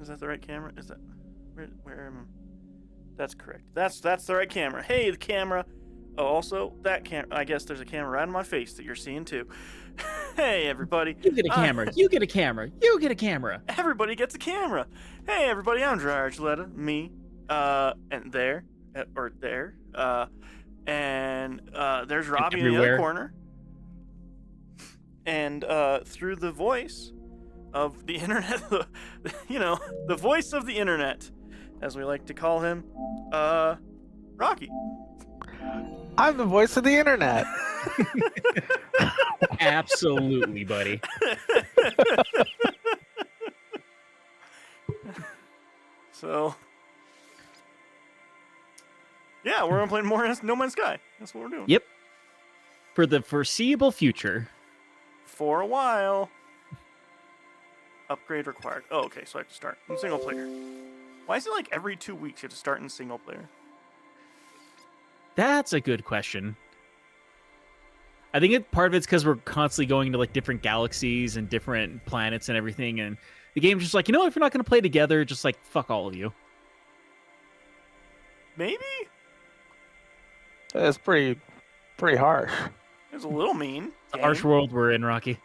Is that the right camera? Is that where am I? That's correct. That's the right camera. Hey, the camera. Oh, also that camera. I guess there's a camera right on my face that you're seeing too. Hey, everybody. You get a camera. You get a camera. You get a camera. Everybody gets a camera. Hey, everybody. I'm Dry Archuleta. Me. And there, or there. And there's Robbie in the other corner. And through the voice of the internet, the voice of the internet, as we like to call him, Rocky. I'm the voice of the internet. Absolutely, buddy. So, yeah, we're gonna play more No Man's Sky. That's what we're doing. Yep. For the foreseeable future. For a while. Upgrade required. Oh, okay, so I have to start in single player. Why is it like every 2 weeks you have to start in single player? That's a good question. I think part of it's because we're constantly going to like different galaxies and different planets and everything, and the game's just like, if you're not going to play together, just like fuck all of you. Maybe? It's pretty harsh. It's a little mean. It's a harsh world we're in, Rocky.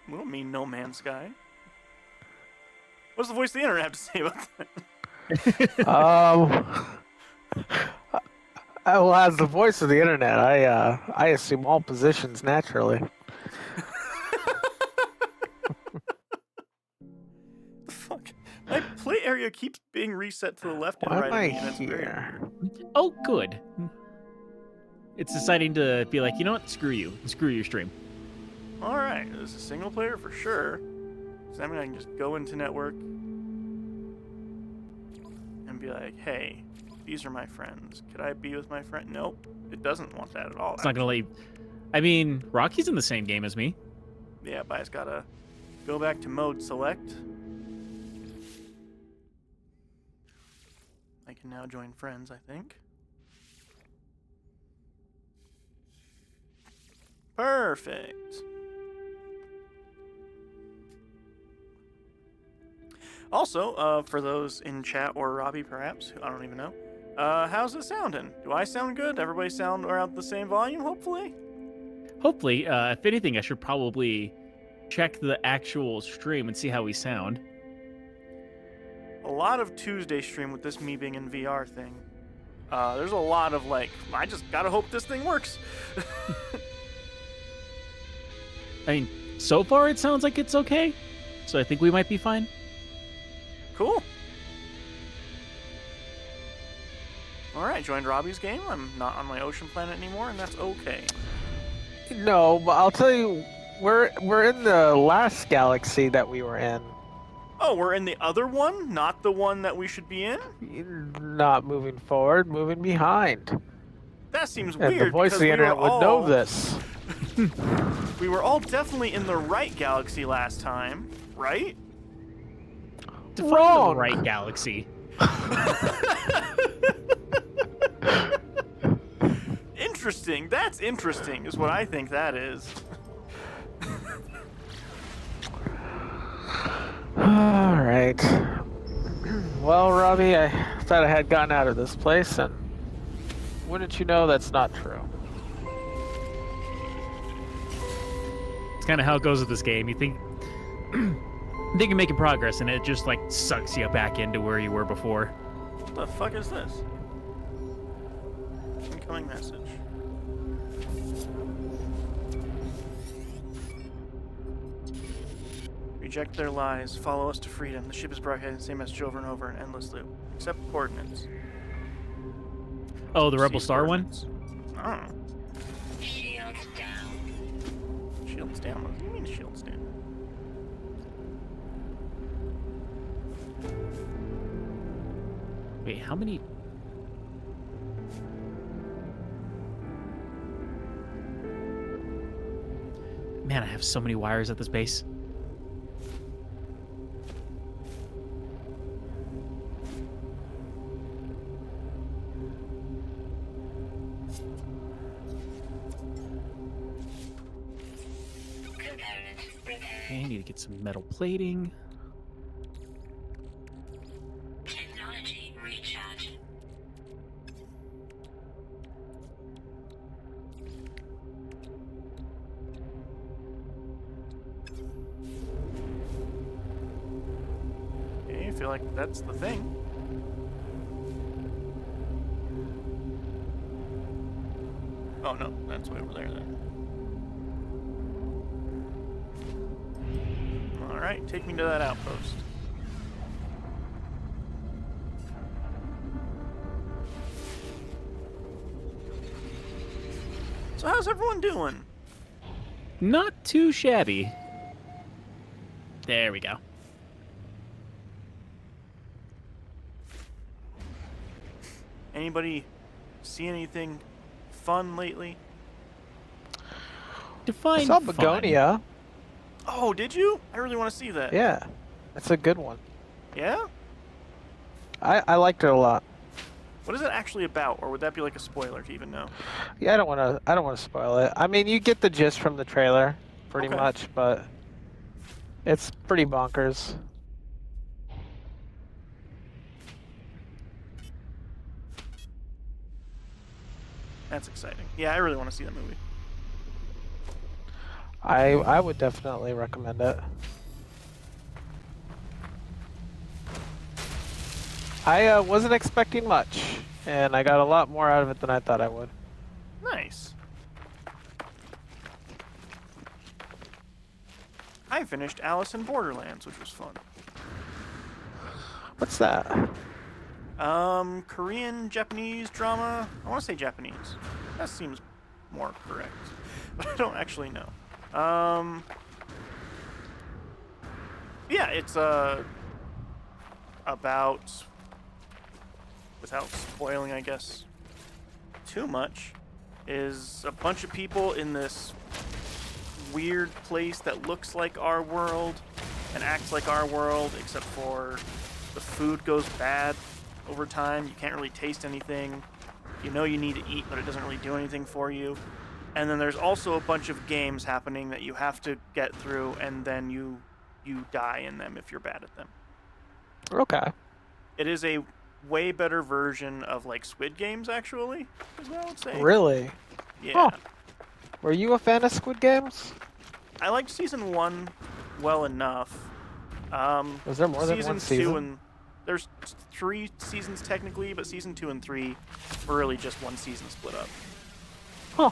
A little mean, No Man's Sky. What's the voice of the internet have to say about that? Well, as the voice of the internet, I assume all positions naturally. Fuck. My play area keeps being reset to the left and Why right am of me, and it's here? Oh, good. It's deciding to be like, you know what? Screw you. Screw your stream. Alright, this is single player for sure. So that means I can just go into network and be like, hey, these are my friends. Could I be with my friend? Nope. It doesn't want that at all. It's not going to let you... I mean, Rocky's in the same game as me. Yeah, but I just gotta go back to mode select. Like can now join friends, I think. Perfect. Also, for those in chat or Robbie perhaps, who I don't even know, how's it sounding? Do I sound good? Everybody sound around the same volume, hopefully? Hopefully, if anything, I should probably check the actual stream and see how we sound. A lot of Tuesday stream with this me being in VR thing. There's a lot of like, I just gotta hope this thing works. I mean, so far it sounds like it's okay, so I think we might be fine. Cool. Alright, joined Robbie's game. I'm not on my ocean planet anymore, and that's okay. No, but I'll tell you, we're in the last galaxy that we were in. Oh, we're in the other one? Not the one that we should be in? Not moving forward, moving behind. That seems And weird. the voice of because the internet would know all- this. We were all definitely in the right galaxy last time, right? Define Wrong. the right galaxy. Interesting. That's interesting, is what I think that is. All right. Well, Robbie, I thought I had gotten out of this place, and wouldn't you know, that's not true. It's kind of how it goes with this game. You think you're making progress, and it just like sucks you back into where you were before. What the fuck is this? Incoming message. Reject their lies. Follow us to freedom. The ship is broadcasting the same message over and over in endless loop. Accept coordinates. Oh, the Rebel See Star one? coordinates. I don't know. Shields down. Shields down. What do you mean shields down? Wait, how many? Man, I have so many wires at this base. Component repaired. Okay, I need to get some metal plating. Technology recharge. Okay, I feel like that's the thing. Oh no, that's way over there then. Alright, take me to that outpost. So how's everyone doing? Not too shabby. There we go. Anybody see anything fun lately? Define Saw fun. Begonia. Oh, did you? I really want to see that. Yeah, that's a good one. Yeah? I liked it a lot. What is it actually about, or would that be like a spoiler to even know? Yeah, I don't want to spoil it. I mean, you get the gist from the trailer, pretty Okay. much, but it's pretty bonkers. That's exciting. Yeah, I really want to see that movie. I would definitely recommend it. I wasn't expecting much, and I got a lot more out of it than I thought I would. Nice. I finished Alice in Borderlands, which was fun. What's that? Korean, Japanese drama. I want to say Japanese. That seems more correct, but I don't actually know. Yeah, it's about, without spoiling, I guess, too much, is a bunch of people in this weird place that looks like our world and acts like our world, except for the food goes bad over time. You can't really taste anything. You know you need to eat, but it doesn't really do anything for you. And then there's also a bunch of games happening that you have to get through, and then you die in them if you're bad at them. Okay. It is a way better version of like Squid Games, actually, is what I would say. Really? Yeah. Huh. Were you a fan of Squid Games? I liked season 1 well enough. Was there more than season one season? 2 and there's 3 seasons technically, but season 2 and 3 were really just one season split up. Huh.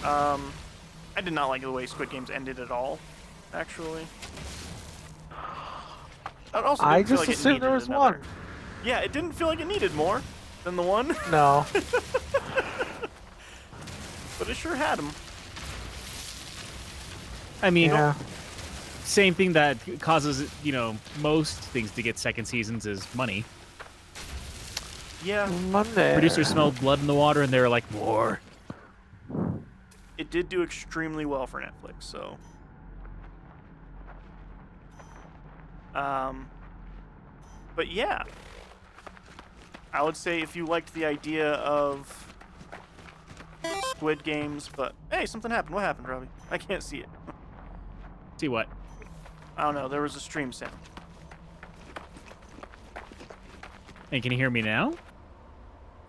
I did not like the way Squid Games ended at all, actually. It also I didn't feel just like it assumed there needed was another. one. Yeah, it didn't feel like it needed more than the one, No. but it sure had them. I mean, Yeah. same thing that causes most things to get second seasons is money. Yeah, Monday. Producers smelled blood in the water, and they were like, more. it did do extremely well for Netflix, so. But yeah, I would say if you liked the idea of Squid Games, but hey, something happened. What happened, Robbie? I can't see it. See what? I don't know. There was a stream sound. And can you hear me now?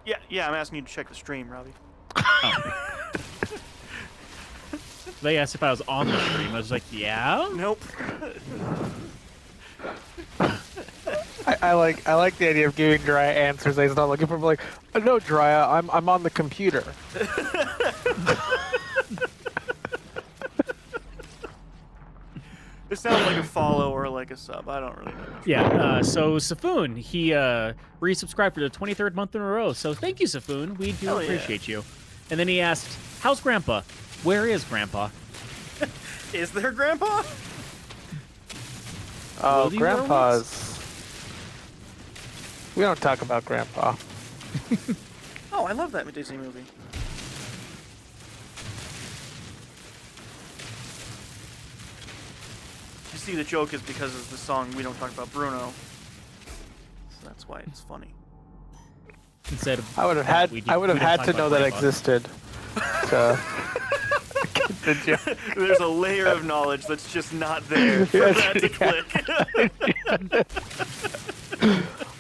Yeah. I'm asking you to check the stream, Robbie. They asked if I was on the stream. I was like, yeah. Nope. I like the idea of giving Dry answers that he's not looking for. Like, no, Dry, I'm on the computer. It sounds like a follow or like a sub. I don't really know. Yeah. So Safoon, he resubscribed for the 23rd month in a row. So thank you, Safoon. We do Hell yeah. appreciate you. And then he asked, "How's Grandpa? Where is Grandpa?" Is there Grandpa? Oh, Will you wear Grandpa's. We don't talk about Grandpa. Oh, I love that Disney movie. You see, the joke is because of the song "We Don't Talk About Bruno," so that's why it's funny. Instead of I would have that, had we to talk know about that Grandpa. existed. To get the joke. There's a layer of knowledge that's just not there for that to click.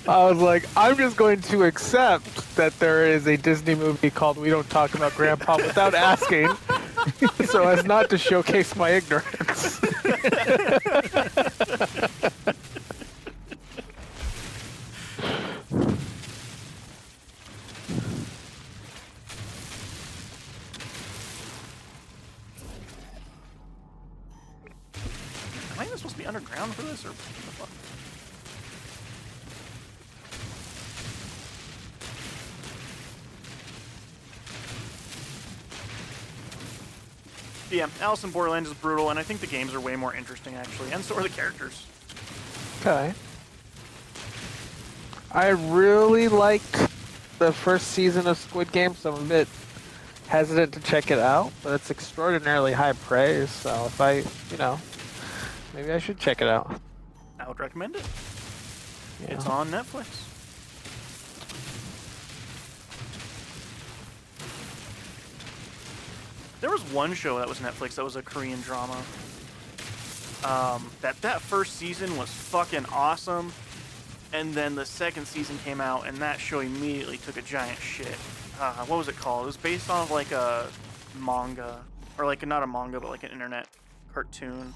I was like, I'm just going to accept that there is a Disney movie called We Don't Talk About Grandpa without asking, so as not to showcase my ignorance. Am I even supposed to be underground for this, or what the fuck? Yeah, Alice in Borderland is brutal, and I think the games are way more interesting, actually, and so are the characters. Okay. I really liked the first season of Squid Game, so I'm a bit hesitant to check it out, but it's extraordinarily high praise, so if I, maybe I should check it out. I would recommend it. Yeah. It's on Netflix. There was one show that was Netflix that was a Korean drama. That first season was fucking awesome, and then the second season came out, and that show immediately took a giant shit. What was it called? It was based on like a manga, or like not a manga, but like an internet cartoon.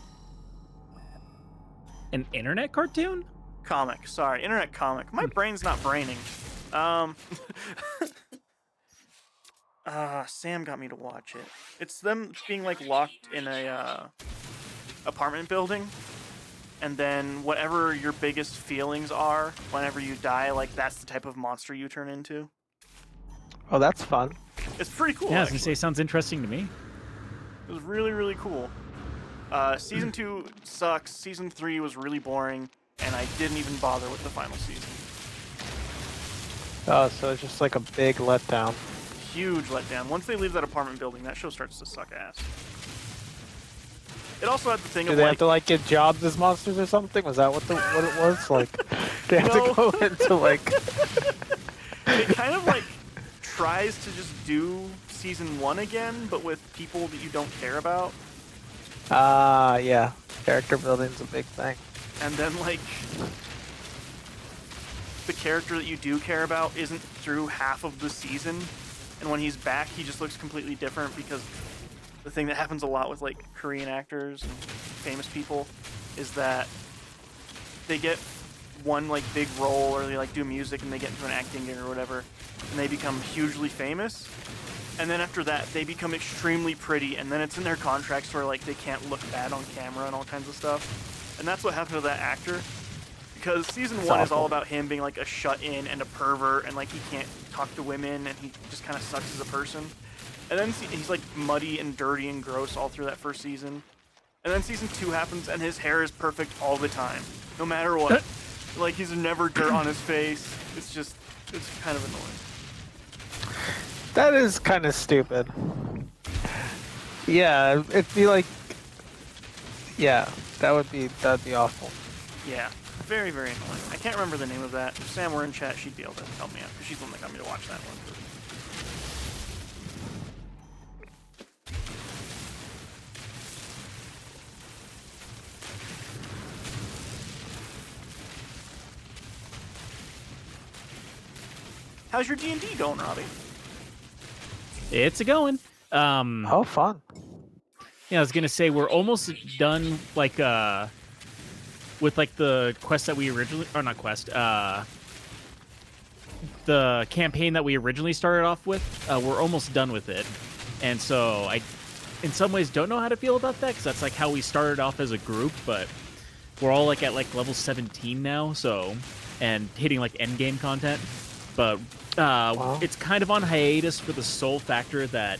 An internet cartoon? Comic, sorry, internet comic. My brain's not braining. Sam got me to watch it. It's them being like locked in a apartment building, and then whatever your biggest feelings are whenever you die, like that's the type of monster you turn into. Oh, that's fun. It's pretty cool. Yeah, I was gonna actually. say, sounds interesting to me. It was really, really cool. Season 2 sucks. Season 3 was really boring, and I didn't even bother with the final season. Oh, so it's just like a big letdown. Huge letdown. Once they leave that apartment building, that show starts to suck ass. It also had the thing Do of they like, have to like get jobs as monsters or something? Was that what it was? Like, They have No. to go into like. It kind of like tries to just do season 1 again, but with people that you don't care about. Yeah. Character building's a big thing. And then like the character that you do care about isn't through half of the season, and when he's back he just looks completely different, because the thing that happens a lot with like Korean actors and famous people is that they get one like big role, or they like do music and they get into an acting gig or whatever, and they become hugely famous, and then after that they become extremely pretty, and then it's in their contracts where like they can't look bad on camera and all kinds of stuff. And that's what happened to that actor, because season 1 is all about him being like a shut-in and a pervert, and like he can't talk to women, and he just kind of sucks as a person. And then he's like muddy and dirty and gross all through that first season. And then season 2 happens, and his hair is perfect all the time, no matter what. Like, he's never dirt on his face. It's kind of annoying. That is kind of stupid. Yeah, it'd be like. Yeah, that'd be awful. Yeah, very, very annoying. I can't remember the name of that. If Sam were in chat, she'd be able to help me out, because she's the one that got me to watch that one. How's your D&D going, Robbie? It's a going. Oh, fun. Yeah, I was gonna say we're almost done, like with like the quest that we originally, or not quest, the campaign that we originally started off with. We're almost done with it, and so I, in some ways, don't know how to feel about that, because that's like how we started off as a group, but we're all like at like level 17 now, so, and hitting like end game content, but Wow. it's kind of on hiatus for the sole factor that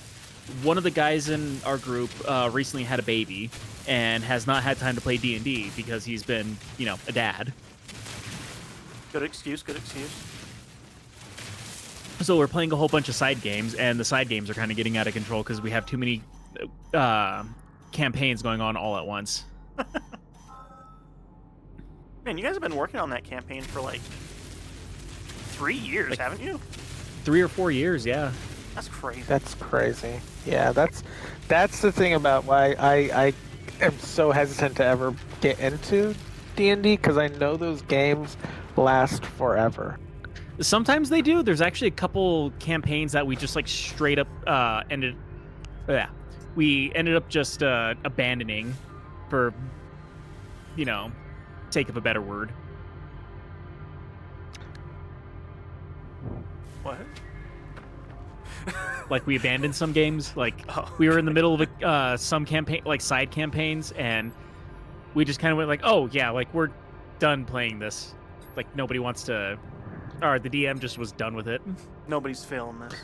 one of the guys in our group recently had a baby and has not had time to play D&D because he's been, you know, a dad. Good excuse, good excuse. So we're playing a whole bunch of side games, and the side games are kind of getting out of control because we have too many campaigns going on all at once. Man, you guys have been working on that campaign for like 3 years, Like- haven't you? 3 or 4 years, yeah. That's crazy. That's crazy. Yeah, that's the thing about why I am so hesitant to ever get into D&D, because I know those games last forever. Sometimes they do. There's actually a couple campaigns that we just like straight up we ended up just abandoning for, you know, sake of a better word. What? Like, we abandoned some games. Like, Oh. we were in the middle of some campaign, like side campaigns, and we just kind of went like, oh yeah, like we're done playing this. Like, nobody wants to, or the DM just was done with it. Nobody's failing this.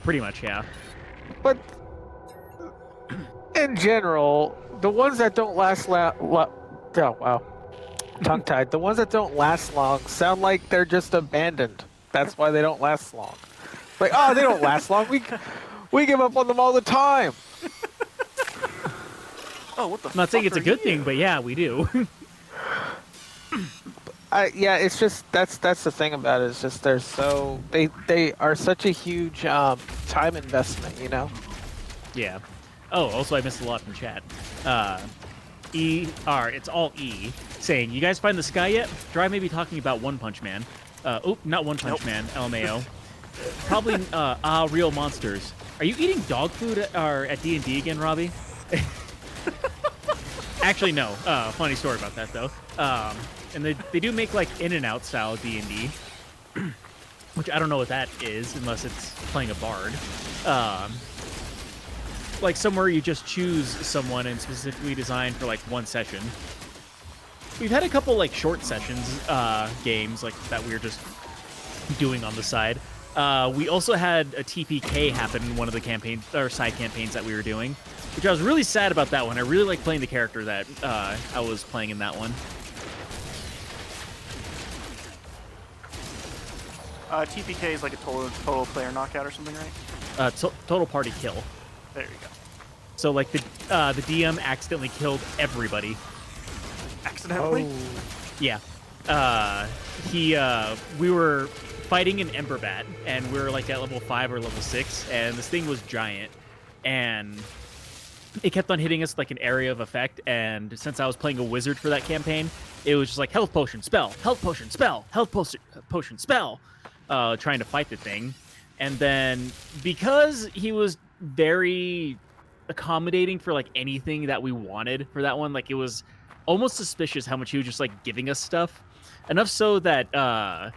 Pretty much, yeah. But in general, the ones that don't last oh wow, tongue-tied. The ones that don't last long sound like they're just abandoned. That's why they don't last long. Like, oh, they don't last long. We give up on them all the time. Oh, what the I'm not saying fuck it's a are good you? thing, but yeah, we do. Yeah, it's just that's the thing about it. It's just they are such a huge time investment, you know. Yeah. Oh, also I missed a lot from chat. It's all E, saying, you guys find the sky yet? Dry may be talking about One Punch Man. Not One Punch Nope. Man, LMAO. Probably, real monsters. Are you eating dog food at D&D again, Robbie? Actually, no. Funny story about that, though. And they do make, like, In-N-Out style D&D, which I don't know what that is, unless it's playing a bard. Like, somewhere you just choose someone and specifically designed for, like, one session. We've had a couple, like, short sessions, games, like, that we were just doing on the side. We also had a TPK happen in one of the campaigns, or side campaigns that we were doing, which I was really sad about that one. I really liked playing the character that I was playing in that one. TPK is like a total player knockout or something, right? Total party kill. There you go. So, like, the DM accidentally killed everybody. Accidentally? Oh. Yeah. we were fighting an Emberbat, and we were like at level 5 or level 6, and this thing was giant, and it kept on hitting us like an area of effect. And since I was playing a wizard for that campaign, it was just like health potion, spell, health potion, spell, health potion, spell, trying to fight the thing. And then because he was very accommodating for like anything that we wanted for that one, like it was almost suspicious how much he was just like giving us stuff. Enough so that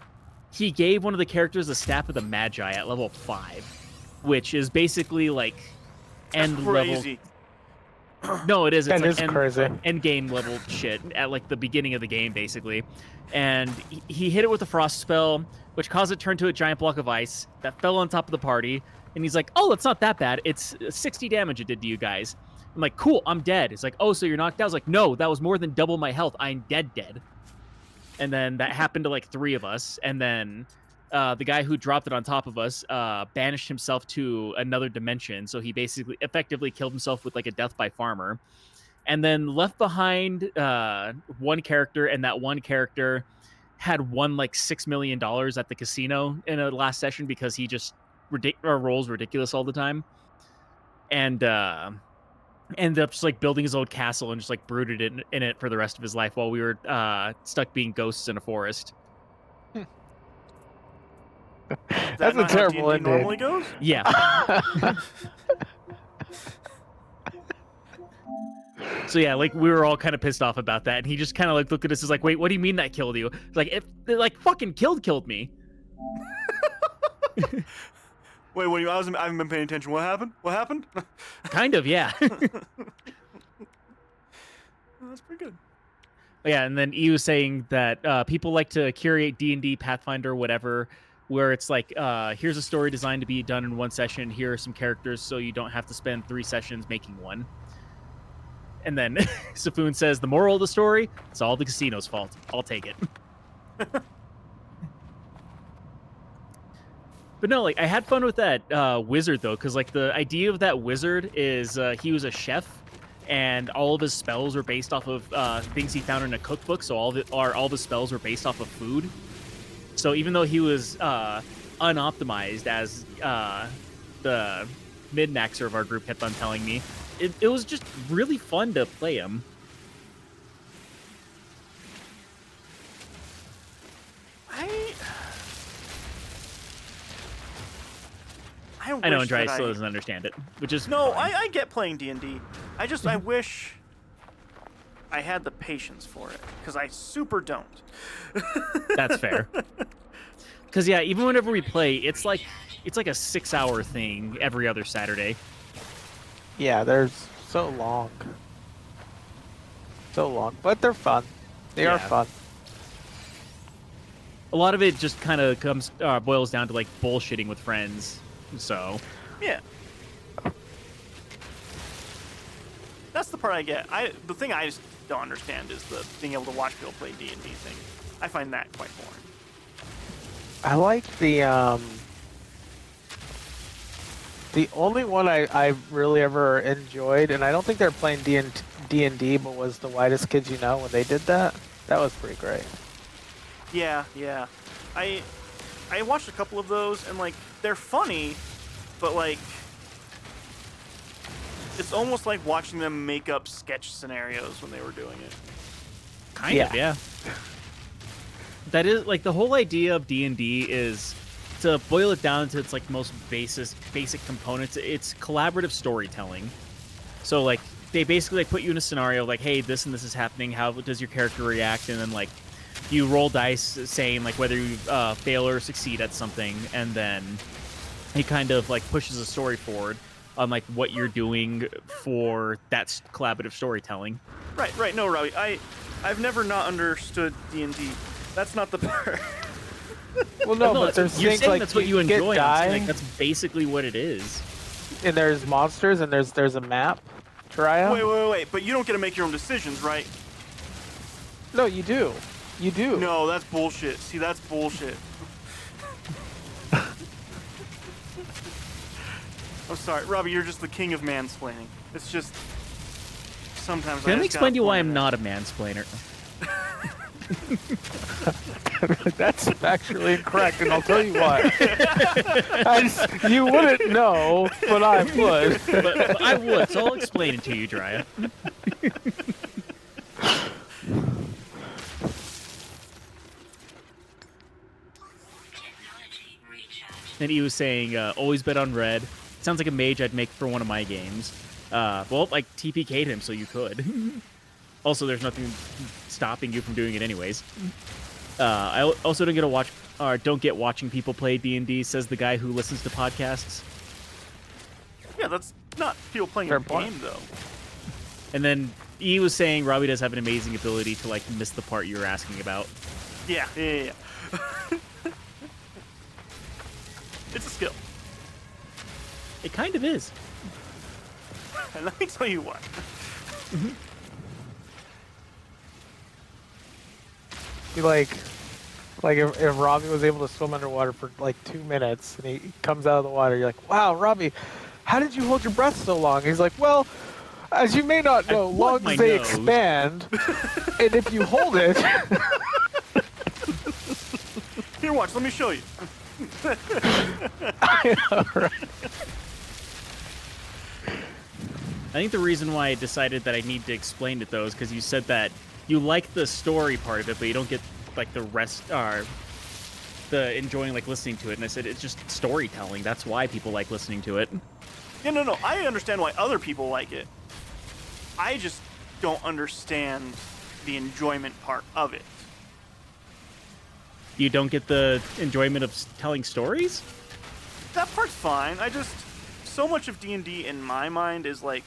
he gave one of the characters the Staff of the Magi at level 5, which is basically like end Crazy. level. No, it is. It's That like is crazy. end game level shit at like the beginning of the game, basically. And he hit it with a frost spell, which caused it to turn to a giant block of ice that fell on top of the party. And he's like, "Oh, it's not that bad. It's 60 damage it did to you guys." I'm like, "Cool, I'm dead." It's like, "Oh, so you're knocked out?" I was like, "No, that was more than double my health. I'm dead." And then that happened to like 3 of us. And then the guy who dropped it on top of us banished himself to another dimension. So he basically effectively killed himself with like a death by farmer. And then left behind one character, and that one character had won like $6 million at the casino in a last session because he just rolls ridiculous all the time. And ended up just like building his old castle and just like brooded in it for the rest of his life while we were stuck being ghosts in a forest. That's a not how terrible D&D ending. normally goes? Yeah. So yeah, like we were all kind of pissed off about that, and he just kind of like looked at us as like, "Wait, what do you mean that killed you?" It's like, "If like fucking killed me." Wait, what do you? I haven't been paying attention. What happened? What happened? Kind of, yeah. That's pretty good. Yeah, and then E was saying that people like to curate D&D, Pathfinder, whatever, where it's like, here's a story designed to be done in one session. Here are some characters, so you don't have to spend 3 sessions making one. And then Safoon says, the moral of the story, it's all the casino's fault. I'll take it. But no, like I had fun with that wizard though, because like the idea of that wizard is he was a chef, and all of his spells were based off of things he found in a cookbook. So all the spells were based off of food. So even though he was unoptimized, as the mid-maxer of our group kept on telling me, it was just really fun to play him. I know wish Andreas that still doesn't understand it, which is No, fine. I get playing D&D. I wish I had the patience for it, because I super don't. That's fair. Because yeah, even whenever we play, it's like a 6-hour thing every other Saturday. Yeah, they're so long. But they're fun. They are Yeah. fun. A lot of it just kind of boils down to like bullshitting with friends. So Yeah. That's the part I get. The thing I just don't understand is the being able to watch people play D&D thing. I find that quite boring. I like the only one I really ever enjoyed, and I don't think they're playing D&D, but was The Widest Kids You Know when they did that. That was pretty great. Yeah. I watched a couple of those, and like they're funny, but like it's almost like watching them make up sketch scenarios when they were doing it. kind of, yeah. That is like the whole idea of D&D is, to boil it down to its like most basic components, it's collaborative storytelling. So like they basically like put you in a scenario like, hey, this and this is happening, how does your character react? And then like you roll dice saying like whether you fail or succeed at something, and then he kind of like pushes the story forward on like what you're doing for that collaborative storytelling. Right. No, Robbie, I've never not understood D&D. That's not the part. Well, no, but that's, there's you're things saying like that's what you get enjoy. I'm saying, dying, like, that's basically what it is. and there's monsters, and there's a map. Try out. Wait. But you don't get to make your own decisions, right? No, you do. You do. No, that's bullshit. See, that's bullshit. I'm sorry, Robbie. You're just the king of mansplaining. It's just sometimes. Let me I just explain to you gotta why point I'm it not a mansplainer. That's factually incorrect, and I'll tell you why. You wouldn't know, but I would. But I would, so I'll explain it to you, Drya. Technology recharge. And he was saying, always bet on red. Sounds like a mage I'd make for one of my games. Well, like, TPK'd him, so you could. Also, there's nothing stopping you from doing it anyways. I also don't get watching people play D&D, says the guy who listens to podcasts. Yeah, that's not people playing Fair a point. game, though. And then he was saying Robbie does have an amazing ability to, like, miss the part you were asking about. Yeah. It's a skill. It kind of is. And let me tell you what. Be like if Robbie was able to swim underwater for like 2 minutes and he comes out of the water, you're like, wow, Robbie, how did you hold your breath so long? He's like, well, as you may not know, plugged lungs my they nose." expand, and if you hold it, Here, watch. Let me show you. I think the reason why I decided that I need to explain it, though, is because you said that you like the story part of it, but you don't get, like, the rest, the enjoying, like, listening to it. And I said, it's just storytelling. That's why people like listening to it. Yeah, no. I understand why other people like it. I just don't understand the enjoyment part of it. You don't get the enjoyment of telling stories? That part's fine. So much of D&D in my mind is like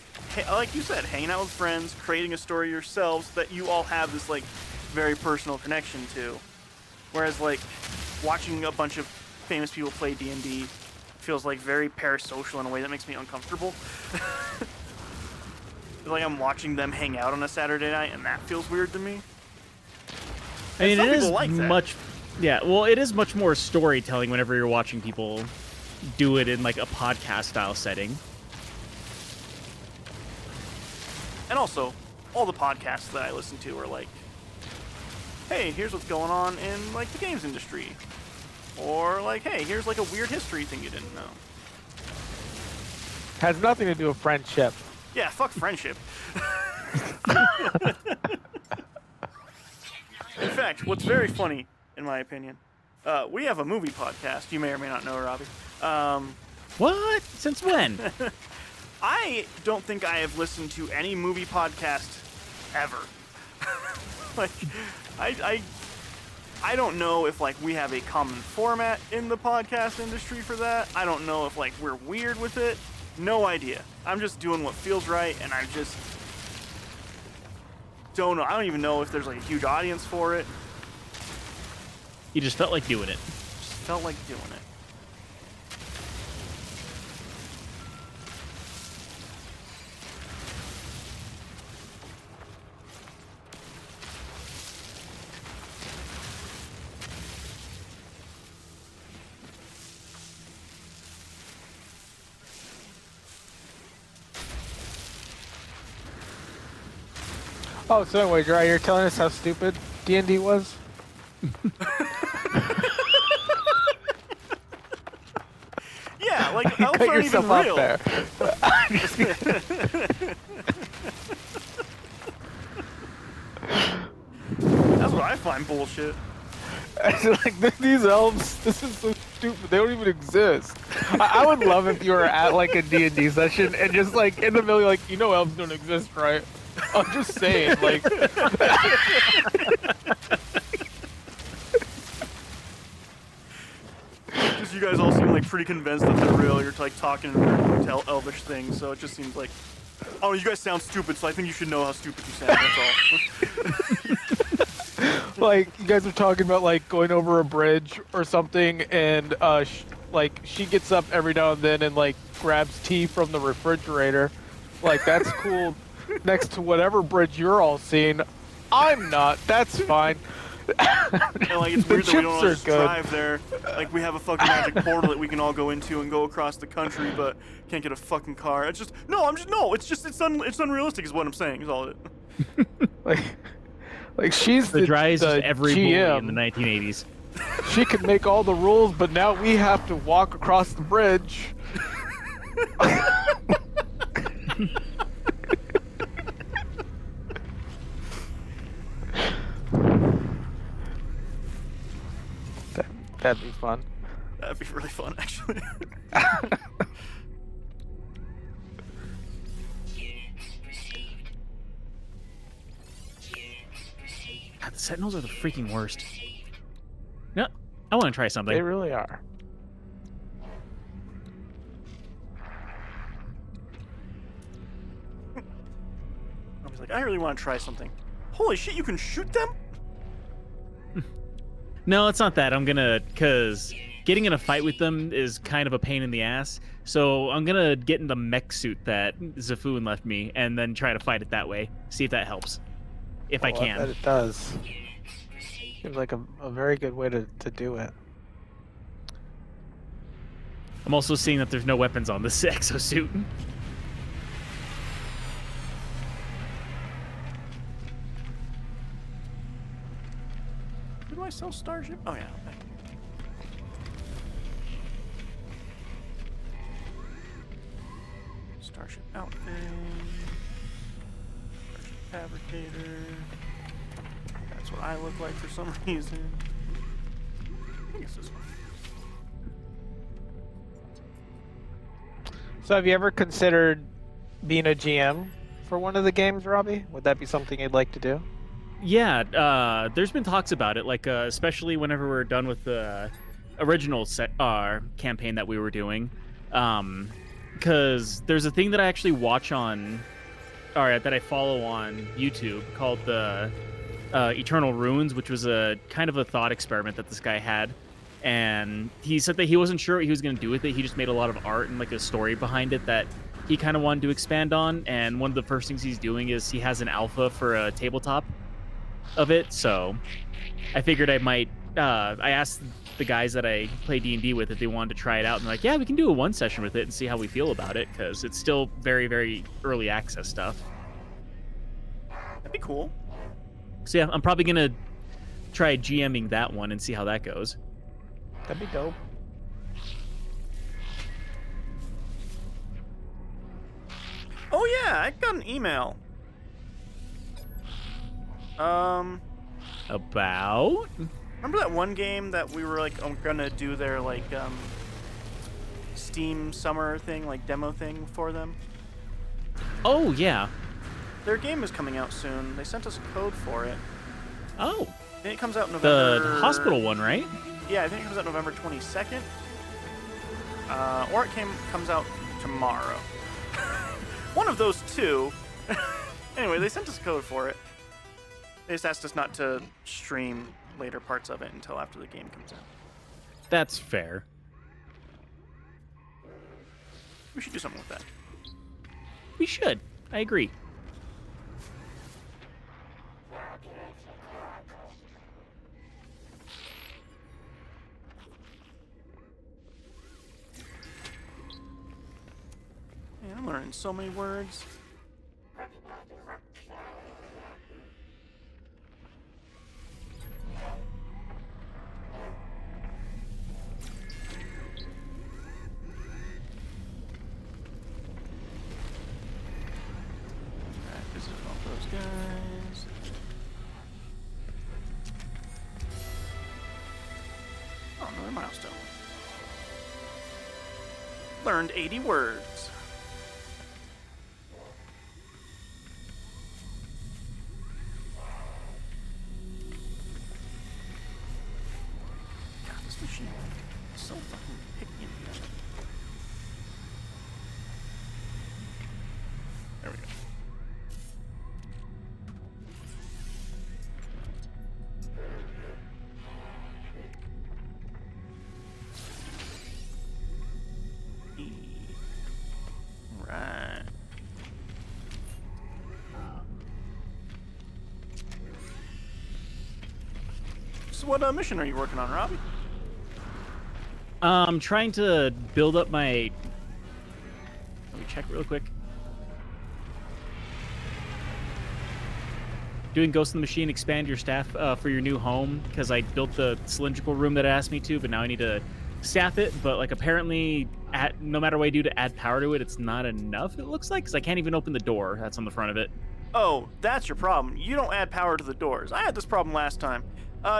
you said, hanging out with friends, creating a story yourselves that you all have this like very personal connection to. Whereas like watching a bunch of famous people play D&D feels like very parasocial in a way that makes me uncomfortable. Like I'm watching them hang out on a Saturday night, and that feels weird to me. I mean, some it is people like that. much... Yeah, well, it is much more storytelling whenever you're watching people do it in, like, a podcast-style setting. And also, all the podcasts that I listen to are like, hey, here's what's going on in like the games industry. Or like, hey, here's like a weird history thing you didn't know. has nothing to do with friendship. Yeah, fuck friendship. In fact, what's very funny, in my opinion, we have a movie podcast. You may or may not know, Robbie. What? Since when? I don't think I have listened to any movie podcast ever. Like, I don't know if like we have a common format in the podcast industry for that. I don't know if like we're weird with it. No idea. I'm just doing what feels right, and I just don't know. I don't even know if there's like a huge audience for it. You just felt like doing it. Just felt like doing it. Oh, so anyway, Dry, you're telling us how stupid D&D was? Yeah, like You elves cut aren't even yourself up real. there. That's what I find bullshit. Like, these elves, this is so stupid. They don't even exist. I would love if you were at like a D&D session and just like in the middle, you're like, you know, elves don't exist, right? I'm just saying, like. Just you guys all seem like pretty convinced that they're real. You're like talking and tell elvish things, so it just seems like, oh, you guys sound stupid, so I think you should know how stupid you sound. That's all. Like, you guys are talking about like going over a bridge or something, and like she gets up every now and then and like grabs tea from the refrigerator. Like, that's cool. Next to whatever bridge you're all seeing, I'm not. That's fine. And like it's The weird that we don't all chips are just good. drive there. Like we have a fucking magic portal that we can all go into and go across the country, but can't get a fucking car. It's just it's unrealistic is what I'm saying. Is all it. Like she's The dry is just the every bully GM. in the 1980s. She can make all the rules, but now we have to walk across the bridge. That'd be fun. That'd be really fun, actually. Units received. Units received. God, the Sentinels are the freaking worst. No, I want to try something. They really are. I was like, I really want to try something. Holy shit, you can shoot them? No, it's not that. Because getting in a fight with them is kind of a pain in the ass. So I'm gonna get in the mech suit that Zafoon left me, and then try to fight it that way. See if that helps. If I Oh, can. bet it does. Units received. Seems like a very good way to do it. I'm also seeing that there's no weapons on this exosuit. Do I sell Starship? Oh, yeah. Okay. Starship outfit. Starship fabricator. That's what I look like for some reason. I think it's this one. So have you ever considered being a GM for one of the games, Robbie? Would that be something you'd like to do? Yeah, there's been talks about it, like especially whenever we're done with the original campaign that we were doing, because there's a thing that I actually watch on, or that I follow on YouTube called the Eternal Ruins, which was a kind of a thought experiment that this guy had, and he said that he wasn't sure what he was going to do with it. He just made a lot of art and like a story behind it that he kind of wanted to expand on, and one of the first things he's doing is he has an alpha for a tabletop of it, so I figured I might I asked the guys that I play D&D with if they wanted to try it out, and they're like, yeah, we can do a one session with it and see how we feel about it, because it's still very, very early access stuff. That'd be cool. So yeah, I'm probably gonna try GMing that one and see how that goes. That'd be dope. Oh, yeah, I got an email. About? Remember that one game that we were like, gonna do their like Steam summer thing, like demo thing for them? Oh yeah. Their game is coming out soon. They sent us a code for it. Oh, I think it comes out the November. hospital one, right? Yeah, I think it comes out November 22nd. Or it comes out tomorrow. One of those two. Anyway, they sent us a code for it. They just asked us not to stream later parts of it until after the game comes out. That's fair. We should do something with that. We should. I agree. Man, I'm learning so many words. Alright, visit all those guys. Oh, another milestone. Learned 80 words. God, this machine is so fucking picky in here. There we go. E. Right. So what mission are you working on, Robbie? I'm trying to build up my. Let me check real quick. doing Ghost in the Machine, expand your staff for your new home because I built the cylindrical room that it asked me to, but now I need to staff it. But like apparently, no matter what I do to add power to it, it's not enough. It looks like because I can't even open the door that's on the front of it. Oh, that's your problem. You don't add power to the doors. I had this problem last time.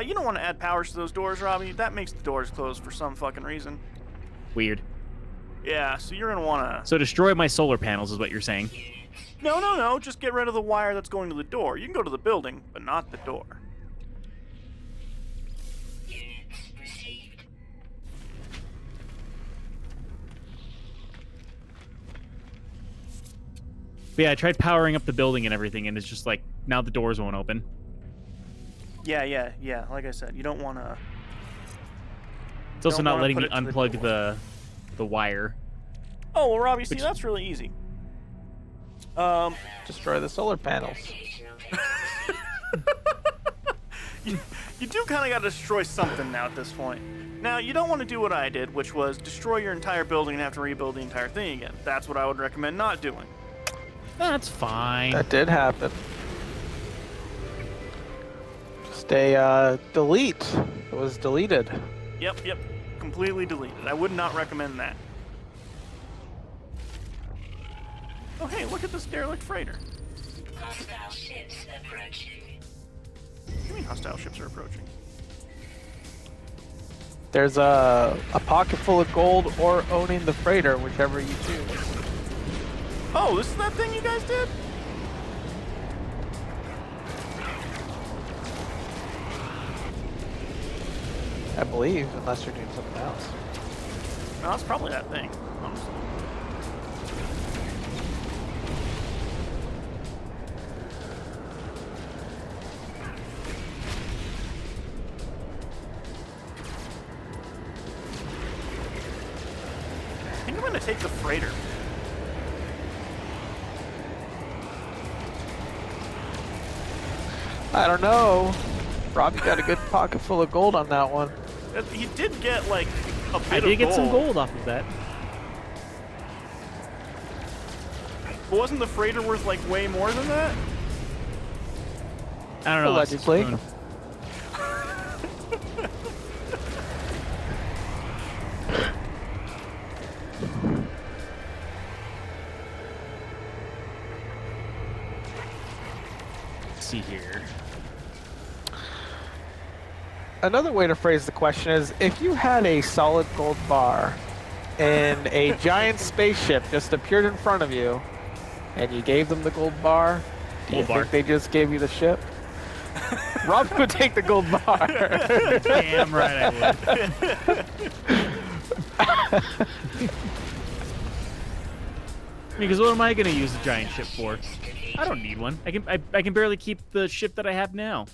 You don't want to add powers to those doors, Robbie. That makes the doors close for some fucking reason. Weird. Yeah, so you're gonna want to... So destroy my solar panels is what you're saying. No. Just get rid of the wire that's going to the door. You can go to the building, but not the door. Units received. But yeah, I tried powering up the building and everything, and it's just like now the doors won't open. Yeah. Like I said, you don't want to... It's also Don't not wanna letting put me it to the unplug door. the wire. Oh, well, Robbie, see, Which- that's really easy. Destroy the solar panels. You do kind of got to destroy something now at this point. Now, you don't want to do what I did, which was destroy your entire building and have to rebuild the entire thing again. That's what I would recommend not doing. That's fine. That did happen. Just a delete. It was deleted. Yep. Completely deleted. I would not recommend that. Oh, hey, look at this derelict freighter. Hostile ships approaching. What do you mean hostile ships are approaching? There's a pocket full of gold or owning the freighter, whichever you choose. Oh, this is that thing you guys did? I believe, unless you're doing something else. No, that's probably that thing, honestly. I think I'm gonna take the freighter. I don't know. Robbie got a good pocket full of gold on that one. He did get like a bit I of did get some gold. gold off of that. But wasn't the freighter worth like way more than that? I don't know. Allegedly. Spoon. Let's see here. Another way to phrase the question is, if you had a solid gold bar and a giant spaceship just appeared in front of you and you gave them the gold bar, do you Gold bar. think they just gave you the ship? Rob would take the gold bar. Damn right I would. Because what am I gonna use a giant ship for? I don't need one. I can barely keep the ship that I have now.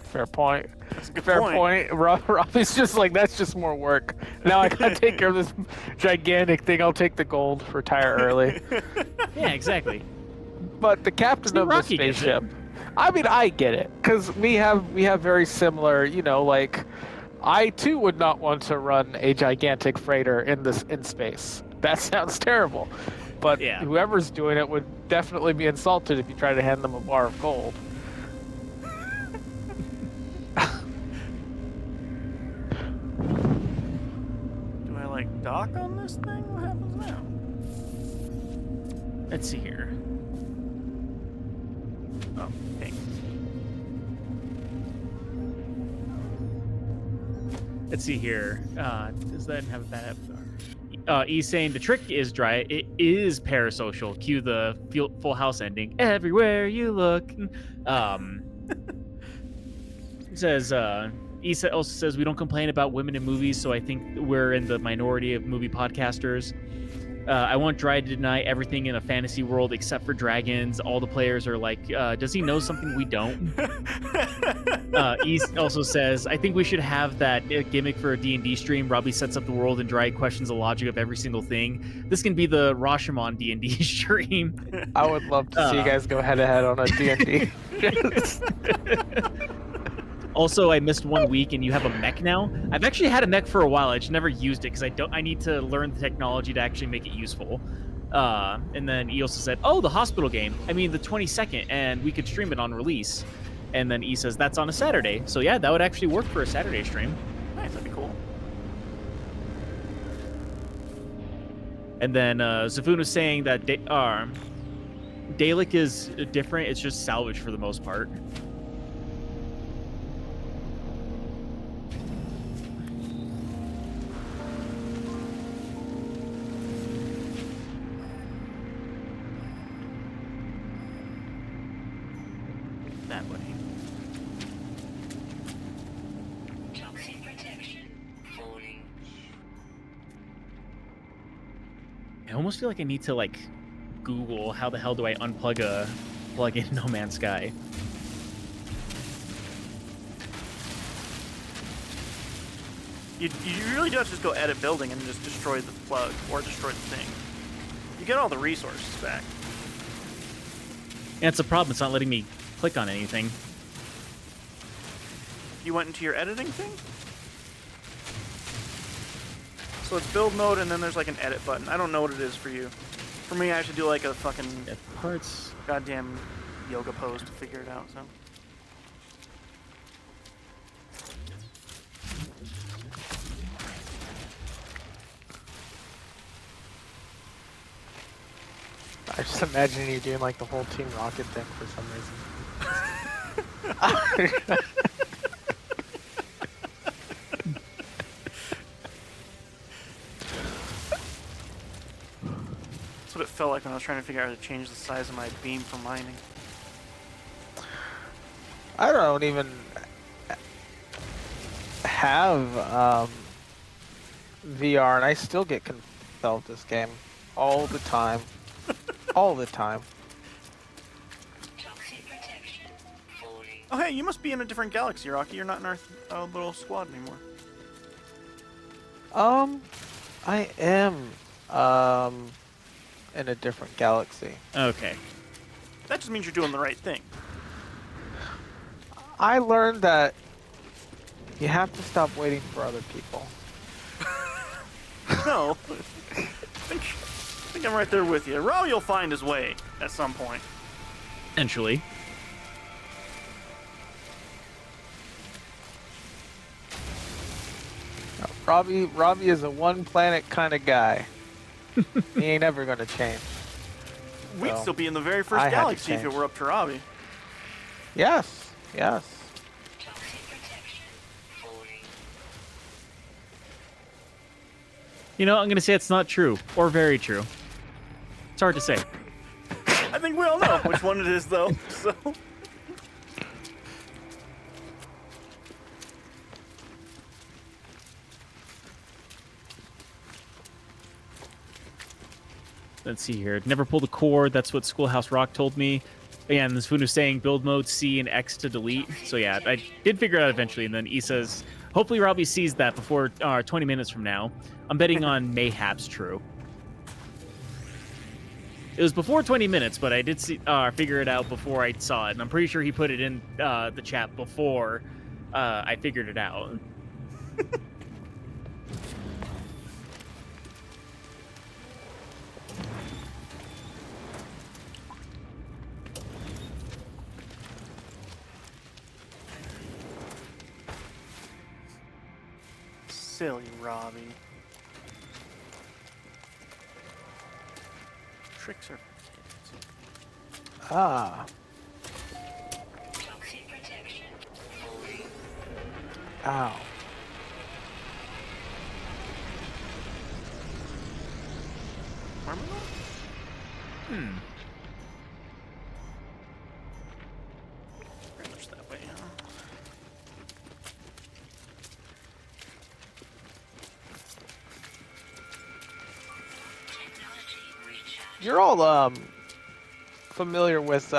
Fair point. That's a good Fair point. point. Robbie's just like, that's just more work. Now I gotta take care of this gigantic thing. I'll take the gold, retire early. Yeah, exactly. But the captain See, of the Rocky gets it. spaceship, I mean, I get it, because we have very similar, like, I too would not want to run a gigantic freighter in space. That sounds terrible. But Yeah. whoever's doing it would definitely be insulted if you try to hand them a bar of gold. Do I like dock on this thing? What happens now? Let's see here. Oh, pink. Let's see here. Does that have a bad avatar? He's saying the trick is dry. It is parasocial. Cue the Full House ending. Everywhere you look. It says, Issa also says we don't complain about women in movies, so I think we're in the minority of movie podcasters. I want Dry to deny everything in a fantasy world except for dragons. All the players are like, does he know something we don't? East also says, I think we should have that gimmick for a D&D stream. Robbie sets up the world and Dry questions the logic of every single thing. This can be the Rashomon D&D stream. I would love to see you guys go head-to-head on a D&D. Also, I missed 1 week and you have a mech now. I've actually had a mech for a while. I just never used it because I need to learn the technology to actually make it useful. And then he also said, "Oh, the hospital game. I mean, the 22nd, and we could stream it on release." And then he says that's on a Saturday. So yeah, that would actually work for a Saturday stream. Nice, that'd be cool. And then Zafun was saying that Dalek is different. It's just salvage for the most part. That way. Toxic protection. Falling. I almost feel like I need to like Google how the hell do I unplug a plug-in No Man's Sky. You really do have to just go edit building and just destroy the plug or destroy the thing. You get all the resources back. And it's a problem. It's not letting me click on anything. You went into your editing thing? So it's build mode and then there's like an edit button. I don't know what it is for you. For me, I have to do like a fucking Yeah, parts. goddamn yoga pose to figure it out, so. I just imagine you doing like the whole Team Rocket thing for some reason. That's what it felt like when I was trying to figure out how to change the size of my beam for mining. I don't even have VR, and I still get compelled this game all the time. All the time. Toxic protection. Falling. Oh hey, you must be in a different galaxy, Rocky. You're not in our little squad anymore. I am in a different galaxy. Okay. That just means you're doing the right thing. I learned that you have to stop waiting for other people. No. I think I'm right there with you. Robbie will find his way at some point. Eventually. Robbie is a one planet kind of guy. He ain't ever gonna change. We'd So, still be in the very first I had to galaxy if it change. were up to Robbie. Yes, yes. Toxic protection. Falling. You know, I'm going to say it's not true or very true. It's hard to say. I think we all know which one it is, though. So. Let's see here. Never pull the cord. That's what Schoolhouse Rock told me. Yeah, and this food was saying build mode C and X to delete. So yeah, I did figure it out eventually. And then E says, hopefully Robbie sees that before 20 minutes from now. I'm betting on mayhaps true. It was before 20 minutes, but I did see figure it out before I saw it. And I'm pretty sure he put it in the chat before I figured it out. Silly Robbie. Tricks are for kids. Ah, Toxic protection. Falling. ow. Armor? Hmm. Very much that way, huh? Technology recharge. You're all familiar with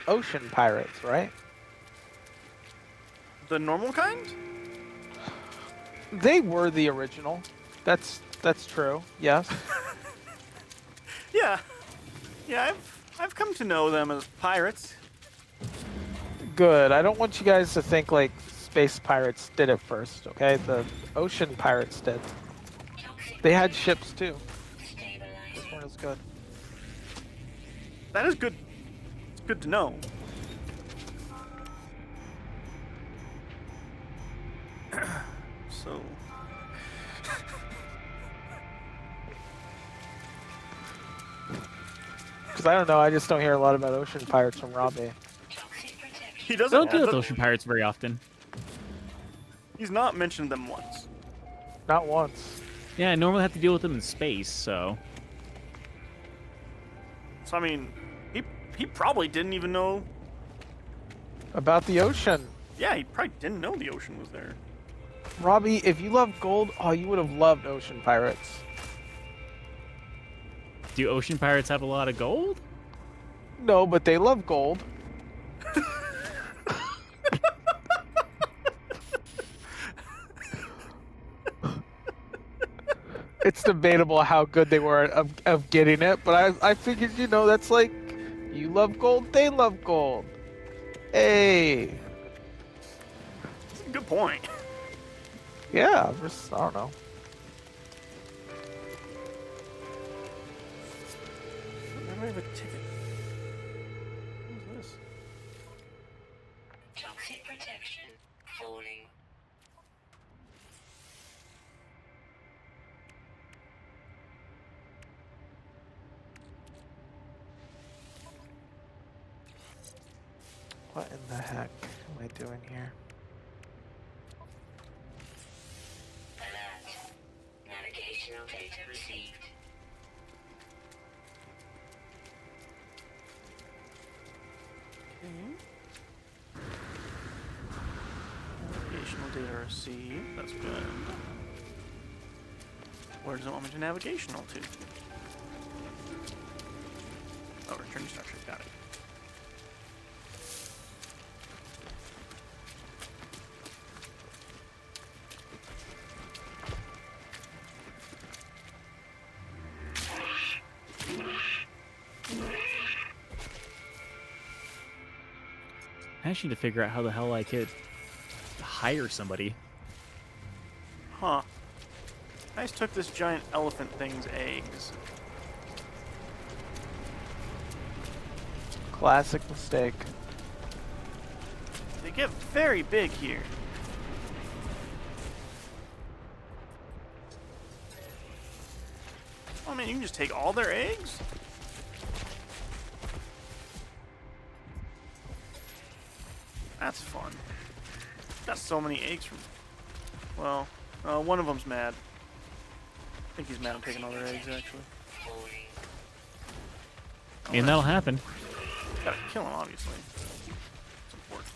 ocean pirates, right? The normal kind? They were the original. That's true. Yes. Yeah. Yeah, I've come to know them as pirates. Good. I don't want you guys to think like space pirates did it first, okay? The ocean pirates did. Toxic They had ships too. stabilizing. Just weren't was good. That is good. It's good to know. So. Because I don't know, I just don't hear a lot about ocean pirates from Robbie. Toxic protection. He doesn't. Don't deal with doesn't- ocean pirates very often. He's not mentioned them once. Not once. Yeah, I normally have to deal with them in space, so. So I mean, he probably didn't even know. About the ocean. Yeah, he probably didn't know the ocean was there. Robbie, if you love gold, oh, you would have loved ocean pirates. Do ocean pirates have a lot of gold? No, but they love gold. It's debatable how good they were of getting it, but I figured, you know, that's like, you love gold, they love gold. Hey. That's a good point. Yeah, just, I don't know. I have a ticket. What is this? Toxic protection. Falling. What in the heck am I doing here? Alert. Navigational data received. Navigational data received. That's good. Where does it want me to navigational to? Oh, return structure. Got it. I actually need to figure out how the hell I could hire somebody. Huh. I just took this giant elephant thing's eggs. Classic mistake. They get very big here. Oh man, you can just take all their eggs? That's fun. Got so many eggs from... Well, one of them's mad. I think he's mad I'm taking all their eggs, actually. Falling. And that'll happen. Gotta kill him, obviously. It's important.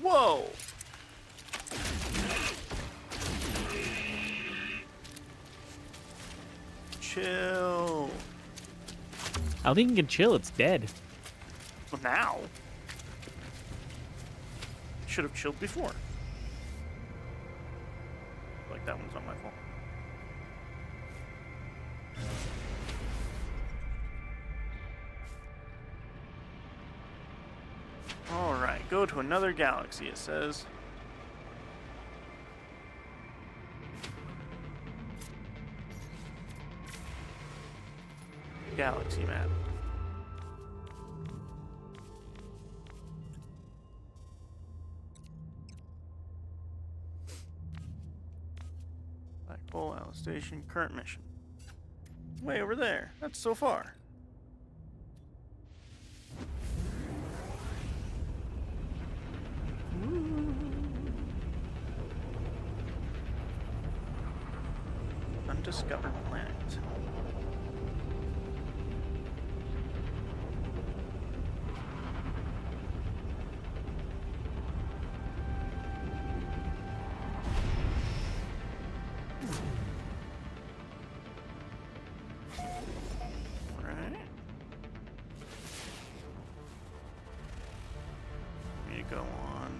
Whoa! Chill. I don't think you can chill. It's dead. Well, now. Should have chilled before. Like that one's not my fault. Alright, go to another galaxy, it says. Galaxy map. Black hole, Alice Station, current mission. Way over there. That's so far. Undiscovered planet. Alright. We go on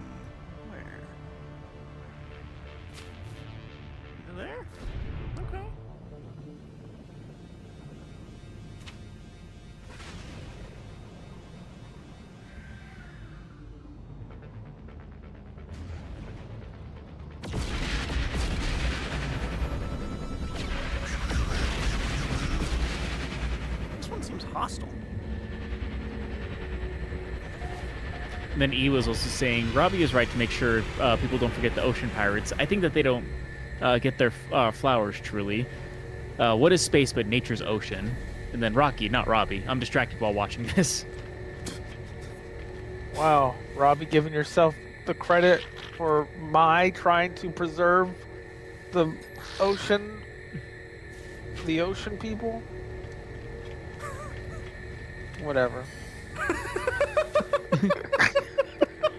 where? Into there? Okay. hostile. And then E was also saying Robbie is right to make sure people don't forget the ocean pirates. I think that they don't get their flowers truly. What is space but nature's ocean? And then Rocky, not Robbie. I'm distracted while watching this. Wow, Robbie, giving yourself the credit for my trying to preserve the ocean people. Whatever.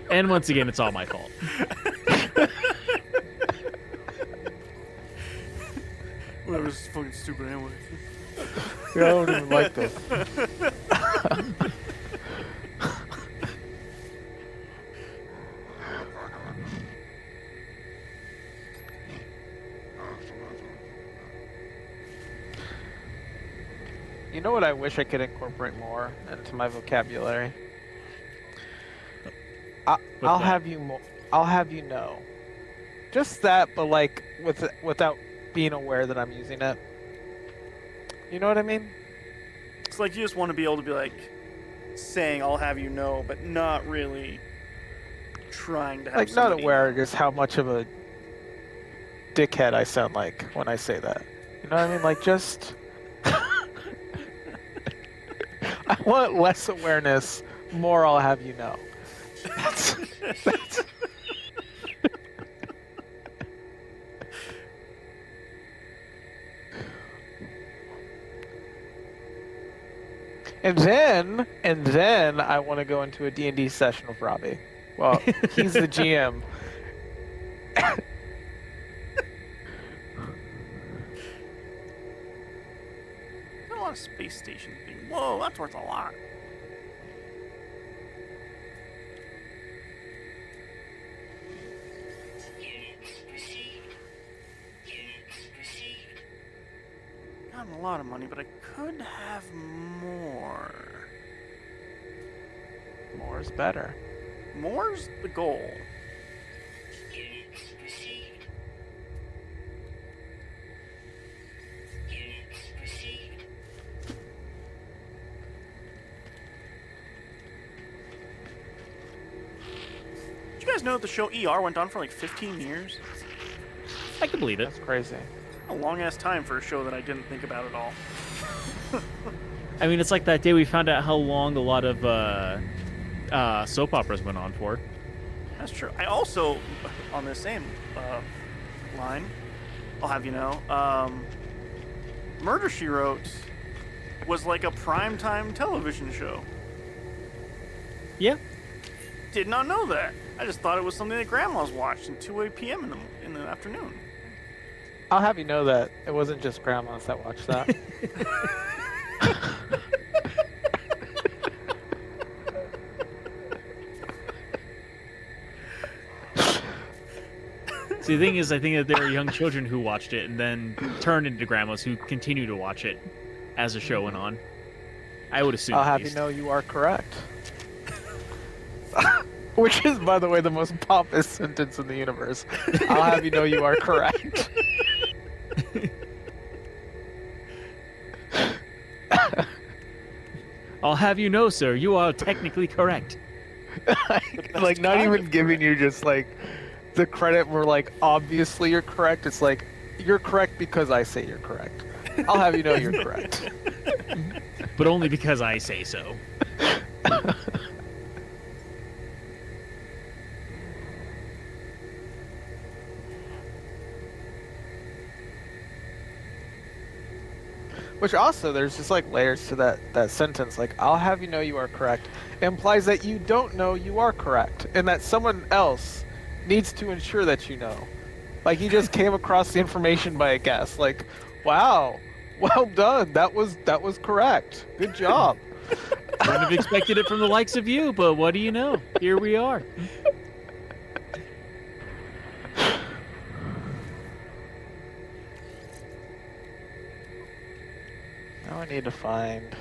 And once again, it's all my fault. Whatever, this is fucking stupid anyway. Yeah, I don't even like this. You know what I wish I could incorporate more into my vocabulary? I'll that? have you I'll have you know. Just that, but like without being aware that I'm using it. You know what I mean? It's like you just want to be able to be like saying "I'll have you know," but not really trying to have Like not somebody aware know. just how much of a dickhead I sound like when I say that. You know what I mean? Like just I want less awareness, more I'll have you know. That's And then I want to go into a D&D session with Robbie. Well, he's the GM. Got a lot of space station thing. Whoa, that's worth a lot. Units received. Units received. Got a lot of money, but I could have more. More is better. More's the goal. Units received. Units received. Did you guys know that the show ER went on for like 15 years? I can believe it. That's crazy. A long ass time for a show that I didn't think about at all. I mean, it's like that day we found out how long a lot of soap operas went on for. That's true. I also, on the same line, I'll have you know, Murder, She Wrote was like a primetime television show. Yeah. Did not know that. I just thought it was something that grandmas watched at 2 p.m. in the afternoon. I'll have you know that it wasn't just grandmas that watched that. See, the thing is, I think that there are young children who watched it and then turned into grandmas who continue to watch it as the show went on. I would assume. I'll at have you least. know you are correct. Which is, by the way, the most pompous sentence in the universe. I'll have you know you are correct. I'll have you know, sir, you are technically correct. Like, not even giving you just like the credit where like obviously you're correct. It's like you're correct because I say you're correct. I'll have you know you're correct. But only because I say so. Which also, there's just like layers to that sentence. Like, I'll have you know you are correct implies that you don't know you are correct, and that someone else needs to ensure that you know. Like, you just came across the information by a guess. Like, wow, well done. That was correct. Good job. Wouldn't have expected it from the likes of you, but what do you know? Here we are. Now I need to find.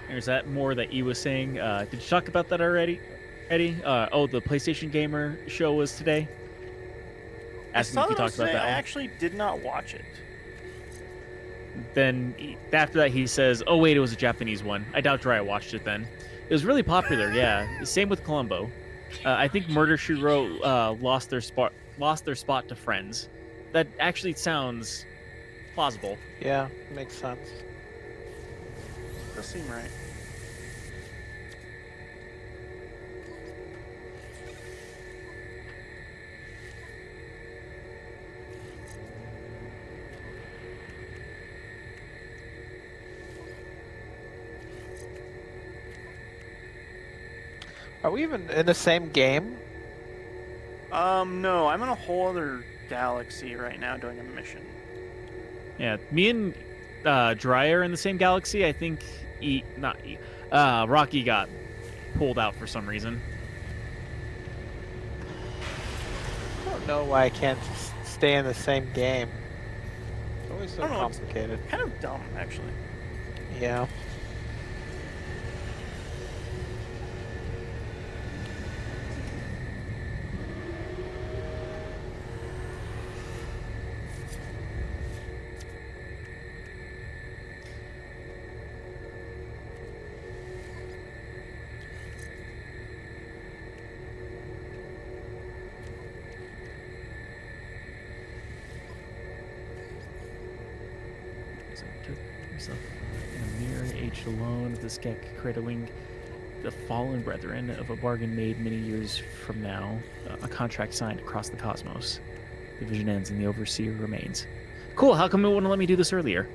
Is that more that E was saying? Did you talk about that already, Eddie? Oh, the PlayStation Gamer show was today. I Asking saw if you that on talked about today. that I one. actually did not watch it. Then after that, he says, "Oh wait, it was a Japanese one. I doubt Dry watched it then. It was really popular. Yeah, same with Columbo. I think Murder She Wrote lost their spot to Friends. That actually sounds plausible. Yeah, makes sense. Does seem right. Are we even in the same game? No, I'm in a whole other galaxy right now doing a mission. Yeah, me and Dry are in the same galaxy. I think Rocky got pulled out for some reason. I don't know why I can't stay in the same game. It's always so I don't know, it's- complicated. Kind of dumb, actually. Yeah. So took yourself in a mirror, aged alone, the skek cradling the fallen brethren of a bargain made many years from now, a contract signed across the cosmos. The vision ends and the overseer remains. Cool, how come it wouldn't let me do this earlier?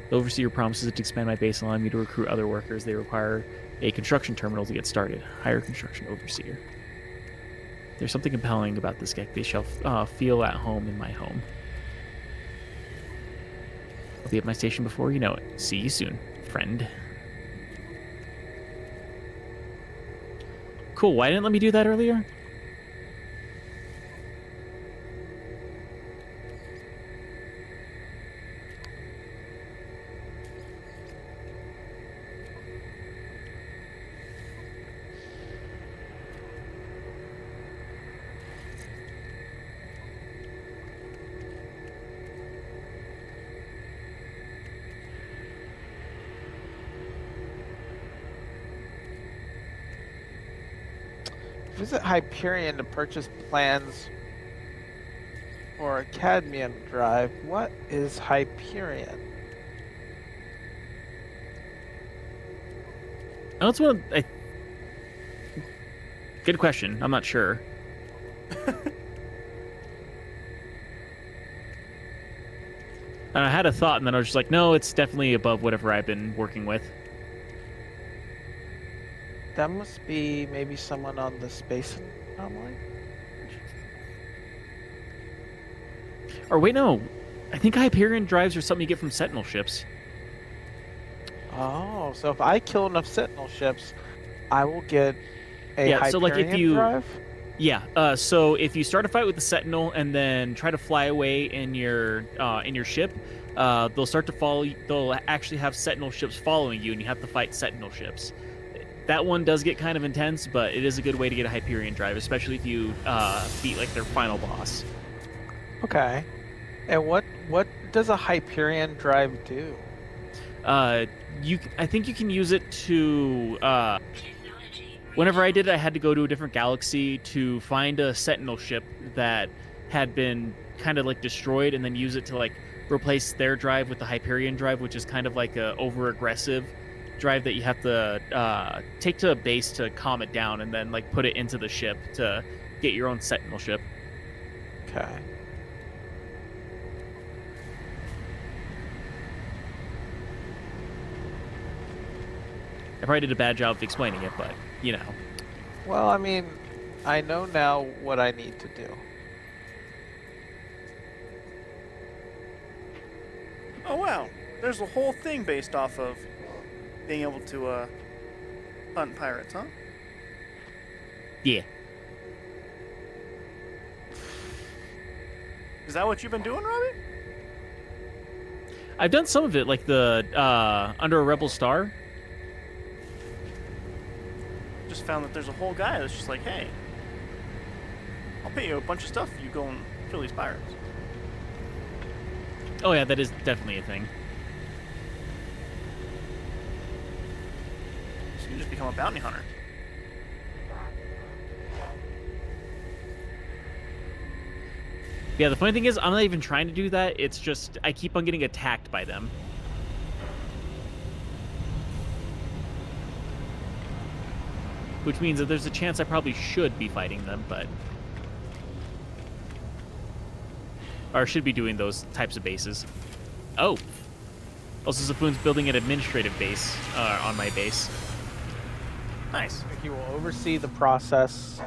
The overseer promises to expand my base and allow me to recruit other workers. They require a construction terminal to get started. Hire construction overseer. There's something compelling about this skek. They shall feel at home in my home. I'll be at my station before you know it. See you soon, friend. Cool, why didn't it let me do that earlier? Visit Hyperion to purchase plans for a cadmium drive. What is Hyperion? Oh, that's one. Good question. I'm not sure. And I had a thought, and then I was just like, no, it's definitely above whatever I've been working with. That must be maybe someone on the space anomaly. Or wait, no. I think Hyperion drives are something you get from Sentinel ships. Oh, so if I kill enough Sentinel ships, I will get a Yeah, Hyperion so, like, if you- drive? Yeah. So if you start a fight with the Sentinel and then try to fly away in your ship, they'll start to follow. They'll actually have Sentinel ships following you, and you have to fight Sentinel ships. That one does get kind of intense, but it is a good way to get a Hyperion drive, especially if you beat like their final boss. Okay. And what does a Hyperion drive do? I think you can use it to. Technology. Whenever I did it, I had to go to a different galaxy to find a Sentinel ship that had been kind of like destroyed, and then use it to like replace their drive with the Hyperion drive, which is kind of like a over aggressive drive that you have to take to a base to calm it down, and then like put it into the ship to get your own Sentinel ship. Okay. I probably did a bad job of explaining it, but you know. Well, I mean, I know now what I need to do. Oh wow, there's a whole thing based off of being able to hunt pirates, huh? Yeah. Is that what you've been doing, Robbie? I've done some of it, like the Under a Rebel Star. Just found that there's a whole guy that's just like, hey, I'll pay you a bunch of stuff if you go and kill these pirates. Oh yeah, that is definitely a thing. So you just become a bounty hunter. Yeah, the funny thing is, I'm not even trying to do that. It's just I keep on getting attacked by them. Which means that there's a chance I probably should be fighting them, but... Or should be doing those types of bases. Oh! Also, Zapoon's building an administrative base on my base. Nice. He will oversee the process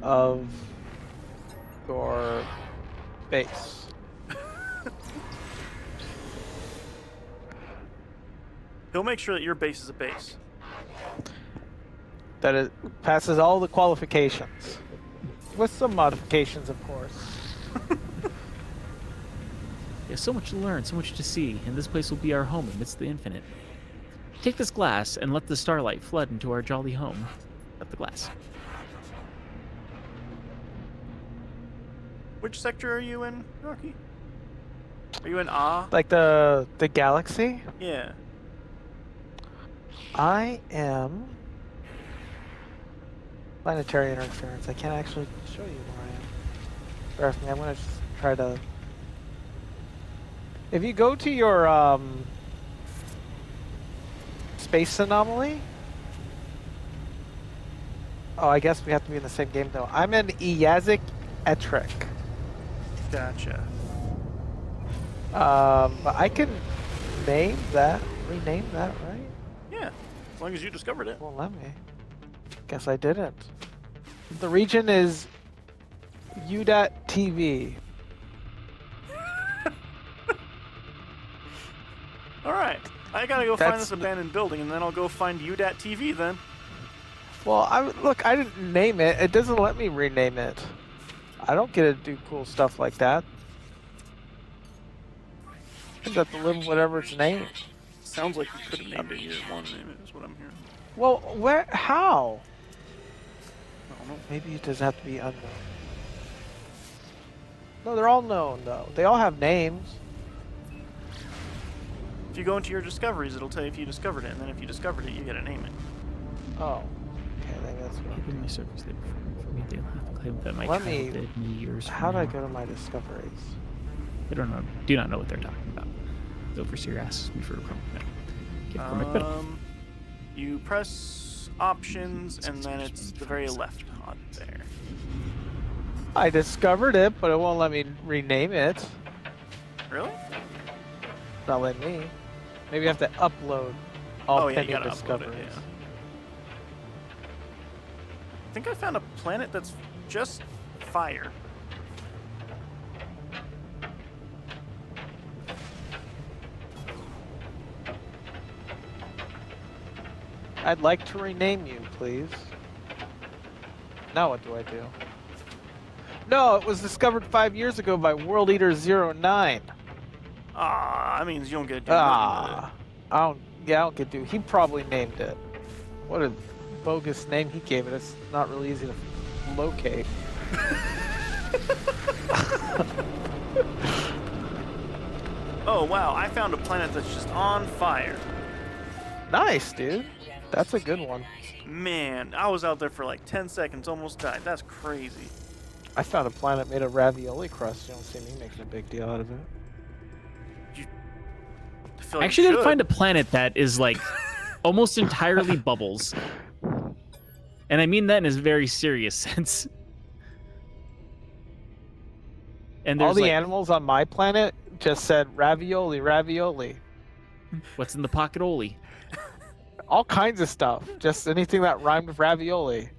of your base. He'll make sure that your base is a base. That it passes all the qualifications. With some modifications, of course. There's so much to learn, so much to see, and this place will be our home amidst the infinite. Take this glass and let the starlight flood into our jolly home. Of the glass. Which sector are you in, Rocky? Are you in Ah? Like the galaxy? Yeah. I am planetary interference. I can't actually show you where I am. Bear with me, I'm gonna just try to. If you go to your space anomaly. Oh, I guess we have to be in the same game though. I'm in Eyazik Etrek. Gotcha. But I can name that, rename that, right? Yeah. As long as you discovered it. Won't let me. Guess I didn't. The region is U.TV. Alright. I gotta go find That's this abandoned building and then I'll go find U.TV then. Well, look, I didn't name it. It doesn't let me rename it. I don't get to do cool stuff like that. I just have to live whatever it's named. Sounds like you could have named it. You didn't want to name it, is what I'm hearing. Well, where? How? I don't know. Maybe it doesn't have to be unknown. No, they're all known though. They all have names. If you go into your discoveries, it'll tell you if you discovered it, and then if you discovered it, you gotta name it. Oh. Okay, then that's what. Even my surface they perform for me, they'll have to claim that my Let child me- dead many years How do from I now. go to my discoveries? They do not know what they're talking about. The overseer asks me for a Chrome medal. Give Chrome medal. You press options, and then it's the very left on there. I discovered it, but it won't let me rename it. Really? Not let me. Maybe I have to upload all Oh yeah, you pending gotta upload discoveries. it. Yeah. I think I found a planet that's just fire. I'd like to rename you, please. Now what do I do? No, it was discovered 5 years ago by World Eater 09. Ah, that means you don't get to do nothing with it. I don't get to. He probably named it. What a bogus name he gave it. It's not really easy to locate. Oh wow, I found a planet that's just on fire. Nice, dude. That's a good one. Man, I was out there for like 10 seconds, almost died. That's crazy. I found a planet made of ravioli crust. You don't see me making a big deal out of it. I feel like I actually you did should. find a planet that is like almost entirely bubbles. And I mean that in a very serious sense. And All there's the like, animals on my planet just said ravioli, ravioli. what's in the pocket Oli? All kinds of stuff. Just anything that rhymed with ravioli.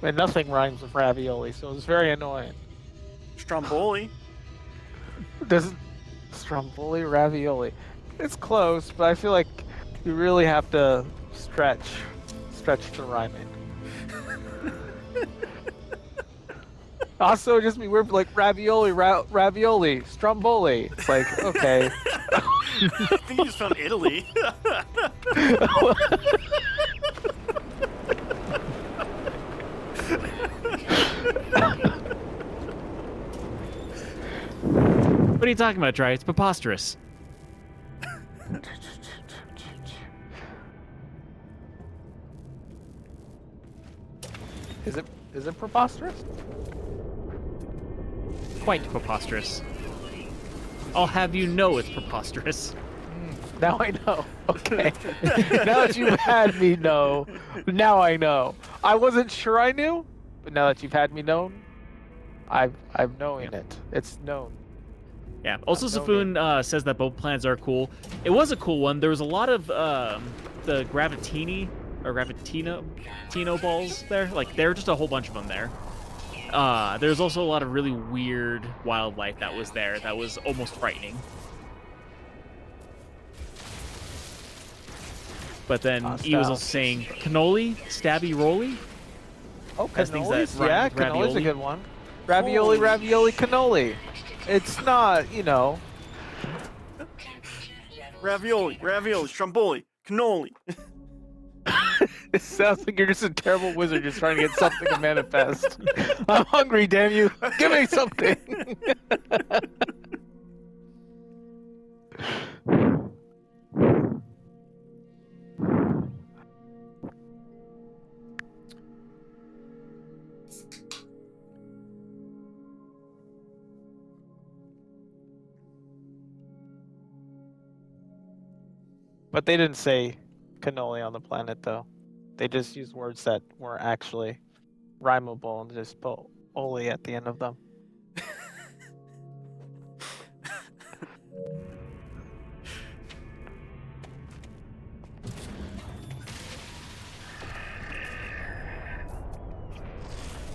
And nothing rhymes with ravioli, so it was very annoying. Stromboli. Doesn't Stromboli ravioli? It's close, but I feel like you really have to stretch the rhyming. Also, just be weird, like ravioli, ravioli, stromboli. It's like, okay. I think you just found Italy. What are you talking about, Dry? It's preposterous. Is it preposterous? Quite preposterous. I'll have you know it's preposterous. Now I know. Okay. Now that you've had me know, now I know. I wasn't sure I knew, but now that you've had me known, I'm knowing it. It's known. Yeah. Also, I'm known Safoon says that both plans are cool. It was a cool one. There was a lot of the Gravitino balls there. Like, there were just a whole bunch of them there. There's also a lot of really weird wildlife that was there that was almost frightening. But then he was also saying cannoli, stabby rolly. Oh, Has things that cannolis? rhyme Yeah, with cannoli's a ravioli. good one. Ravioli, ravioli, cannoli. It's not, you know. Ravioli, stromboli, cannoli. It sounds like you're just a terrible wizard just trying to get something to manifest. I'm hungry, damn you. Give me something. But they didn't say cannoli on the planet, though. They just used words that weren't actually rhymable and just put "oli" at the end of them.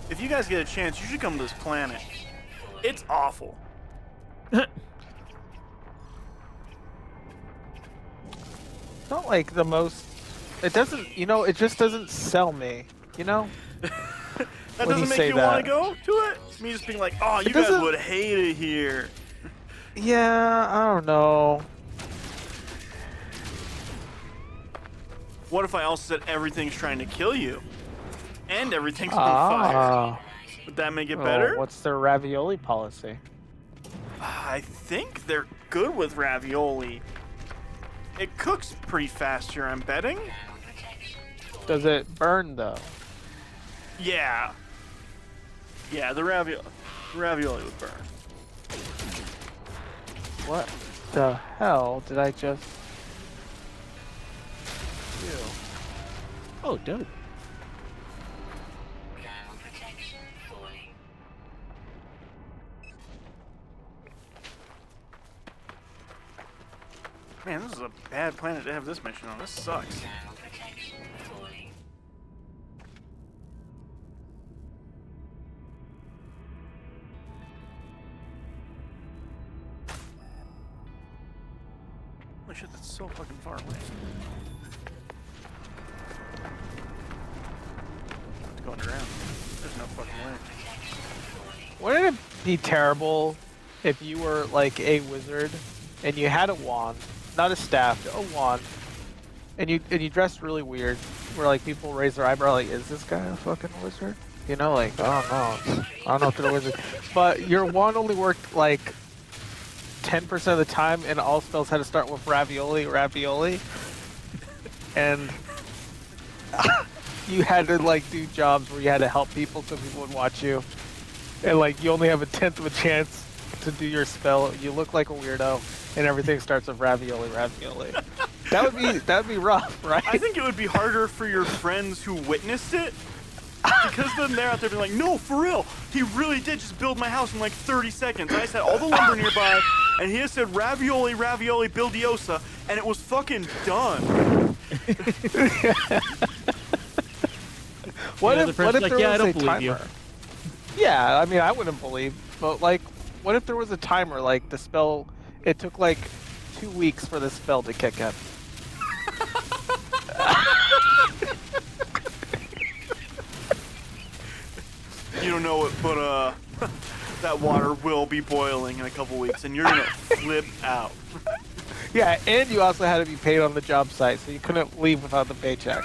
If you guys get a chance, you should come to this planet. It's awful. It's not like the most. It doesn't, it just doesn't sell me, That When doesn't you make say you want that. to go to it? Me just being like, oh, you It guys doesn't- would hate it here. Yeah, I don't know. What if I also said everything's trying to kill you? And everything's on fire. Would that make it better? What's their ravioli policy? I think they're good with ravioli. It cooks pretty fast here, I'm betting. Does it burn though? Yeah. Yeah, the ravioli would burn. What the hell did I just do? Oh, dope. Man, this is a bad planet to have this mission on. This sucks. Holy shit, that's so fucking far away. It's going around. There's no fucking way. Wouldn't it be terrible if you were like a wizard and you had a wand, not a staff, a wand, and you dressed really weird, where like people raise their eyebrow like, is this guy a fucking wizard? You know, like, I don't know. I don't know if they're a wizard. But your wand only worked like 10% of the time, and all spells had to start with ravioli, ravioli. And you had to like do jobs where you had to help people so people would watch you. And like you only have a 10th of a chance to do your spell. You look like a weirdo, and everything starts with ravioli, ravioli. That'd be rough, right? I think it would be harder for your friends who witnessed it. Because then they're out there being like, no, for real, he really did just build my house in like 30 seconds. I said all the lumber nearby, and he just said ravioli, ravioli, buildiosa, and it was fucking done. What Yeah, if the friend's what if like, there "Yeah, I was don't a believe you." timer? Yeah, I mean I wouldn't believe, but like, what if there was a timer? Like the spell, it took like 2 weeks for the spell to kick in. you don't know it, but that water will be boiling in a couple weeks, and you're gonna flip out. Yeah, and you also had to be paid on the job site, so you couldn't leave without the paycheck.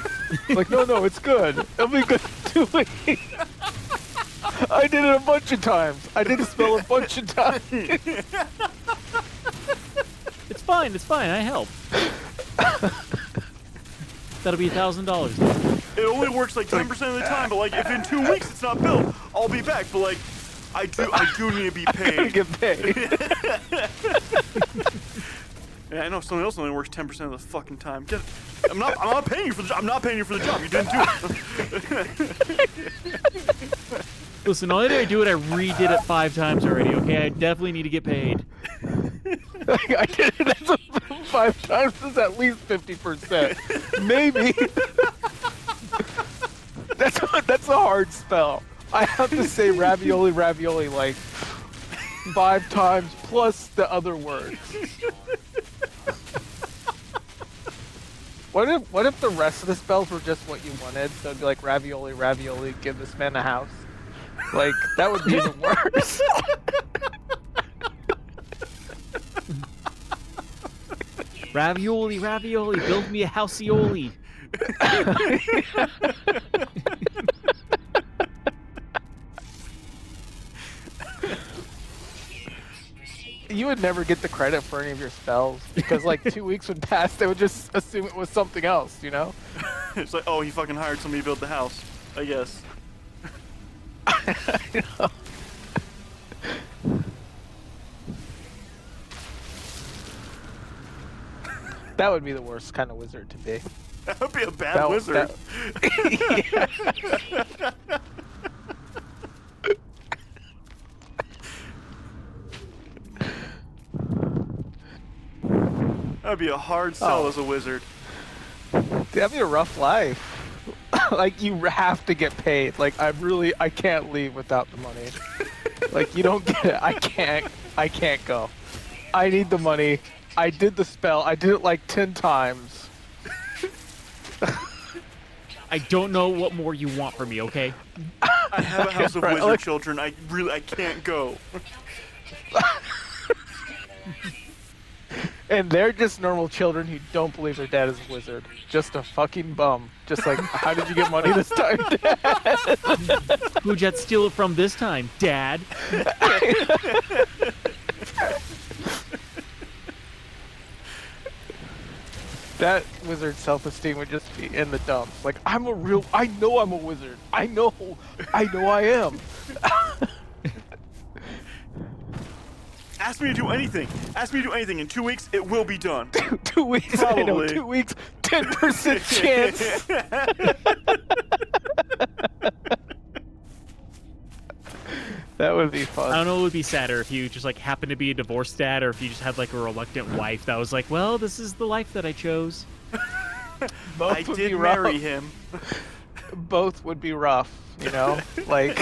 Like, no, it's good. It'll be good in 2 weeks. I did it a bunch of times. I did the spell a bunch of times. It's fine. I help. That'll be $1,000. It only works like 10% of the time, but like if in 2 weeks it's not built, I'll be back. But like, I do need to be I gotta paid. get paid. Yeah, I know something else only works 10% of the fucking time. I'm not paying you for the job. I'm not paying you for the job. You didn't do it. Listen, not only did I do it, I redid it 5 times already. Okay, I definitely need to get paid. I did it 5 times. That's at least 50%. Maybe. That's a hard spell. I have to say ravioli like 5 times plus the other words. What if the rest of the spells were just what you wanted? So it'd be like ravioli, give this man a house. Like, that would be even worse. Ravioli, build me a houseioli. You would never get the credit for any of your spells because like 2 weeks would pass, they would just assume it was something else, you know? It's like, oh, he fucking hired somebody to build the house, I guess. That would be the worst kind of wizard to be. That would be a bad wizard. That'd be a hard sell as a wizard. That'd be a rough life. Like, you have to get paid. Like, I can't leave without the money. Like, you don't get it. I can't go. I need the money. I did the spell. I did it like 10 times. I don't know what more you want from me, okay? I have a house of Right, wizard like- children. I can't go. And they're just normal children who don't believe their dad is a wizard. Just a fucking bum. Just like, how did you get money this time, Dad? Who'd you steal it from this time, Dad? That wizard's self-esteem would just be in the dumps. Like, I know I'm a wizard. I know I am. Ask me to do anything. Ask me to do anything. In 2 weeks, it will be done. 2 weeks, I know, Probably. 2 weeks, 10% chance. That would be fun. I don't know what would be sadder if you just like happened to be a divorced dad or if you just had like a reluctant wife that was like, well, this is the life that I chose. Both I would did be marry rough. him. Both would be rough, you know? Like...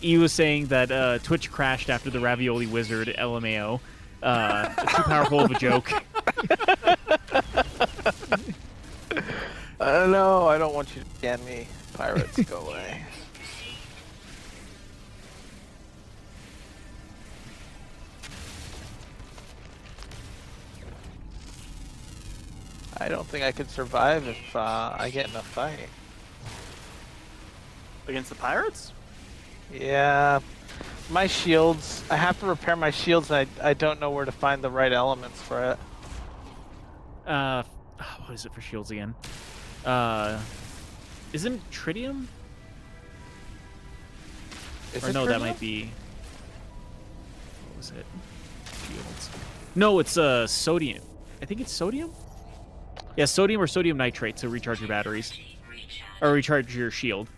E was saying that Twitch crashed after the Ravioli Wizard LMAO. Too powerful of a joke. No, I don't want you to scan me. Pirates, go away. I don't think I could survive if I get in a fight. Against the pirates? Yeah, my shields. I have to repair my shields, and I don't know where to find the right elements for it. What is it for shields again? Isn't tritium? Is Or it no, that tritium? might be. What was it? Shields. No, it's sodium. I think it's sodium. Yeah, sodium or sodium nitrate to recharge your batteries or recharge your shield.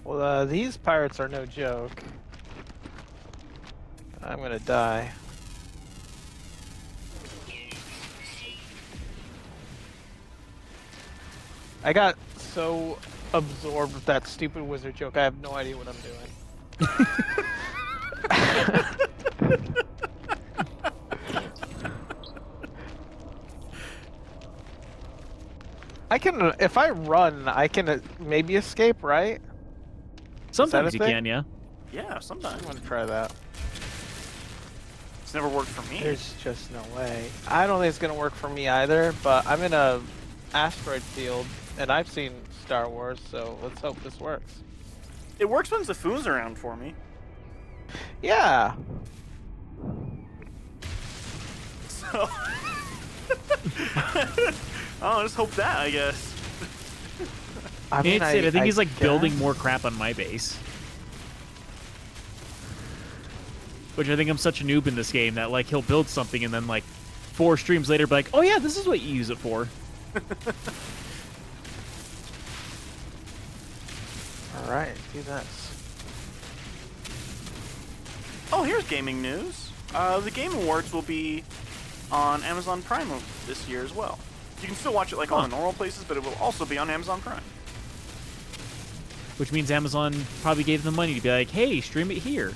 Well, these pirates are no joke. I'm gonna die. I got so absorbed with that stupid wizard joke. I have no idea what I'm doing. I can, if I run, I can maybe escape, right? Sometimes you thing? can, yeah. Yeah, I'm sometimes. gonna try that. It's never worked for me. There's just no way. I don't think it's gonna work for me either, but I'm in a asteroid field, and I've seen Star Wars, so let's hope this works. It works when Zafoon's around for me. Yeah. So. I'll just hope that, I guess. I mean, I think he's like building guess. more crap on my base. Which I think I'm such a noob in this game that like he'll build something and then like 4 streams later be like, oh yeah, this is what you use it for. Alright, do this. Oh, here's gaming news. The Game Awards will be on Amazon Prime this year as well. You can still watch it like all the normal places, but it will also be on Amazon Prime. Which means Amazon probably gave them money to be like, hey, stream it here.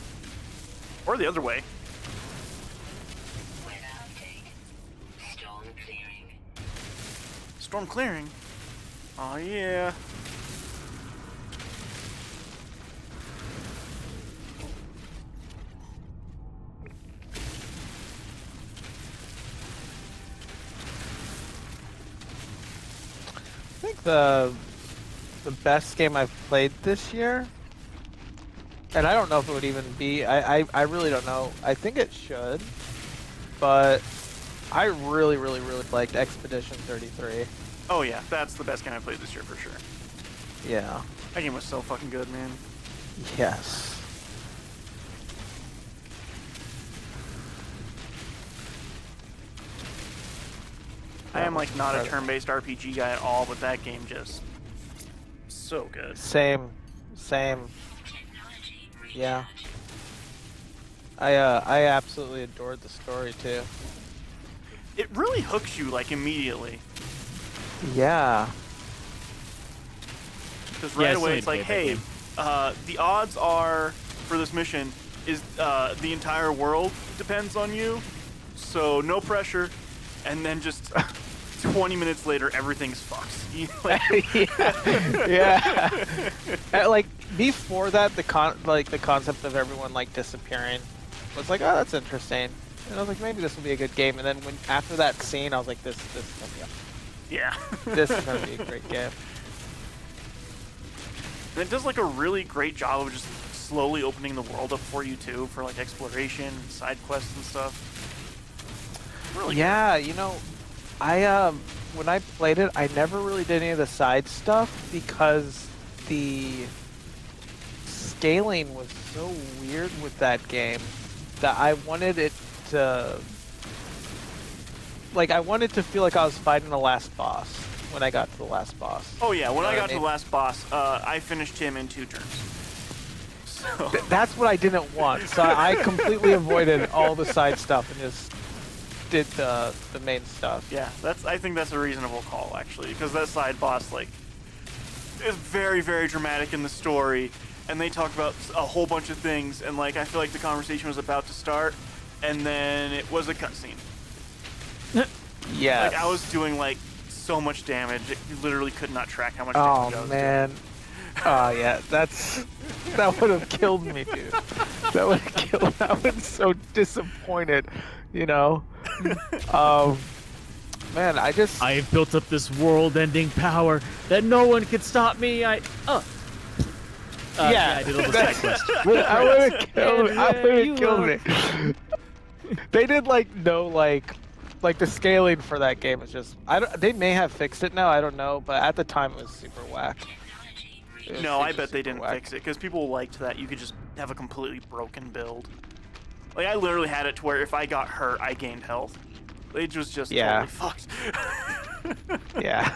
Or the other way. Weather update. Storm clearing. Storm clearing. Oh yeah. I think the best game I've played this year, and I don't know if it would even be, I really don't know. I think it should, but I really liked Expedition 33. Oh yeah, that's the best game I played this year for sure. Yeah. That game was so fucking good, man. Yes. I am like not a incredible. turn-based RPG guy at all, but that game just so good. Same. Technology Yeah. recharge. I absolutely adored the story too. It really hooks you like immediately. Yeah. Because Yeah, right I still away need it's to like, play that hey, the odds are for this mission is the entire world depends on you, so no pressure. And then just 20 minutes later, everything's fucked. Yeah. Like before that, the concept of everyone like disappearing was like, oh, that's interesting. And I was like, maybe this will be a good game. And then when after that scene, I was like, this is gonna Yeah. be this is gonna be a great game. And it does like a really great job of just slowly opening the world up for you too, for like exploration and side quests and stuff. Really Yeah, you know, I when I played it, I never really did any of the side stuff because the scaling was so weird with that game that I wanted it to I wanted to feel like I was fighting the last boss when I got to the last boss. Oh yeah, when You know I what got to mean? the last boss, I finished him in 2 turns. So That's what I didn't want. So I completely avoided all the side stuff and just did the main stuff. yeah, I think that's a reasonable call actually, because that side boss like is very dramatic in the story, and they talk about a whole bunch of things, and like I feel like the conversation was about to start, and then it was a cutscene. Yeah. Like I was doing like so much damage, you literally could not track how much Oh damage I was man. Oh yeah, that would have killed me, dude. That would have killed. I was so disappointed, you know. Man, I have built up this world-ending power that no one can stop me. Yeah. I did all the side quests. I would have killed. And I would where you have killed me. They did like the scaling for that game is just. They may have fixed it now. I don't know, but at the time it was super whack. It was No, I super, bet they super didn't whack. fix it because people liked that you could just have a completely broken build. Like I literally had it to where if I got hurt, I gained health. It was just Yeah. totally fucked. Yeah.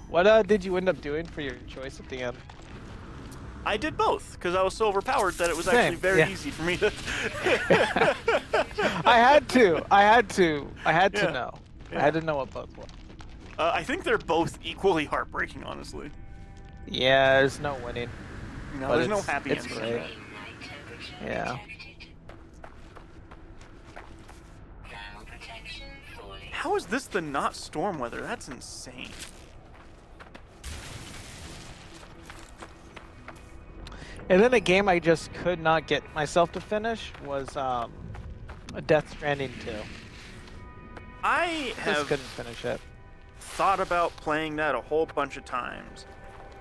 What did you end up doing for your choice at the end? I did both because I was so overpowered that it was Same, actually very yeah. easy for me to. I had to Yeah. know. I didn't know what both were. I think they're both equally heartbreaking, honestly. Yeah, there's no winning. No, But there's no it's- happy it's ending. great. Night temperature Yeah. detected. Thermal protection fully. How is this the not storm weather? That's insane. And then a game I just could not get myself to finish was Death Stranding 2. I Just have couldn't finish it. thought about playing that a whole bunch of times,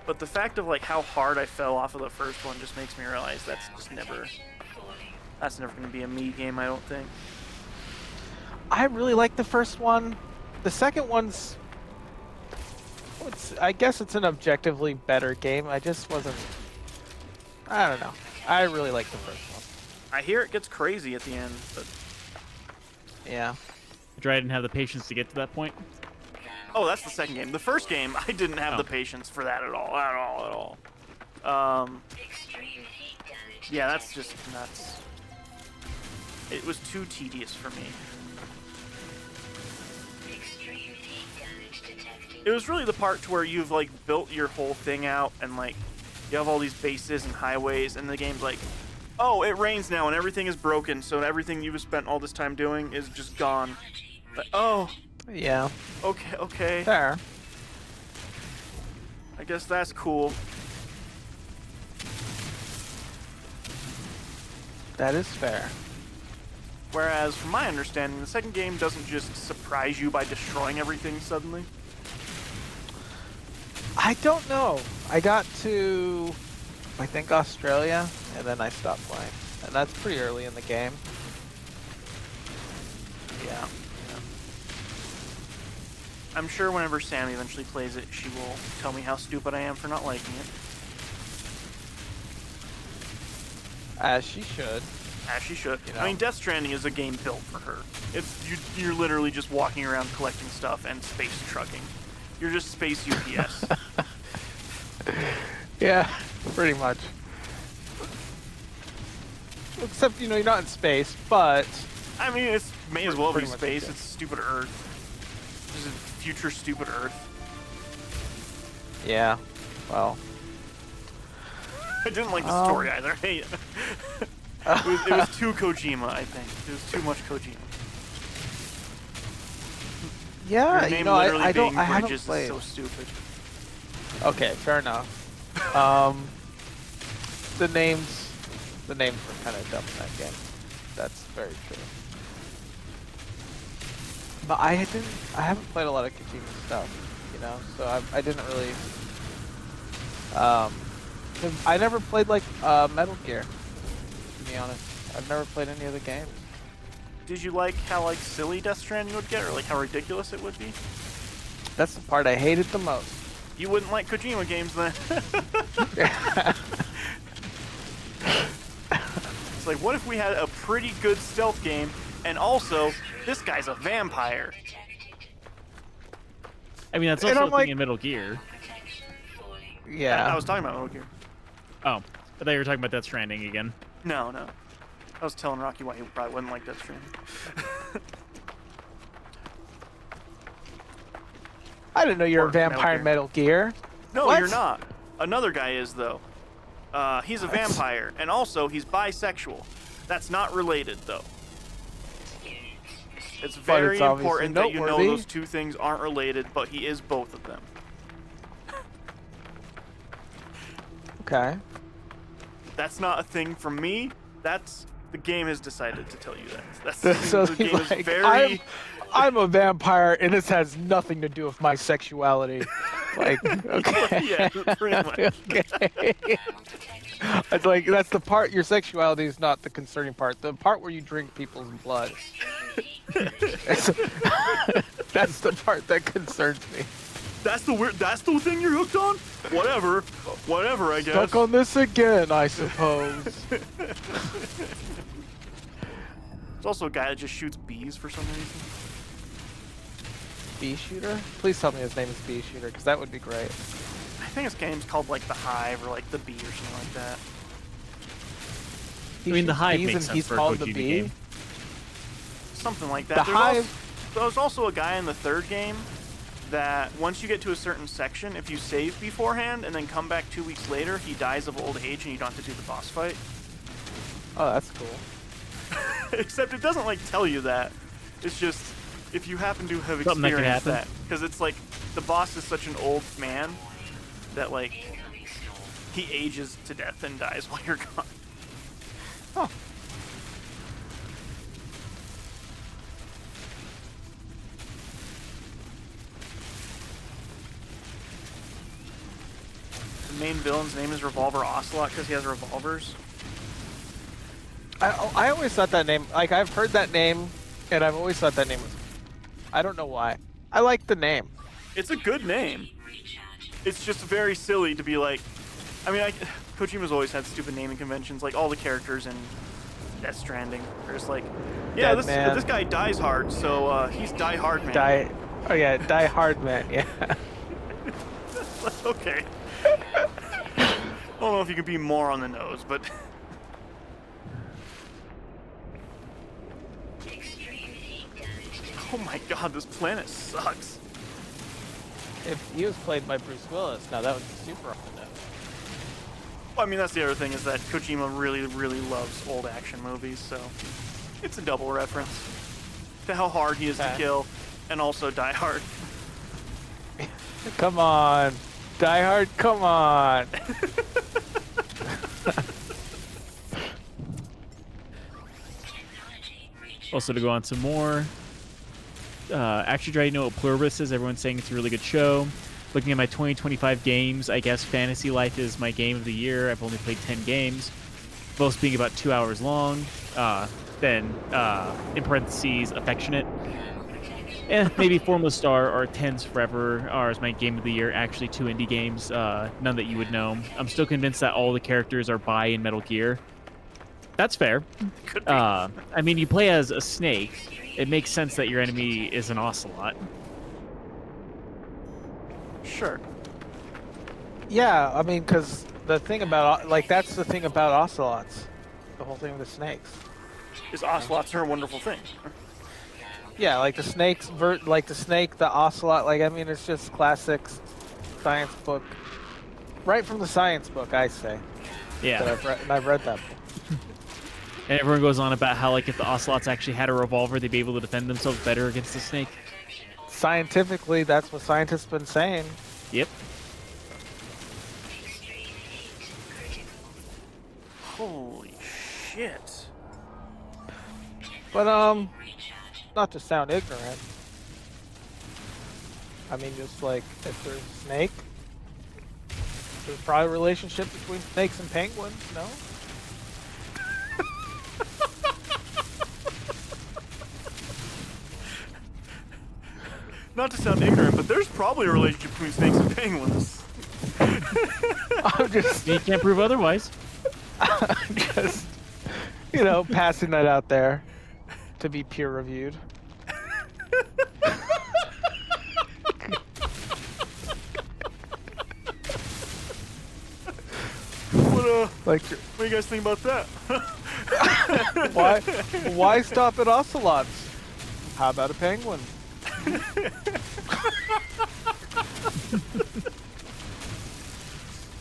but the fact of like how hard I fell off of the first one just makes me realize that's just never going to be a me game. I don't think. I really like the first one. The second one's, I guess it's an objectively better game. I just wasn't. I don't know. I really like the first one. I hear it gets crazy at the end, but Yeah. I didn't have the patience to get to that point. oh, that's the second game. The first game, I didn't have the Oh. patience for that at all, at all. Extreme heat damage Yeah, that's just nuts. It was too tedious for me. Extreme heat damage detected. It was really the part to where you've like built your whole thing out and like you have all these bases and highways and the game's like, oh, it rains now and everything is broken, so everything you've spent all this time doing is just gone. Like, oh, Yeah. okay. Fair. I guess that's cool. That is fair. Whereas, from my understanding, the second game doesn't just surprise you by destroying everything suddenly. I don't know. I got to, I think, Australia, and then I stopped playing. And that's pretty early in the game. Yeah. I'm sure whenever Sammy eventually plays it, she will tell me how stupid I am for not liking it. As she should. As she should. You I mean, know. Death Stranding is a game built for her. You're literally just walking around collecting stuff and space trucking. You're just space UPS. Yeah, pretty much. Except, you know, you're not in space, but I mean, it's may as well be Pretty much, space. yeah. It's stupid Earth. This is future stupid Earth. yeah, well. I didn't like the story either. Hey, it was too Kojima, I think. It was too much Kojima. Yeah, Your name you know, literally I don't, being I haven't Bridges played. is so stupid. Okay, fair enough. The names were kind of dumb in that game. That's very true. But I haven't played a lot of Kojima stuff, you know, so I didn't really. I never played like Metal Gear, to be honest. I've never played any of the games. Did you like how like silly Death Stranding would get, or like how ridiculous it would be? That's the part I hated the most. You wouldn't like Kojima games then. It's like, what if we had a pretty good stealth game, and also this guy's a vampire? I mean, that's And also I'm a thing like- in Metal Gear. Yeah. I was talking about Metal Gear. Oh, I thought you were talking about Death Stranding again. No. I was telling Rocky why he probably wouldn't like Death Stranding. I didn't know you were Or a vampire in Metal Metal Gear. No, What? you're not. Another guy is though. He's a What? vampire, and also he's bisexual. That's not related though. It's very it's obviously important that you know noteworthy. those two things aren't related, but he is both of them. Okay. That's not a thing from me. That's the game has decided to tell you that. That's So the he's game is like, very. I'm a vampire, and this has nothing to do with my sexuality. Like, okay. Yeah, pretty much. Okay. It's like that's the part. Your sexuality is not the concerning part. The part where you drink people's blood. That's the part that concerns me. That's the thing you're hooked on. Whatever, I guess. Stuck on this again, I suppose. There's also a guy that just shoots bees for some reason. Bee shooter? Please tell me his name is Bee Shooter, because that would be great. I think his game's called like the Hive or like the Bee or something like that. He I mean, the shoots Hive bees makes and sense he's for a called the Kojima Bee. game. Something like that. The There's Hive. Also, There's also a guy in the third game that once you get to a certain section, if you save beforehand and then come back 2 weeks later, he dies of old age and you don't have to do the boss fight. Oh, that's cool. Except it doesn't like tell you that. It's just if you happen to have Something that could experienced happen. that, because it's like the boss is such an old man that like he ages to death and dies while you're gone. Huh. The main villain's name is Revolver Ocelot because he has revolvers. I always thought that name, like I've heard that name, and I've always thought that name was, I don't know why. I like the name. It's a good name. It's just very silly to be like, I mean, Kojima's always had stupid naming conventions, like all the characters in Death Stranding are just like, yeah, Dead Man. this guy dies hard, so he's Die Hard Man. Oh yeah, Die Hard Man, yeah. Okay. I don't know if you can be more on the nose, but oh my god, this planet sucks. If he was played by Bruce Willis, now that would be super on the nose. Well, I mean, that's the other thing is that Kojima really, really loves old action movies, so it's a double reference to how hard he is to Okay. kill, and also Die Hard. Come on, Die Hard, come on. Also, to go on some more. Actually, try to know what Pluribus is. Everyone's saying it's a really good show. Looking at my 2025 games, I guess Fantasy Life is my game of the year. I've only played 10 games, most being about 2 hours long. Then, in parentheses, Affectionate. Maybe Formless Star or Tens Forever are as my game of the year. Actually, 2 indie games, none that you would know. I'm still convinced that all the characters are bi in Metal Gear. That's fair. Could be. I mean, you play as a snake. It makes sense that your enemy is an ocelot. Sure. Yeah, I mean, because the thing about, like, that's the thing about ocelots. The whole thing with the snakes. Is ocelots are a wonderful thing. Yeah, like the snakes, like the snake, the ocelot, like, I mean, it's just classic science book. Right from the science book, I say. That Yeah. I've read that book. And everyone goes on about how, like, if the ocelots actually had a revolver, they'd be able to defend themselves better against the snake. Scientifically, that's what scientists been saying. Yep. Holy shit. But, not to sound ignorant. I mean, just like, if there's a snake, there's probably a relationship between snakes and penguins, no? Not to sound ignorant, but there's probably a relationship between snakes and penguins. I'm just, You can't prove otherwise. just, you know, passing that out there to be peer reviewed. Like, What do you guys think about that? why stop at ocelots? How about a penguin?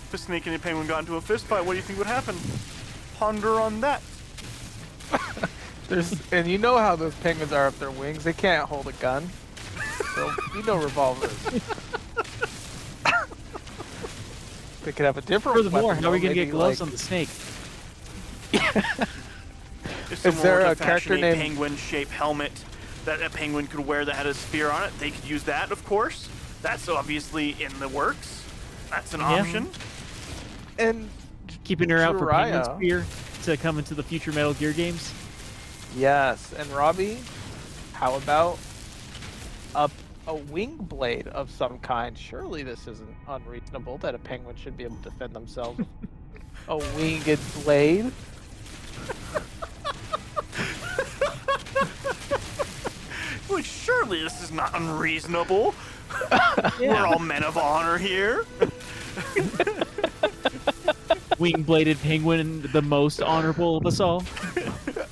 If a snake and a penguin got into a fist fight, what do you think would happen? Ponder on that. And you know how those penguins are up their wings. They can't hold a gun. So, you know revolvers. They could have a different Furthermore, weapon, how are we though, going to get maybe, gloves like- on the snake? If someone there were to a character fashion named- penguin-shaped helmet that a penguin could wear that had a spear on it, they could use that, of course. That's obviously in the works. That's an Yeah. option. And Keeping her out for Penguin Jiraiya. Spear to come into the future Metal Gear games? yes, and Robbie, how about a wing blade of some kind? Surely this isn't unreasonable that a penguin should be able to defend themselves. with a winged blade. Like, surely this is not unreasonable. Yeah. We're all men of honor here. Wing-bladed penguin, the most honorable of us all.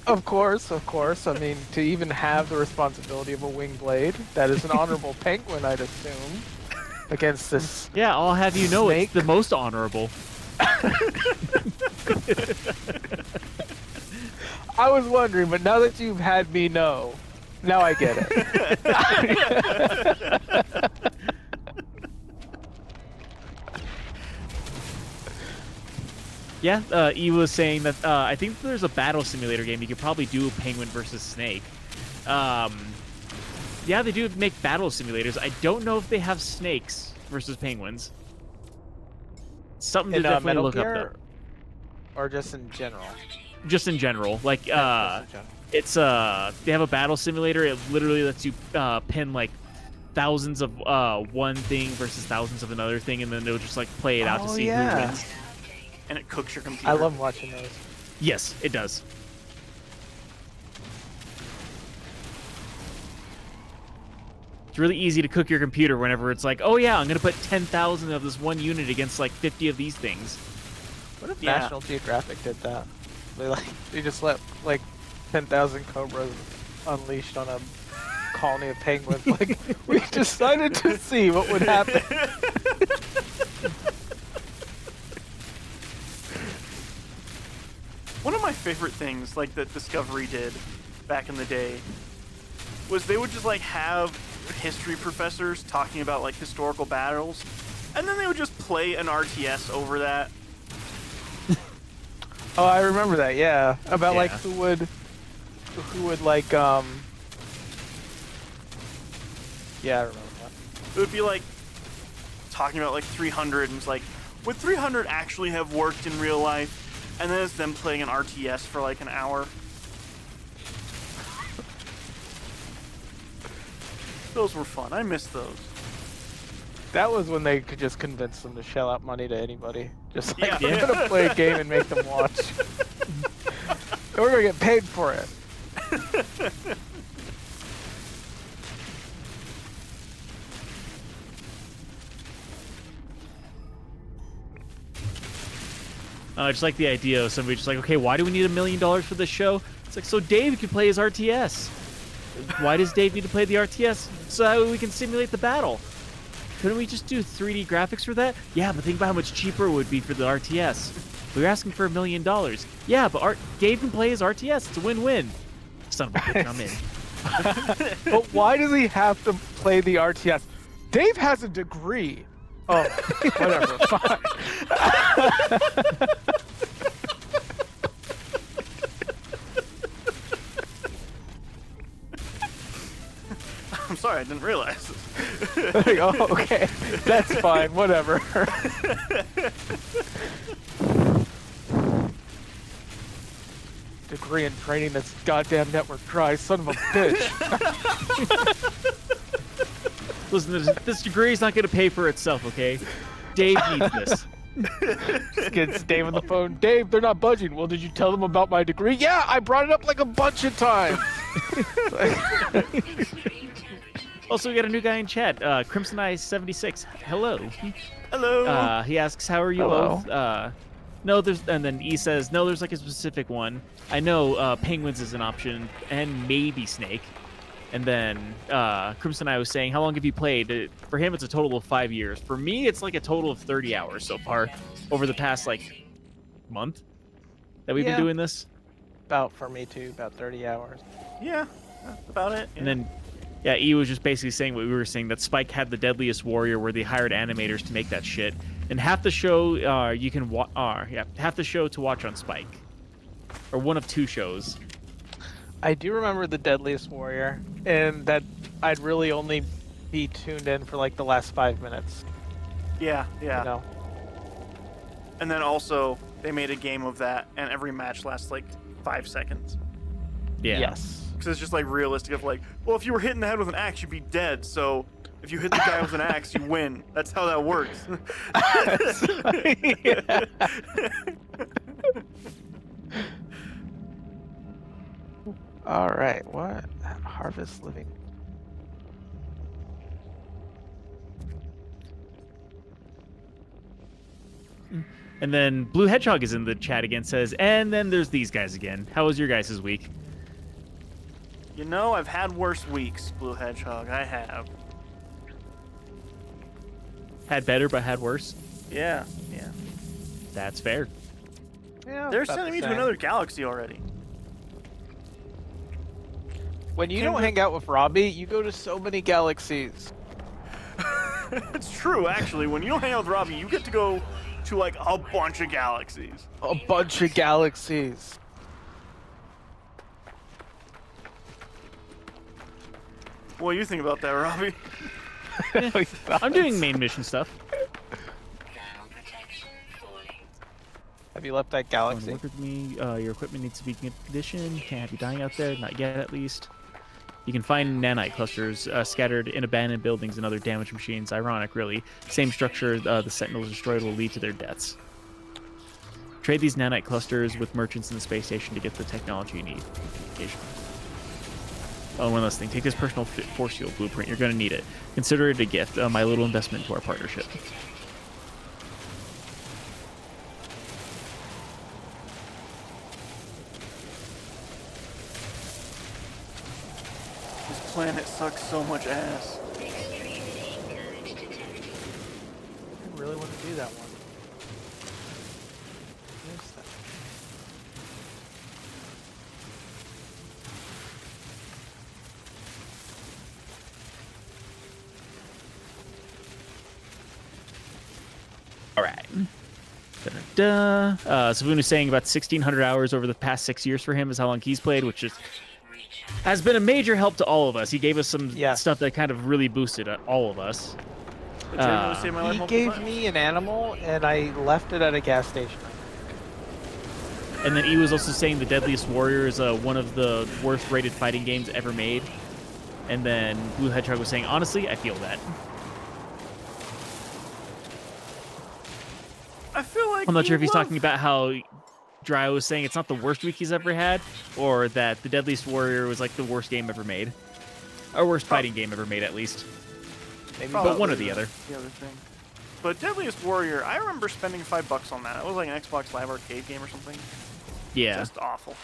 Of course, of course. I mean, to even have the responsibility of a winged blade, that is an honorable penguin, I'd assume, against this. Yeah, I'll have you know Snake? it's the most honorable. I was wondering, but now that you've had me know, now I get it. Yeah, E was saying that I think there's a battle simulator game you could probably do Penguin versus Snake. Yeah, they do make battle simulators. I don't know if they have snakes versus penguins. Something to In definitely Metal look Gear, up or just in general? though. Just in general, like Just in general. it's they have a battle simulator. It literally lets you pin like thousands of one thing versus thousands of another thing, and then it'll just like play it out to Oh, see yeah. who wins. And it cooks your computer. I love watching those. Yes, it does. It's really easy to cook your computer whenever it's like, oh yeah, I'm gonna put 10,000 of this one unit against like 50 of these things. What if Yeah. National Geographic did that? They just let like 10,000 cobras unleashed on a colony of penguins. Like, we decided to see what would happen. One of my favorite things, like that Discovery did back in the day, was they would just like have history professors talking about like historical battles, and then they would just play an RTS over that. Oh, I remember that. Yeah, about like Yeah. who would like Yeah, I remember that. It would be like talking about like 300, and it's like, would 300 actually have worked in real life? And then it's them playing an RTS for like an hour. Those were fun. I miss those. That was when they could just convince them to shell out money to anybody. Just like, Yeah. we're gonna play a game and make them watch. And we're gonna get paid for it. I just like the idea of somebody just like, okay, why do we need $1 million for this show? It's like, so Dave can play his RTS. Why does Dave need to play the RTS? So that way we can simulate the battle. Couldn't we just do 3D graphics for that? Yeah, but think about how much cheaper it would be for the RTS. We were asking for $1 million. Yeah, but Dave can play his RTS. It's a win-win. Son of a bitch, I'm in. But why does he have to play the RTS? Dave has a degree. Oh, whatever. Fine. I'm sorry, I didn't realize. Like, oh, okay. That's fine. Whatever. Degree in training this goddamn network dry, son of a bitch. Listen, this degree is not going to pay for itself, okay? Dave needs this. Just gets Dave on the phone. Dave, they're not budging. Well, did you tell them about my degree? Yeah, I brought it up like a bunch of times. Also, we got a new guy in chat, Crimson Eyes 76. Hello. Hello. He asks, "How are you Hello. both?" No, there's, and then he says, "No, there's like a specific one. I know penguins is an option, and maybe snake." And then Crimson Eye was saying, "How long have you played?" For him, it's a total of 5 years. For me, it's like a total of 30 hours so far over the past like month that we've Yeah. been doing this. About for me too, about 30 hours. Yeah, that's about it. And then, yeah, E was just basically saying what we were saying, that Spike had the Deadliest Warrior, where they hired animators to make that shit. And half the show you can half the show to watch on Spike, or one of 2 shows. I do remember the Deadliest Warrior, and that I'd really only be tuned in for like the last 5 minutes. yeah. You know, And then also they made a game of that, and every match lasts like 5 seconds. Yeah. Yes. Because it's just like realistic of like, well, if you were hit in the head with an axe, you'd be dead. So if you hit the guy with an axe, you win. That's how that works. Yeah. All right, what? Harvest Living. And then Blue Hedgehog is in the chat again, says, and then there's these guys again. How was your guys' week? You know, I've had worse weeks, Blue Hedgehog. I have. Had better, but had worse? Yeah. That's fair. Yeah, They're about sending the me to same. another galaxy already. When you Can't don't re- hang out with Robbie, you go to so many galaxies. It's true, actually. When you don't hang out with Robbie, you get to go to like a bunch of galaxies. A bunch of galaxies. What do you think about that, Robbie? I'm doing main mission stuff. Thermal protection falling. Have you left that Want to galaxy? work with me? Your equipment needs to be in good condition. Can't have you dying out there. Not yet, at least. You can find nanite clusters scattered in abandoned buildings and other damaged machines. Ironic, really. Same structure the Sentinels destroyed will lead to their deaths. Trade these nanite clusters with merchants in the space station to get the technology you need. Communication. Oh, one last thing. Take this personal force field blueprint. You're going to need it. Consider it a gift. My little investment to our partnership. This planet sucks so much ass. Extreme heat damage detected. I really want to do that one. Where's that? All right. Savun is saying about 1,600 hours over the past 6 years for him is how long he's played, which is has been a major help to all of us. He gave us some Yes. stuff that kind of really boosted all of us. It genuinely saved my life He multiple gave times. me an animal, and I left it at a gas station. And then he was also saying the Deadliest Warrior is one of the worst rated fighting games ever made. And then Blue Hedgehog was saying, honestly, I feel that. I feel like I'm not sure if you he's love- talking about how Dry was saying it's not the worst week he's ever had, or that the Deadliest Warrior was like the worst game ever made. Or worst fighting game ever made, at least. Maybe Probably But one or the other. The other thing. But Deadliest Warrior, I remember spending $5 on that. It was like an Xbox Live Arcade game or something. Yeah. Just awful.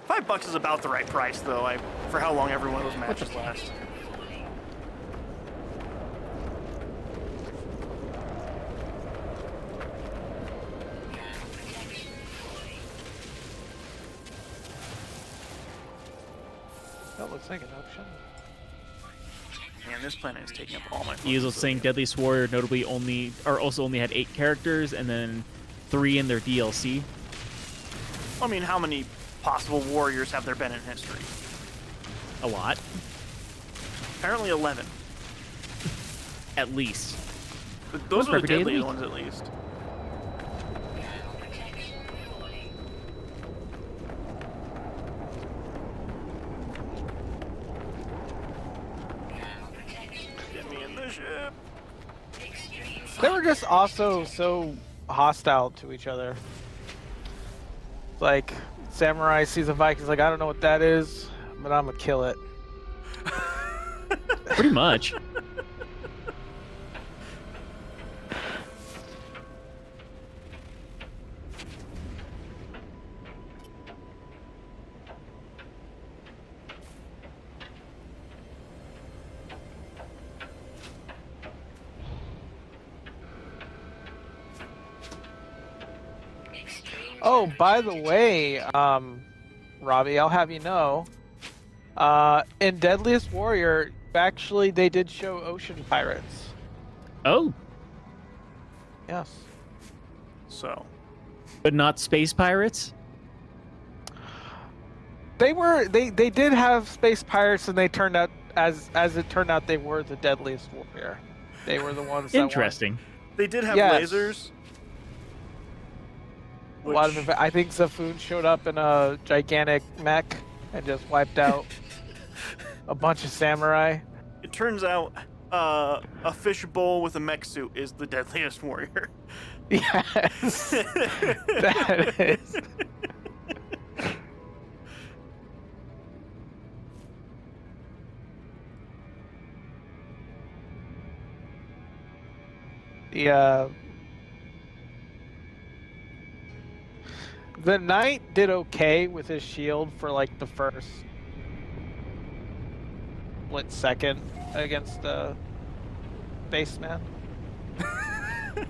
$5 is about the right price, though. For how long every one of those matches last. Thermal protection falling. That looks like an option. Man, this planet is taking up all my. He was also saying Deadliest Warrior notably also only had 8 characters and then 3 in their DLC. I mean, how many possible warriors have there been in history? A lot, Apparently 11. at least. But those One are per the day of the deadliest week. ones, at least. Thermal protection falling. Thermal protection. Get me in the ship. Extreme They were just also so hostile to each other. Like, Samurai sees a Viking's like, I don't know what that is, but I'm gonna kill it. Pretty much. extreme. Oh, by the way, Robbie, I'll have you know, in Deadliest Warrior, actually, they did show ocean pirates. Oh, Yes. So, but not space pirates? They did have space pirates, and they turned out as it turned out they were the Deadliest Warrior. They were the ones that won. Interesting. they did have Yes. lasers. A lot of which- I think Zafoon showed up in a gigantic mech and just wiped out a bunch of samurai. It turns out a fishbowl with a mech suit is the deadliest warrior. Yes, that is. The knight did okay with his shield for like the first split second against the baseman. Alright,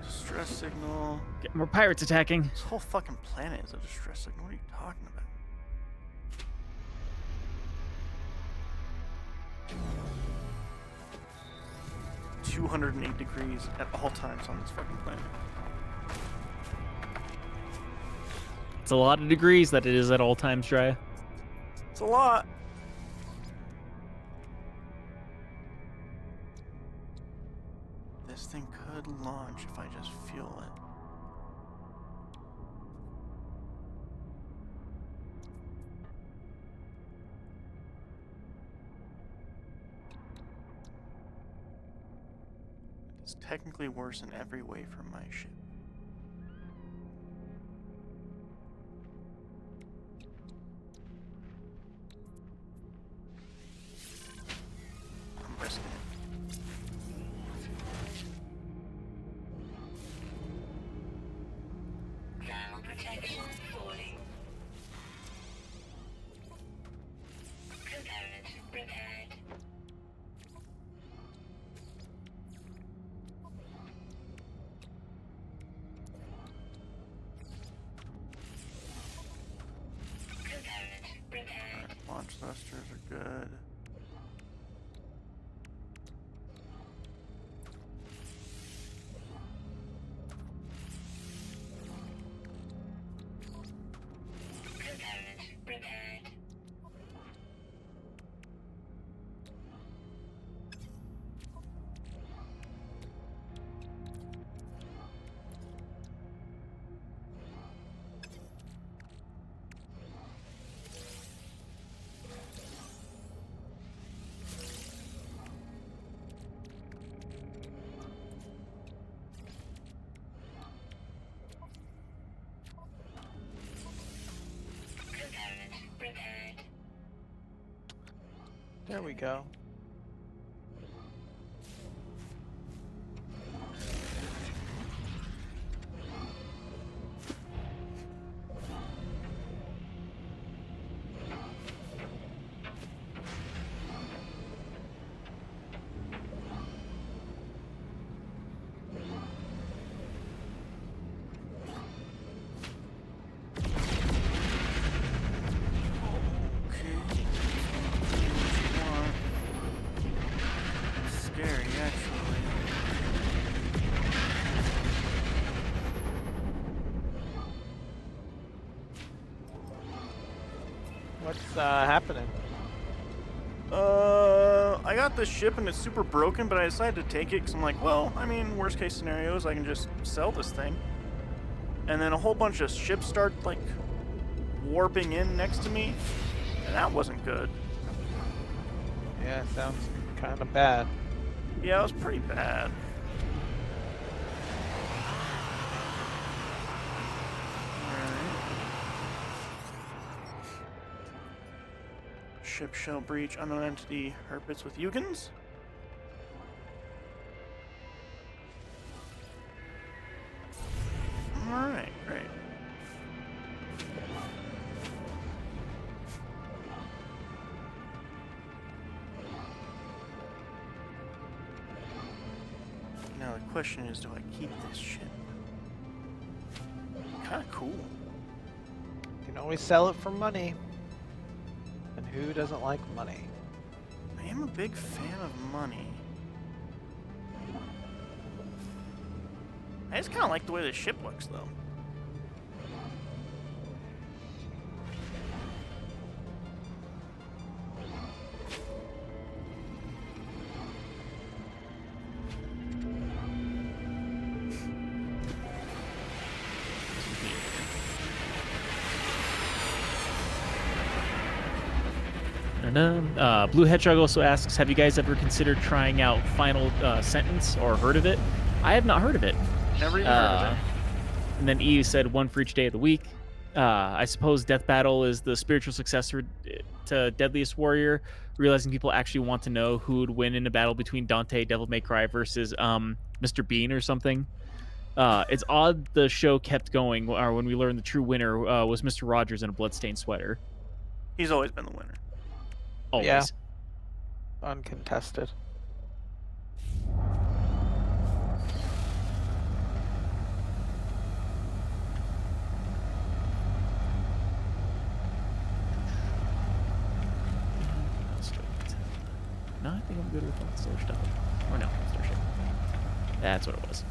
distress signal. Get more pirates attacking. This whole fucking planet is a distress signal. What are you talking about? $208 at all times on this fucking planet. It's a lot of degrees that it is at all times, Dry. It's a lot. This thing could launch if I just fuel it. It's technically worse in every way for my ship. I'm risking it. Thermal protection falling. Component repaired. Component repaired. Launch thrusters are good. Component repaired. Component repaired. There we go. Okay. Scary, actually. What's happening? I got this ship and it's super broken, but I decided to take it because I'm like, well, I mean, worst case scenario is I can just sell this thing. And then a whole bunch of ships start, like, warping in next to me, and that wasn't good. Yeah, sounds kind of bad. Yeah, it was pretty bad. Ship shell breach, unknown entity, Herpits with Yugans. Alright, great. Now the question is, do I keep this ship? Kinda cool. You can always sell it for money. And who doesn't like money? I am a big fan of money. I just kind of like the way this ship looks, though. Blue Hedgehog also asks, have you guys ever considered trying out Final Sentence or heard of it? I have not heard of it. Never even heard of it. And then EU said one for each day of the week. I suppose Death Battle is the spiritual successor to Deadliest Warrior, realizing people actually want to know who would win in a battle between Dante, Devil May Cry versus Mr. Bean or something. It's odd the show kept going, or when we learned the true winner was Mr. Rogers in a bloodstained sweater. He's always been the winner. Always. Yeah. Uncontested. No, I think I'm good with all the solar stuff. Or no, Starship. That's what it was.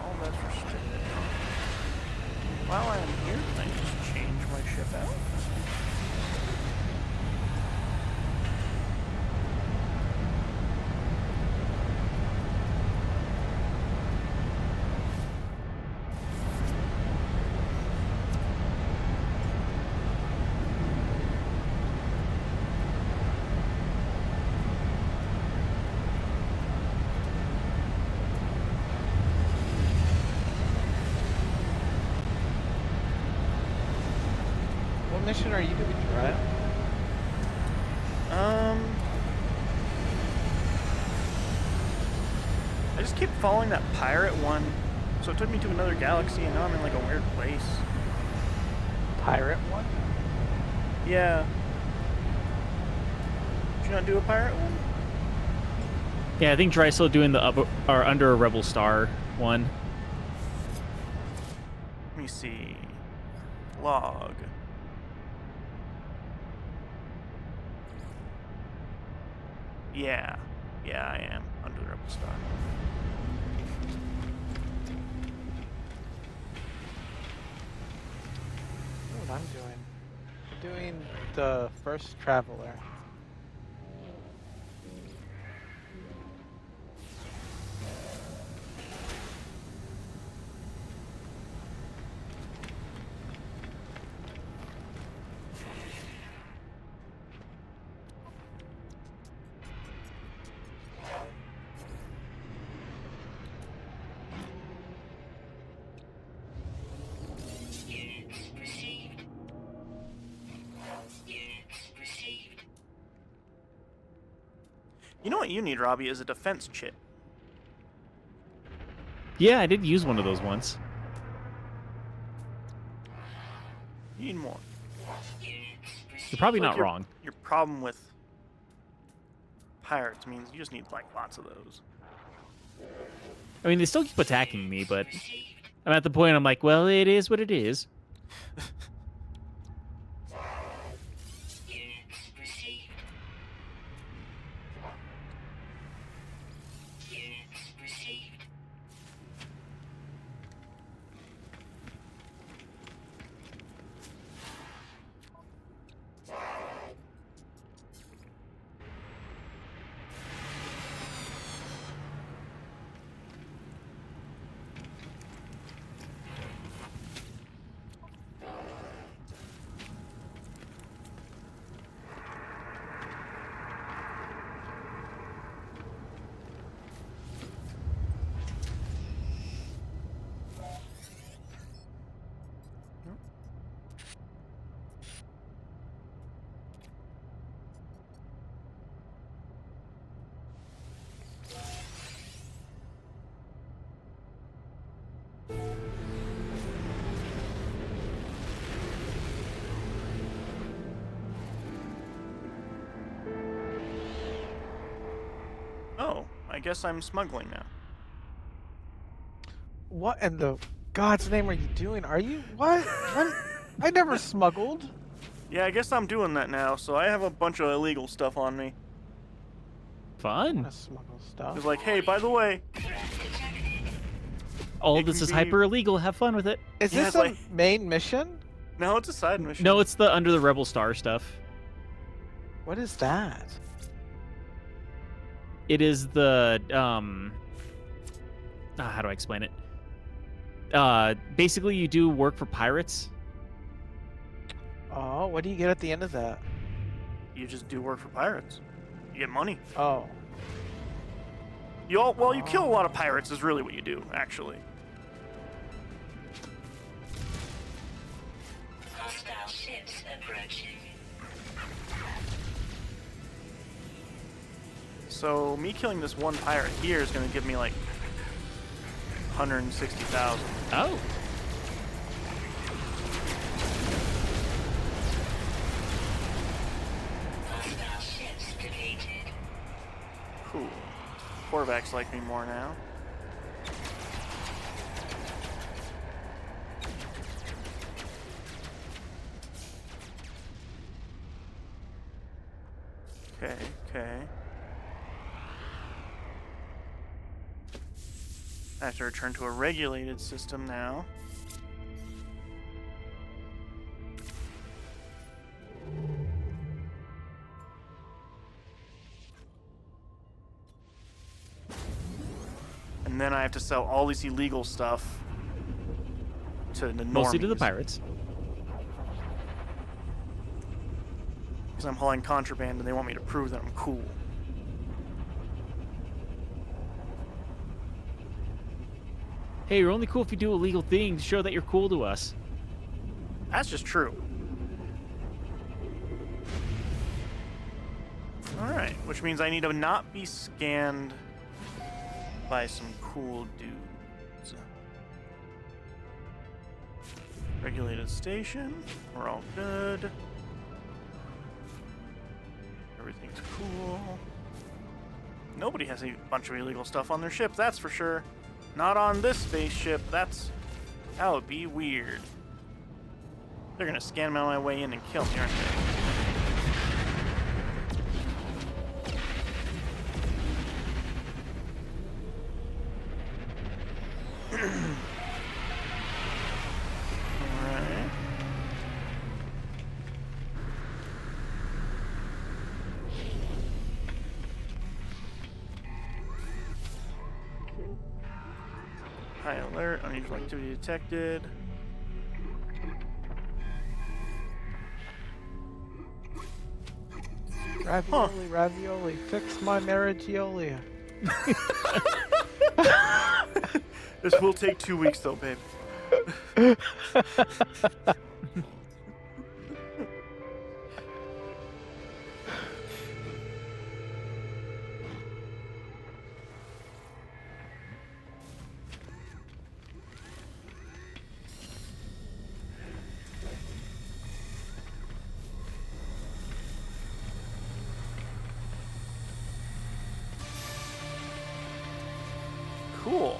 All that's restricted. While I am here, can I just change my ship out? What mission are you doing, Jiraiya? I just keep following that pirate one, so it took me to another galaxy, and now I'm in like a weird place. Pirate one? Yeah. Did you not do a pirate one? Yeah, I think Dry's still doing the or Under a Rebel Star one. Let me see. Log. Yeah. Yeah, I am. Under the Rebel Star. I know what I'm doing. I'm doing the First Traveler. Units received. Units received. You know what you need, Robbie, is a defense chip. Yeah, I did use one of those once. You need more. You're probably It's like not your- wrong. Your problem with pirates means you just need like lots of those. I mean, they still keep attacking me, but I'm at the point I'm like, well, it is what it is. Units received. Units received. Oh, I guess I'm smuggling now. What in the God's name are you doing? Are you what? I never smuggled. Yeah, I guess I'm doing that now, so I have a bunch of illegal stuff on me. I Fun. wanna smuggle stuff. It's like, hey, by the way, All It of this can is be- hyper illegal. Have fun with it. Is Yeah, this it's a like- main mission? no, it's a side mission. No, it's the Under the Rebel Star stuff. What is that? It is the how do I explain it? Basically, you do work for pirates. Oh, what do you get at the end of that? You just do work for pirates. You get money. Oh. You kill a lot of pirates is really what you do, actually. Hostile ships approaching. So me killing this one pirate here is going to give me like 160,000. Oh. Hostile ships defeated. Cool. Korvax like me more now. Okay, okay. I have to return to a regulated system now. And then I have to sell all this illegal stuff to the Mostly to the normies. pirates. Because I'm hauling contraband and they want me to prove that I'm cool. Hey, you're only cool if you do illegal things. Show that you're cool to us. That's just true. Alright, which means I need to not be scanned by some cool dudes. Regulated station. We're all good. Everything's cool. Nobody has a bunch of illegal stuff on their ship, that's for sure. Not on this spaceship. That would be weird. They're gonna scan me on my way in and kill me, aren't they? Alright. High alert, unusual activity detected. Ravioli, ravioli, fix my marriageoli. This will take 2 weeks though, babe. Cool.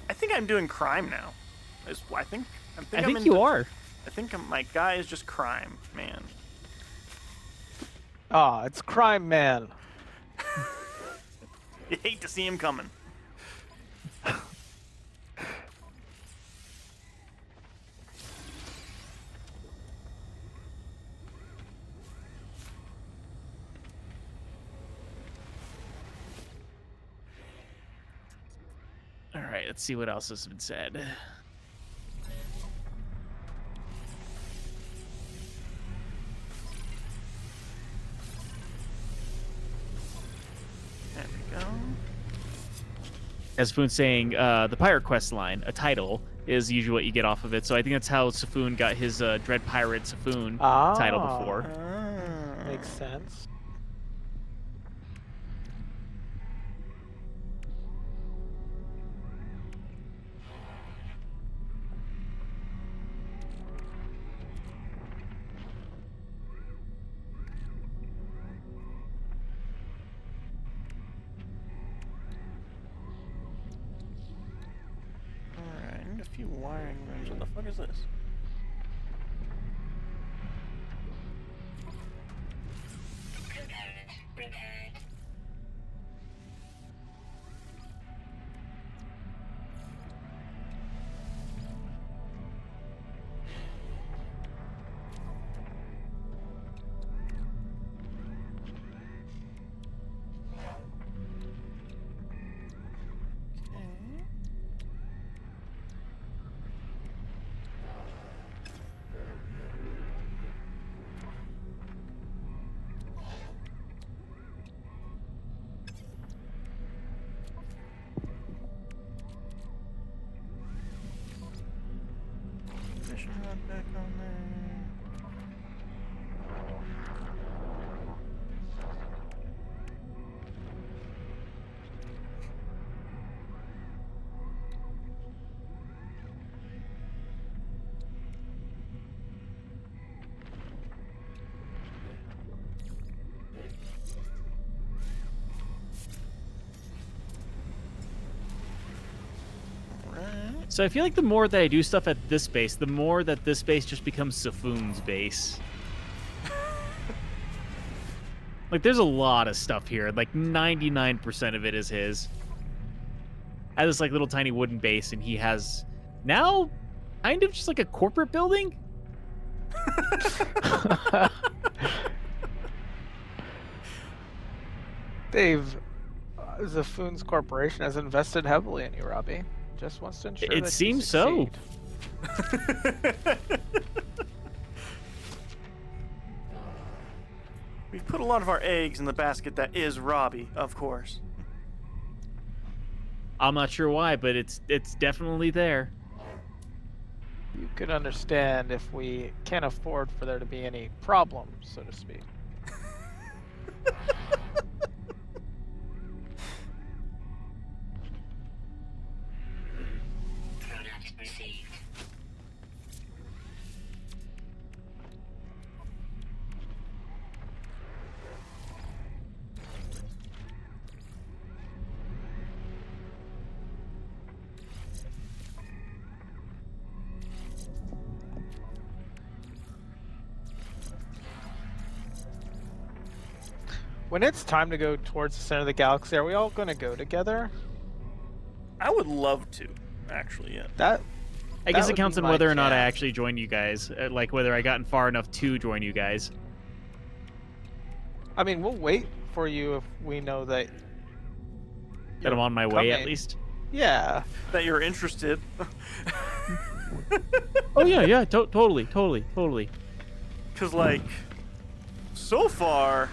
I think I'm doing crime now. I think I I'm think in- you are. I think my guy is just crime, man. Ah, it's Crime Man. You hate to see him coming. All right, let's see what else has been said. There we go. As Safoon's saying, the Pirate Quest line, a title, is usually what you get off of it. So I think that's how Safoon got his Dread Pirate Safoon title before. Makes sense. Alright, I need a few wiring rooms. What the fuck is this? Component repaired. So I feel like the more that I do stuff at this base, the more that this base just becomes Safoon's base. Like, there's a lot of stuff here. Like, 99% of it is his. I have this, like, little tiny wooden base, and he has now kind of just like a corporate building. Dave, Zafoon's corporation has invested heavily in you, Robbie. Just wants to ensure It that seems you so. succeed. We've put a lot of our eggs in the basket that is Robbie, of course. I'm not sure why, but it's definitely there. You could understand if we can't afford for there to be any problems, so to speak. Product received. When it's time to go towards the center of the galaxy, are we all going to go together? I would love to, actually, yeah. That I guess would it counts be on my whether or not I jam. actually joined you guys, like whether I gotten far enough to join you guys. I mean, we'll wait for you if we know that. That I'm you're on my way at coming. least. Yeah. That you're interested. Oh yeah, totally. Because, like, so far,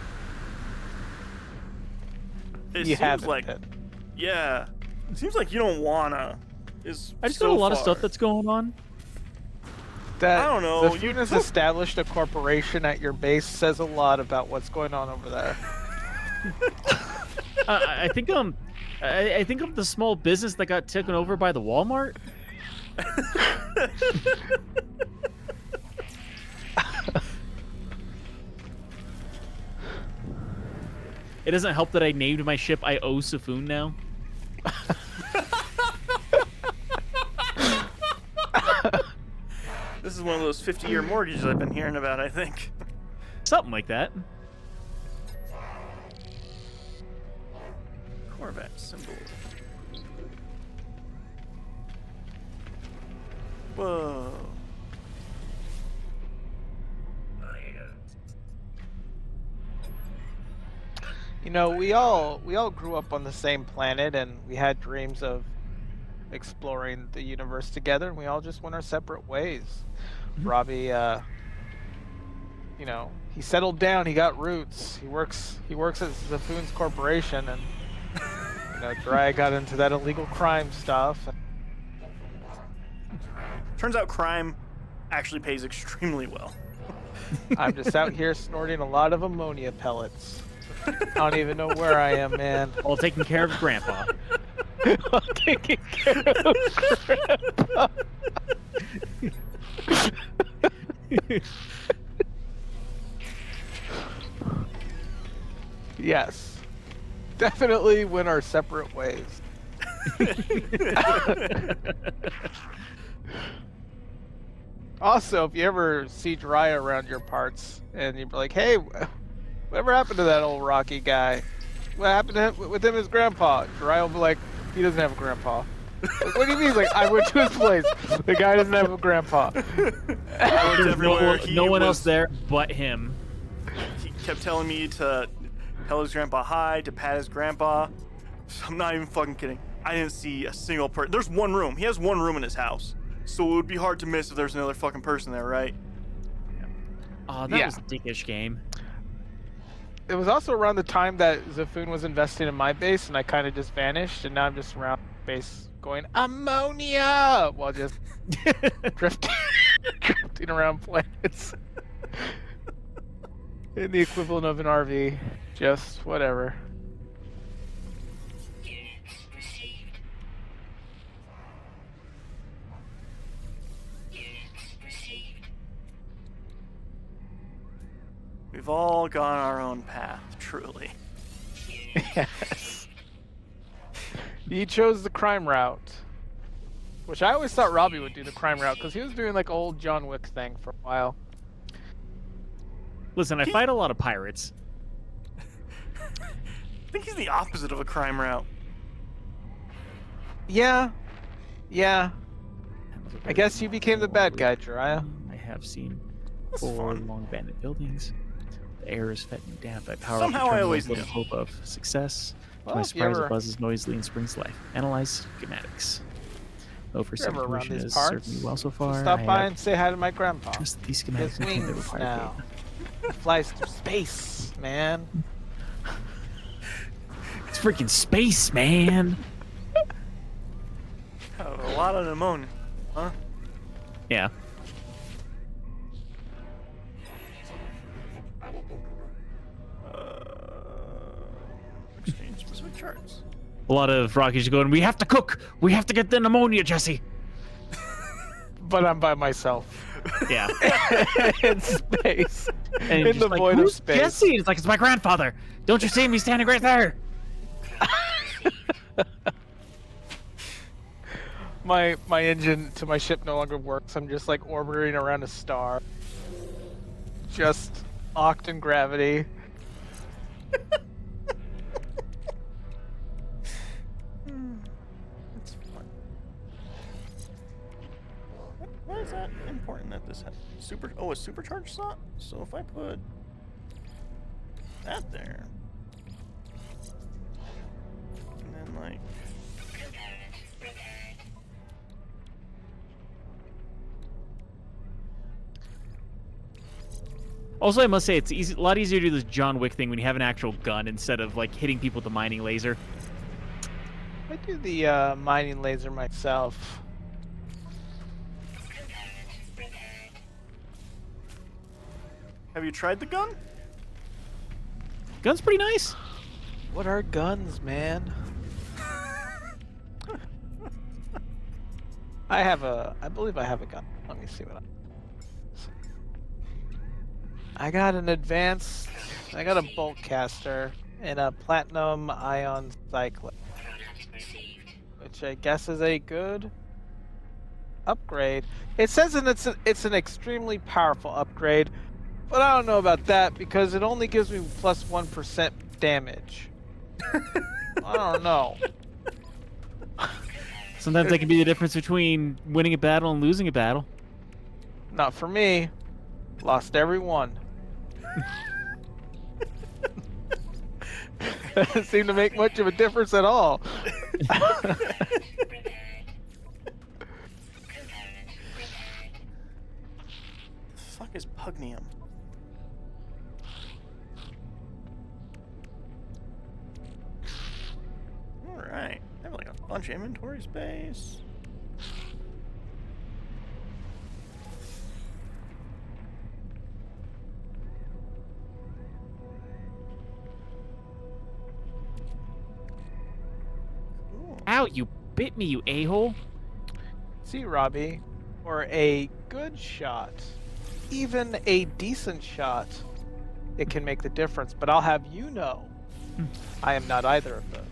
it You seems haven't. like, yeah, it seems like you don't wanna. Is I just so got a lot of far. stuff that's going on. That I don't know, The you Foon has took- established a corporation at your base says a lot about what's going on over there. I think I think I'm the small business that got taken over by the Walmart. It doesn't help that I named my ship I owe Safoon now. This is one of those 50-year mortgages I've been hearing about, I think. Something like that. Corvette symbol. Whoa. You know, we all grew up on the same planet, and we had dreams of exploring the universe together, and we all just went our separate ways. Robbie, you know, he settled down. He got roots. He works at Zafoon's corporation, and you know, Dry got into that illegal crime stuff. Turns out crime actually pays extremely well. I'm just out here snorting a lot of ammonia pellets. I don't even know where I am, man. All taking care of Grandpa. I'm taking care of Grandpa. Yes. Definitely went our separate ways. Also, if you ever see Dry around your parts and you're like, hey, whatever happened to that old Rocky guy? What happened to him, with him and his grandpa? Dry will be like, he doesn't have a grandpa. Like, what do you mean? He's like, I went to his place. The guy doesn't have a grandpa. I went There's everywhere. He no one was- else there but him. He kept telling me to tell his grandpa hi, to pat his grandpa. I'm not even fucking kidding. I didn't see a single person. There's one room. He has one room in his house. So it would be hard to miss if there's another fucking person there, right? Oh, that Yeah. was a dickish game. It was also around the time that Zafoon was investing in my base, and I kind of just vanished, and now I'm just around base going ammonia while just drifting around planets. In the equivalent of an RV, just whatever. Units received. Units received. We've all gone our own path, truly. Yes. He chose the crime route. Which I always thought Robbie would do the crime route because he was doing like old John Wick thing for a while. Listen, I fight a lot of pirates. I think he's the opposite of a crime route. Yeah. Yeah. I guess you became the bad guy, Jiraiya. I have seen That's 4 fun. long abandoned buildings. The air is fed me down by power. Somehow I always little knew. hope of success. Well, to my if you surprise, ever- it buzzes noisily and springs to life. Analyze schematics. Though for If you're some ever around portion these has parts, served me well so far, Stop I by have and say hi to my grandpa. trust that these He schematics has contain the wings required now. data. He flies through space, man. It's freaking space, man! Oh, a lot of pneumonia. Huh? Yeah. Exchange specific charts. A lot of Rockies going, we have to cook! We have to get the pneumonia, Jesse! But I'm by myself Yeah. in space, And in just the like, void of "Who's space. Jesse? It's like, it's my grandfather! Don't you see me standing right there? My engine to my ship no longer works. I'm just like orbiting around a star, just locked in gravity. It's fun. Why is that important that this has super? Oh, a supercharged slot. So if I put that there, and then like, Also, I must say, it's a lot easier to do this John Wick thing when you have an actual gun instead of like hitting people with a mining laser. I do the mining laser myself. have you tried the gun? Gun's pretty nice. What are guns, man? I believe I have a gun. Let me see what I got an advanced, I got a bolt caster and a platinum ion cycler, which I guess is a good upgrade. It says it's an extremely powerful upgrade, but I don't know about that because it only gives me plus 1% damage. I don't know. Sometimes that can be the difference between winning a battle and losing a battle. Not for me. Lost every one. Doesn't seem to make much of a difference at all. The fuck is pugnium? All right, I have like a bunch of inventory space. Cool. Ow, you bit me, you a-hole. See, Robbie, for a good shot, even a decent shot, it can make the difference. But I'll have you know, I am not either of those.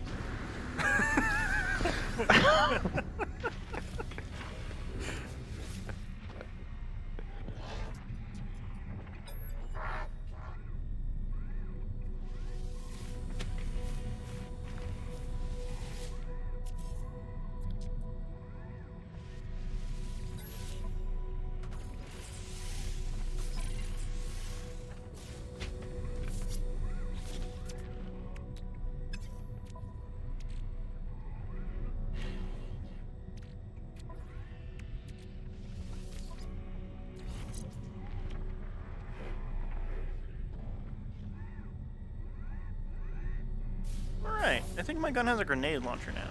Alright, I think my gun has a grenade launcher now.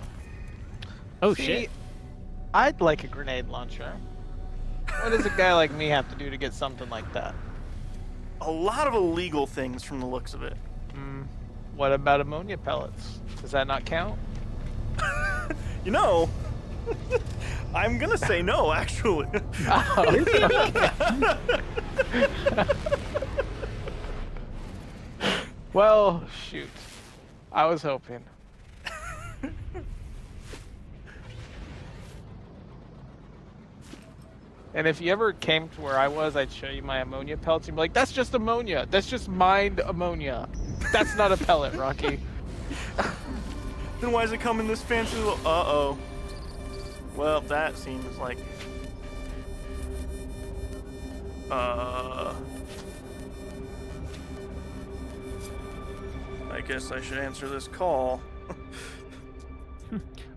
Oh, See, shit. I'd like a grenade launcher. What does a guy like me have to do to get something like that? A lot of illegal things from the looks of it. What about ammonia pellets? Does that not count? You know, I'm gonna say no, actually. Well, shoot. I was hoping. And if you ever came to where I was, I'd show you my ammonia pellets. You'd be like, "That's just ammonia. That's just mined ammonia. That's not a pellet, Rocky." Then why does it come in this fancy little... Uh-oh. Well, that seems like... I guess I should answer this call.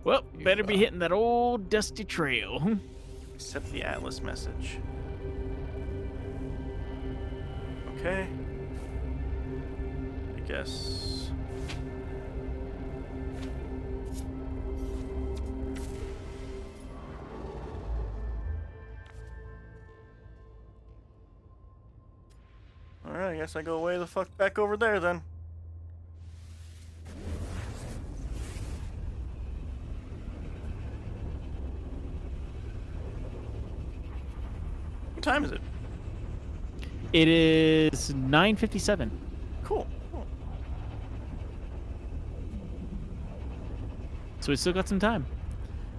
Well, better be hitting that old dusty trail. Accept the Atlas message. Okay. I guess... Alright, I guess I go way the fuck back over there then. What time is it? It is 9:57. Cool. Cool. So we still got some time.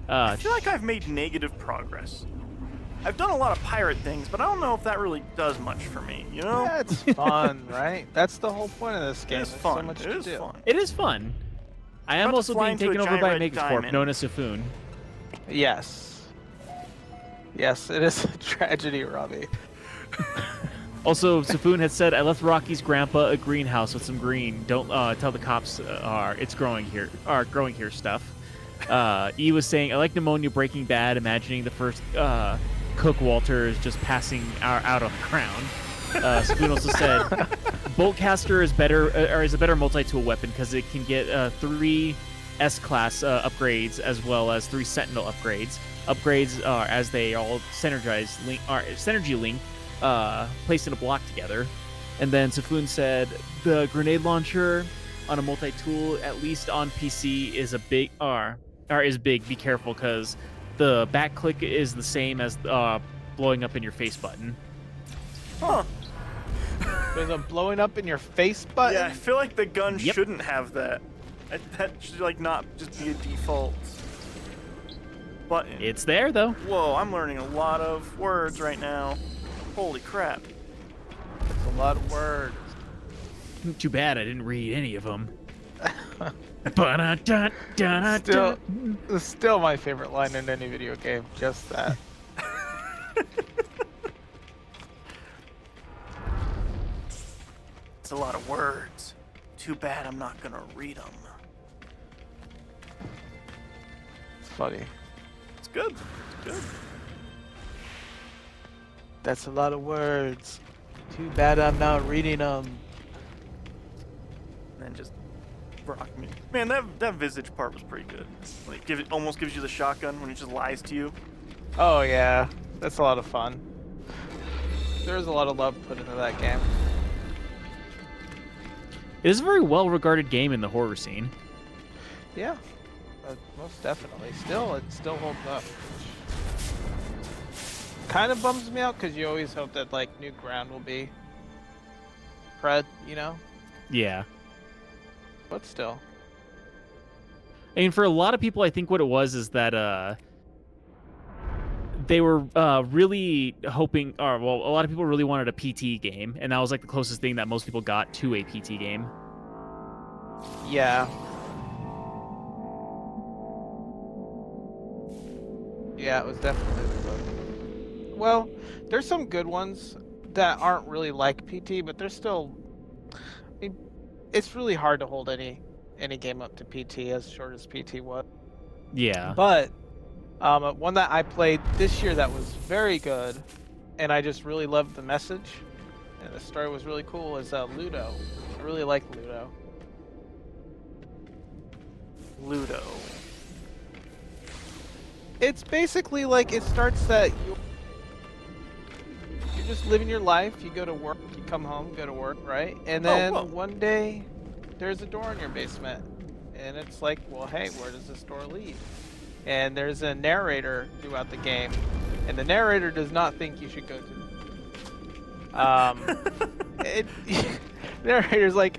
I feel like I've made negative progress. I've done a lot of pirate things, but I don't know if that really does much for me, you know? Yeah, it's fun, right? That's the whole point of this game. It is There's fun. So much It to is do. fun. It is fun. I am About to also fly being into a taken over giant by red Megacorp, diamond. known as Sifun. Yes. Yes, it is a tragedy, Robbie. Also, Sifun had said, "I left Rocky's grandpa a greenhouse with some green. Don't tell the cops it's growing here. Growing here stuff." E was saying, "I like pneumonia Breaking Bad, imagining the first Cook Walter is just passing out on the ground." Spoon also said, "Boltcaster is better, or is a better multi-tool weapon because it can get 3 S-class upgrades as well as 3 Sentinel upgrades. Upgrades are as they all synergy link, placed in a block together." And then Sifun said, "The grenade launcher on a multi-tool, at least on PC, is big. Be careful because the back click is the same as blowing up in your face button." Huh. There's a blowing up in your face button. Yeah, I feel like the gun Yep. shouldn't have that. That should like not just be a default button. It's there though. Whoa, I'm learning a lot of words right now. Holy crap. It's a lot of words. Too bad I didn't read any of them. Still my favorite line in any video game. Just that. It's a lot of words. Too bad I'm not gonna read them. It's funny. It's good. It's good. That's a lot of words. Too bad I'm not reading them. And then just rock me. Man, that Visage part was pretty good. Like, almost gives you the shotgun when he just lies to you. Oh yeah, that's a lot of fun. There's a lot of love put into that game. It is a very well-regarded game in the horror scene. Yeah, most definitely. It still holds up. Kind of bums me out because you always hope that like New Ground will be Pred, you know? Yeah. But still. I mean, for a lot of people, I think what it was is that they were really hoping, or well, a lot of people really wanted a PT game, and that was like the closest thing that most people got to a PT game. Yeah. Yeah, it was definitely the book. Well, there's some good ones that aren't really like PT, but they're still. I mean, it's really hard to hold any game up to PT as short as PT was. Yeah. But one that I played this year that was very good, and I just really loved the message, and the story was really cool, is Ludo. I really like Ludo. Ludo. It's basically like it starts that you're just living your life. You go to work, you come home, go to work, right? And then whoa. one day there's a door in your basement, and it's like, well, hey, where does this door lead? And there's a narrator throughout the game, and the narrator does not think you should go to. Narrator's like,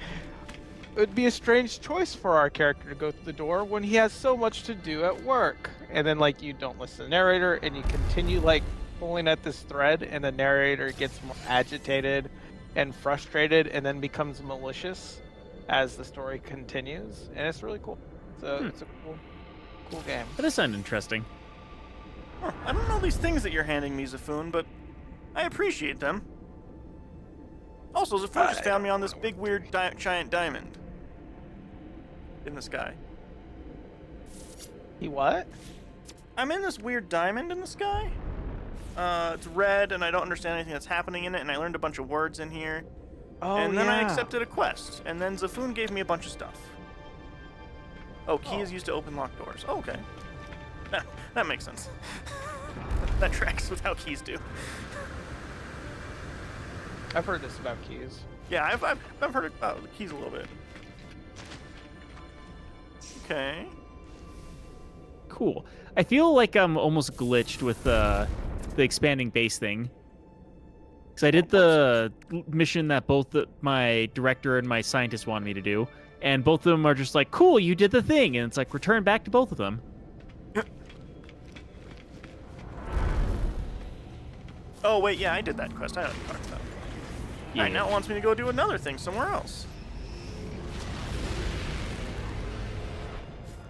it would be a strange choice for our character to go through the door when he has so much to do at work. And then like you don't listen to the narrator and you continue like pulling at this thread, and the narrator gets more agitated and frustrated, and then becomes malicious as the story continues, and it's really cool. So it's a cool game. That does sound interesting. Huh, I don't know these things that you're handing me, Zafoon, but I appreciate them. Also, Zafoon just found me on this big, weird, giant diamond in the sky. He what? I'm in this weird diamond in the sky. It's red, and I don't understand anything that's happening in it, and I learned a bunch of words in here. Oh, and then I yeah. accepted a quest, and then Zafoon gave me a bunch of stuff. Oh, key Oh. is used to open locked doors. Oh, okay. That makes sense. That tracks with how keys do. I've heard this about keys. Yeah, I've heard about the keys a little bit. Okay. Cool. I feel like I'm almost glitched with the expanding base thing. Because I did the mission that both my director and my scientist wanted me to do, and both of them are just like, cool, you did the thing, and it's like, return back to both of them. Oh, wait, yeah, I did that quest. I know what you're talking about. Yeah. Alright, now it wants me to go do another thing somewhere else.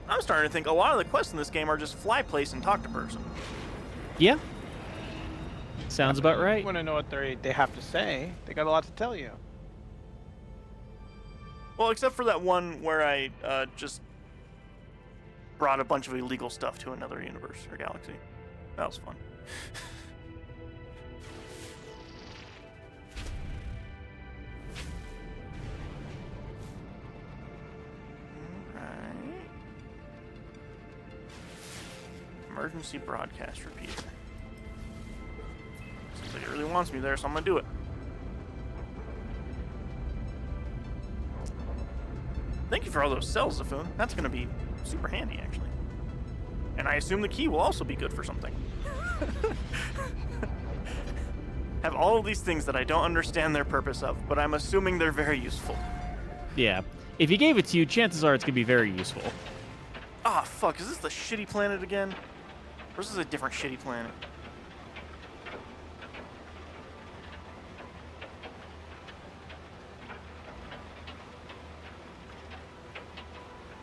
I'm starting to think a lot of the quests in this game are just fly place and talk to person. Yeah. Sounds about right. You want to know what they have to say? They got a lot to tell you. Well, except for that one where I just brought a bunch of illegal stuff to another universe or galaxy. That was fun. Alright. Emergency broadcast repeater. Seems like it really wants me there, so I'm gonna do it. Thank you for all those cells, Zafoon. That's gonna be super handy, actually. And I assume the key will also be good for something. Have all of these things that I don't understand their purpose of, but I'm assuming they're very useful. Yeah. If he gave it to you, chances are it's going to be very useful. Ah, fuck, is this the shitty planet again? Or is this a different shitty planet?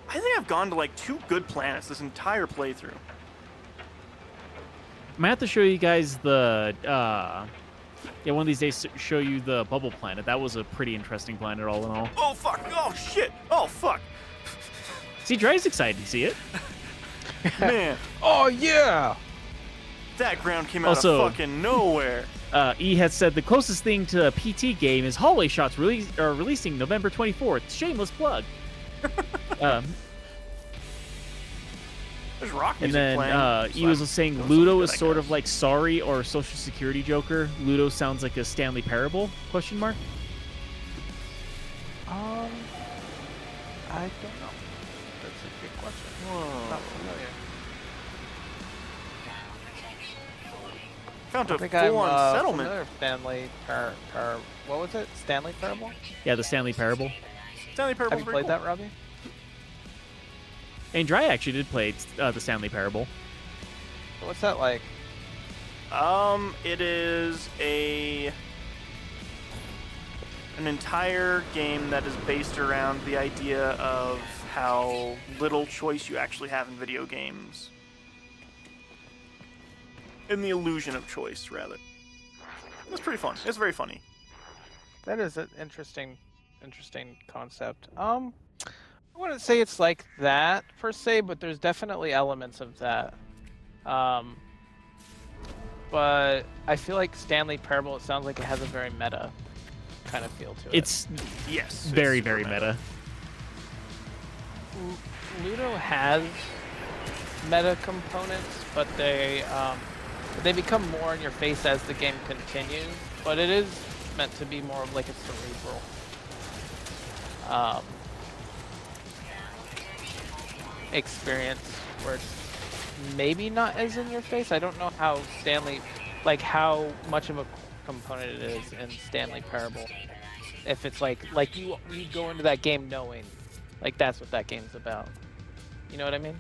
I think I've gone to like 2 good planets this entire playthrough. I'm gonna have to show you guys the one of these days show you the bubble planet. That was a pretty interesting planet all in all. Oh, fuck, oh, shit, oh, fuck. See, Dry's excited to see it. Man, Oh yeah! that ground came out Also- of fucking nowhere. E has said the closest thing to a PT game is Hallway Shots releasing November 24th. Shameless plug. There's rock And music then playing. E so was I'm saying doing Ludo something is good, I sort of guess. like Sorry or Social Security Joker. Ludo sounds like a Stanley Parable? Question mark. I don't know. That's a good question. Whoa. Not familiar. Found I a think I'm full-on settlement. familiar with Stanley what was it? Stanley Parable? Yeah, the Stanley Parable. Stanley Have Parable's you very played cool. that, Robbie? And Dry actually did play the Stanley Parable. What's that like? It is an entire game that is based around the idea of how little choice you actually have in video games. In the illusion of choice, rather. It's pretty fun. It's very funny. That is an interesting concept. I wouldn't say it's like that per se, but there's definitely elements of that. But I feel like Stanley Parable, it sounds like it has a very meta kind of feel to it. It's Yes. it's very, super very meta. Ludo has meta components, but they become more in your face as the game continues. But it is meant to be more of like a cerebral experience where it's maybe not as in your face. I don't know how how much of a component it is in Stanley Parable. If it's like you go into that game knowing like that's what that game's about. You know what I mean?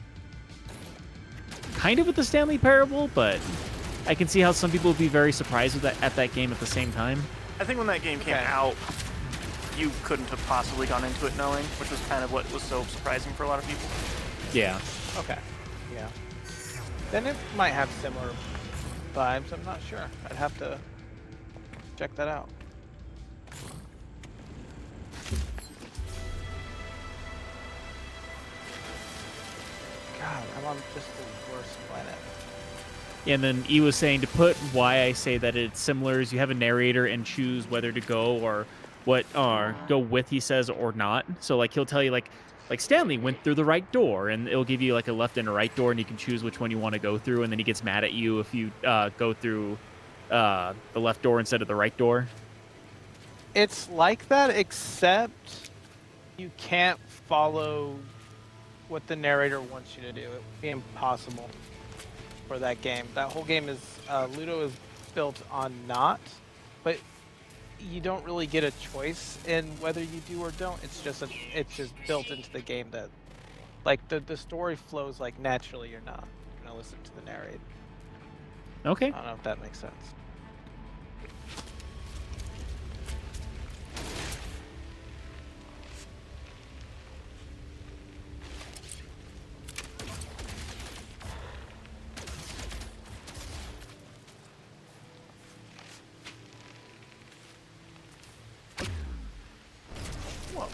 Kind of with the Stanley Parable, but I can see how some people would be very surprised with that at that game at the same time. I think when that game came Okay. out, you couldn't have possibly gone into it knowing, which was kind of what was so surprising for a lot of people. Yeah. Okay. Yeah. Then it might have similar vibes. I'm not sure. I'd have to check that out. God, I'm on just the worst planet. And then E was saying to put why I say that it's similar is you have a narrator and choose whether to go or what or go with, he says, or not. So like he'll tell you like Stanley went through the right door, and it'll give you like a left and a right door, and you can choose which one you want to go through, and then he gets mad at you if you go through the left door instead of the right door. It's like that, except you can't follow what the narrator wants you to do. It would be impossible for that game. That whole game is Ludo is built on not, but you don't really get a choice in whether you do or don't. It's just built into the game that, like, the story flows like naturally. You're not gonna listen to the narrator. Okay. I don't know if that makes sense. Whoa.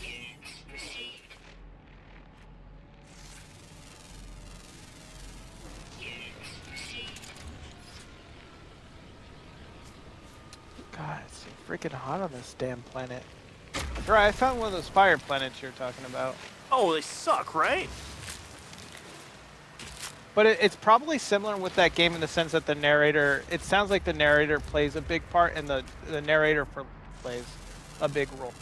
Units received. Units received. God, it's so freaking hot on this damn planet. Right, I found one of those fire planets you're talking about. Oh, they suck, right? But it's probably similar with that game in the sense that the narrator, it sounds like the narrator plays a big part and the narrator plays a big role.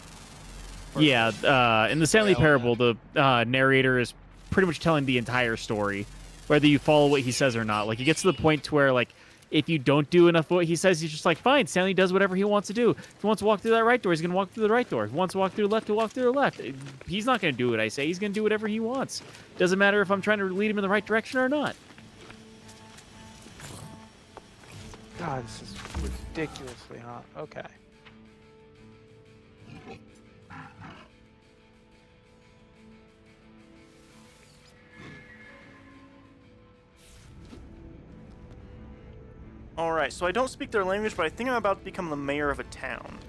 Yeah, in the Stanley Well, Parable, the narrator is pretty much telling the entire story, whether you follow what he says or not. Like, it gets to the point to where, like, if you don't do enough of what he says, he's just like, fine, Stanley does whatever he wants to do. If he wants to walk through that right door, he's going to walk through the right door. If he wants to walk through the left, he'll walk through the left. He's not going to do what I say. He's going to do whatever he wants. Doesn't matter if I'm trying to lead him in the right direction or not. God, this is ridiculously hot. Okay. All right, so I don't speak their language, but I think I'm about to become the mayor of a town.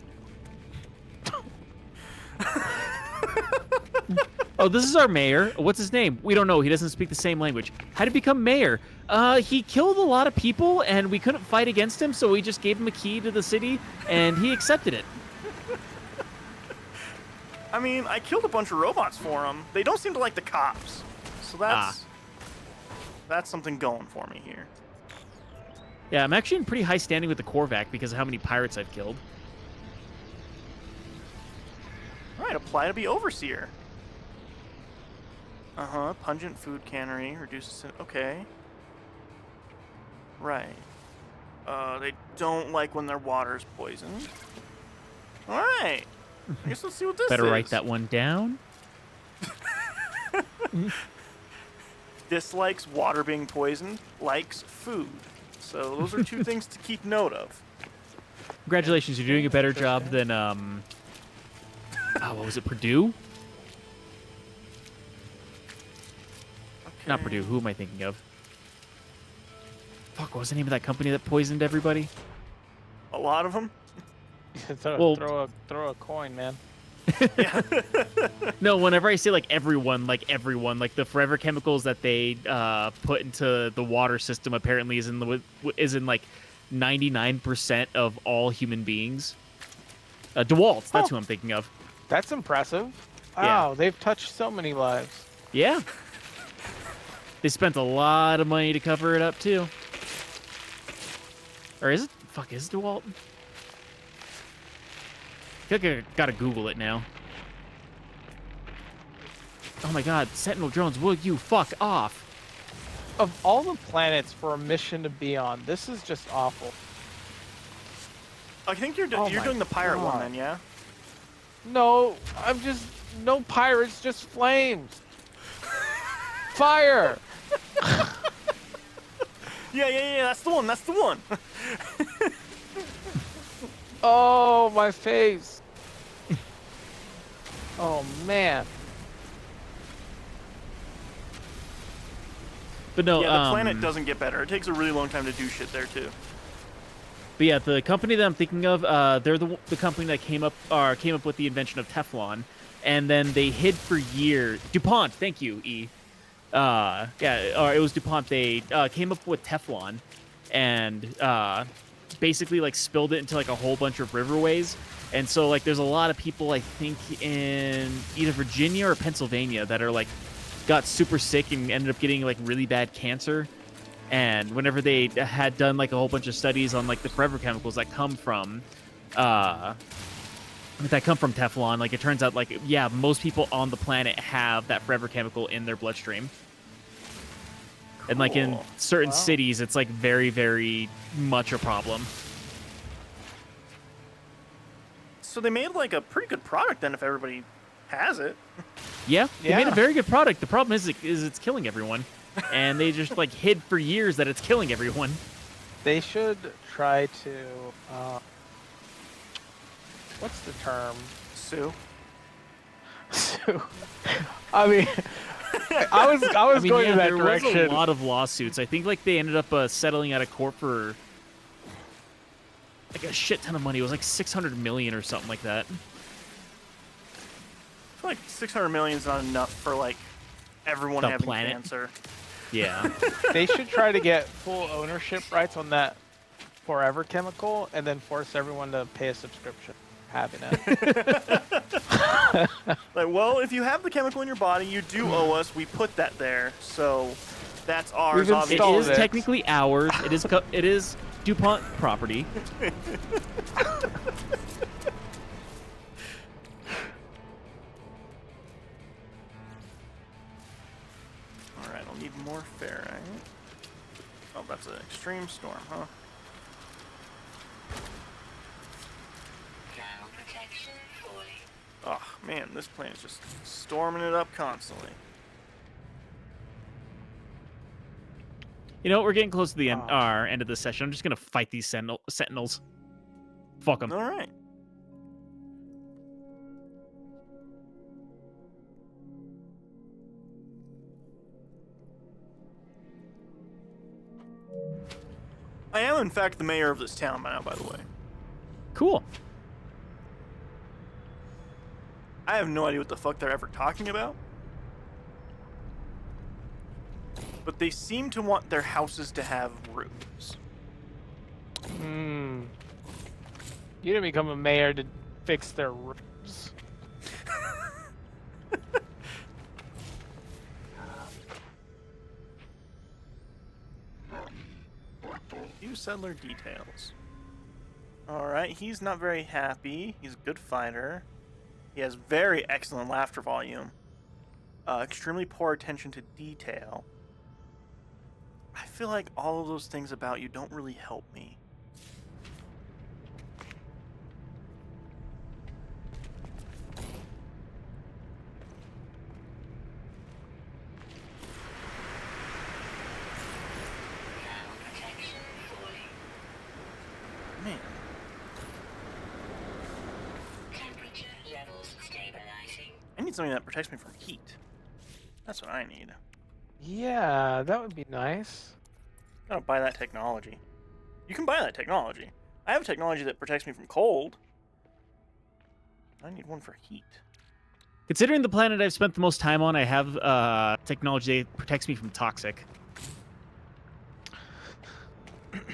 Oh, this is our mayor. What's his name? We don't know. He doesn't speak the same language. How did he become mayor? He killed a lot of people, and we couldn't fight against him, so we just gave him a key to the city, and he accepted it. I mean, I killed a bunch of robots for him. They don't seem to like the cops, so that's something going for me here. Yeah, I'm actually in pretty high standing with the Korvac because of how many pirates I've killed. All right, apply to be overseer. Pungent food cannery reduces. Okay. Right. They don't like when their water's poisoned. All right. I guess let's see what this Better is. write that one down. Dislikes water being poisoned. Likes food. So those are two things to keep note of. Congratulations, you're doing a better job than what was it, Purdue? Not Okay. Purdue. Who am I thinking of? Fuck, what was the name of that company that poisoned everybody? A lot of them. Well- throw a coin, man. Yeah. No, whenever I say like everyone, like the forever chemicals that they put into the water system apparently is in like 99% of all human beings. DeWalt, that's who I'm thinking of. That's impressive. Yeah. Wow, they've touched so many lives. Yeah. They spent a lot of money to cover it up too. Or is it? Fuck, is it DeWalt? Gotta Google it now. Oh my god, Sentinel drones, will you fuck off? of all the planets for a mission to be on, this is just awful. I think you're Oh you're my doing the pirate one God. then, yeah? No, I'm just no pirates, just flames. Fire. Yeah. That's the one. That's the one. Oh, my face. Oh man. But no, Yeah, the planet doesn't get better. It takes a really long time to do shit there too. But yeah, the company that I'm thinking of, they're the company that came up with the invention of Teflon, and then they hid for years. DuPont, thank you, E. It was DuPont. They came up with Teflon, and basically like spilled it into like a whole bunch of riverways. And so like there's a lot of people I think in either Virginia or Pennsylvania that are like got super sick and ended up getting like really bad cancer. And whenever they had done like a whole bunch of studies on like the forever chemicals that come from Teflon, like it turns out like yeah, most people on the planet have that forever chemical in their bloodstream. And like in Cool. certain Wow. cities, it's like very, very much a problem. So they made like a pretty good product then if everybody has it. Yeah, they made a Yeah. very good product. The problem is it's killing everyone, and they just like hid for years that it's killing everyone. They should try to. What's the term? Sue. I mean, I was I mean, going yeah, in that there direction. was a lot of lawsuits. I think like they ended up settling out of court for like a shit ton of money. It was like 600 million or something like that. I feel like 600 million is not enough for like everyone The having planet. cancer. Yeah. They should try to get full ownership rights on that forever chemical, and then force everyone to pay a subscription. Having it. Like, well, if you have the chemical in your body, you do owe us. We put that there, so that's ours. We've It Obviously. installed is it. technically ours. It is DuPont property. All right, I'll need more ferrite. Oh, that's an extreme storm, huh? Ground protection fully. Oh man, this planet's just storming it up constantly. You know what? We're getting close to the end, Oh. our end of the session. I'm just gonna fight these sentinels. Fuck them. All right. I am, in fact, the mayor of this town now, by the way. Cool. I have no idea what the fuck they're ever talking about. But they seem to want their houses to have roofs. Hmm. You didn't become a mayor to fix their roofs. Few settler details. Alright, he's not very happy. He's a good fighter. He has very excellent laughter volume. Extremely poor attention to detail. I feel like all of those things about you don't really help me. Ground protection fully. Man, Temperature levels stabilizing. I need something that protects me from heat. That's what I need. Yeah, that would be nice. I don't buy that technology. You can buy that technology. I have technology that protects me from cold. I need one for heat. Considering the planet I've spent the most time on, I have technology that protects me from toxic. Ground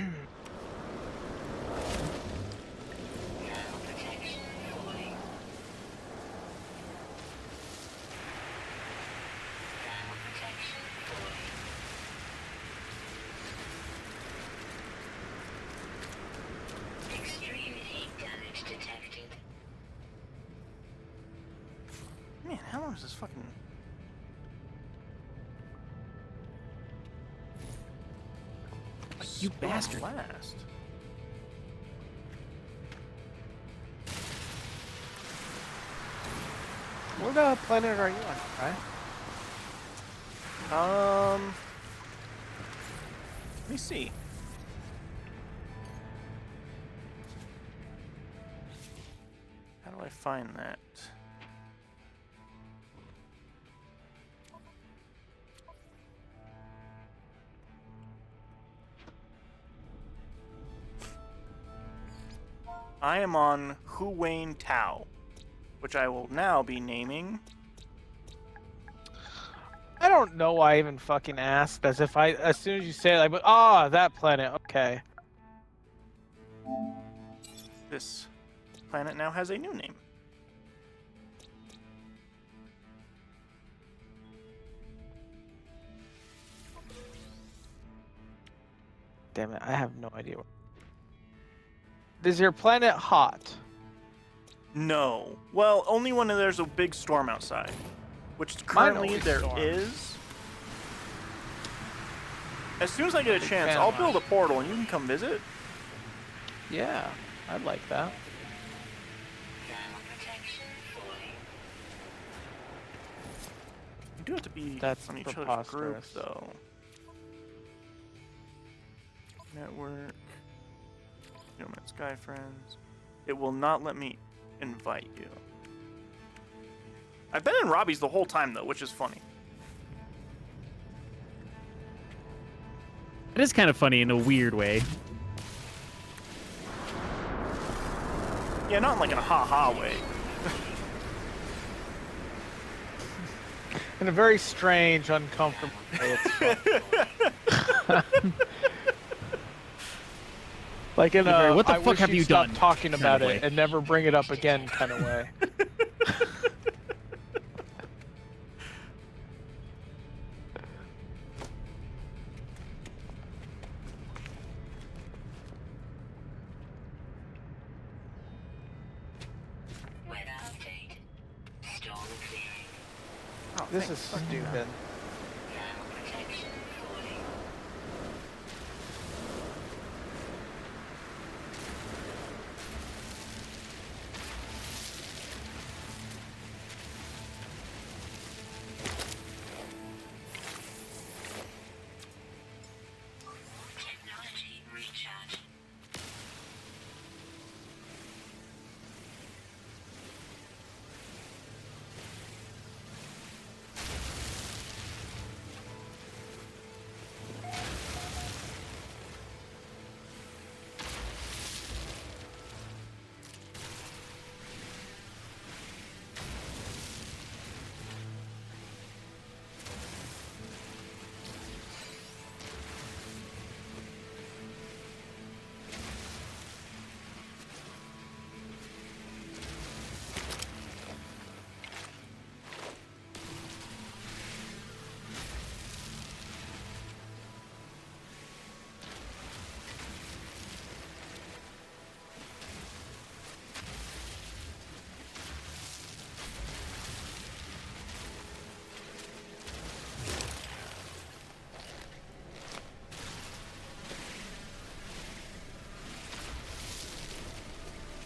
protection fully. Ground protection fully. Extreme heat damage detected. Man, how long is this fucking... You bastard. Last. What planet are you on, right? Let me see. How do I find that? I am on Huwain Tao, which I will now be naming. I don't know why I even fucking asked. As soon as you say it, like, but that planet. Okay. This planet now has a new name. Damn it, I have no idea. Is your planet hot? No. Well, only when there's a big storm outside, which Mine currently always there storms. is. As soon as I get a Big chance, fan I'll of build a mine. portal and you can come visit. Yeah, I'd like that. Thermal protection fully. You do have to be That's on each other's group, preposterous. though. Network. Human Sky Friends. It will not let me invite you. I've been in Robbie's the whole time, though, which is funny. It is kind of funny in a weird way. Yeah, not in like in a ha-ha way. In a very strange, uncomfortable way. It's fun. Like in a What the I fuck wish have you'd you stop done talking kind about of it way. and never bring it up again kind of way. Weather update. Storm clearing. Oh, This thank is fucking God. stupid. Thermal protection fully. Technology recharge.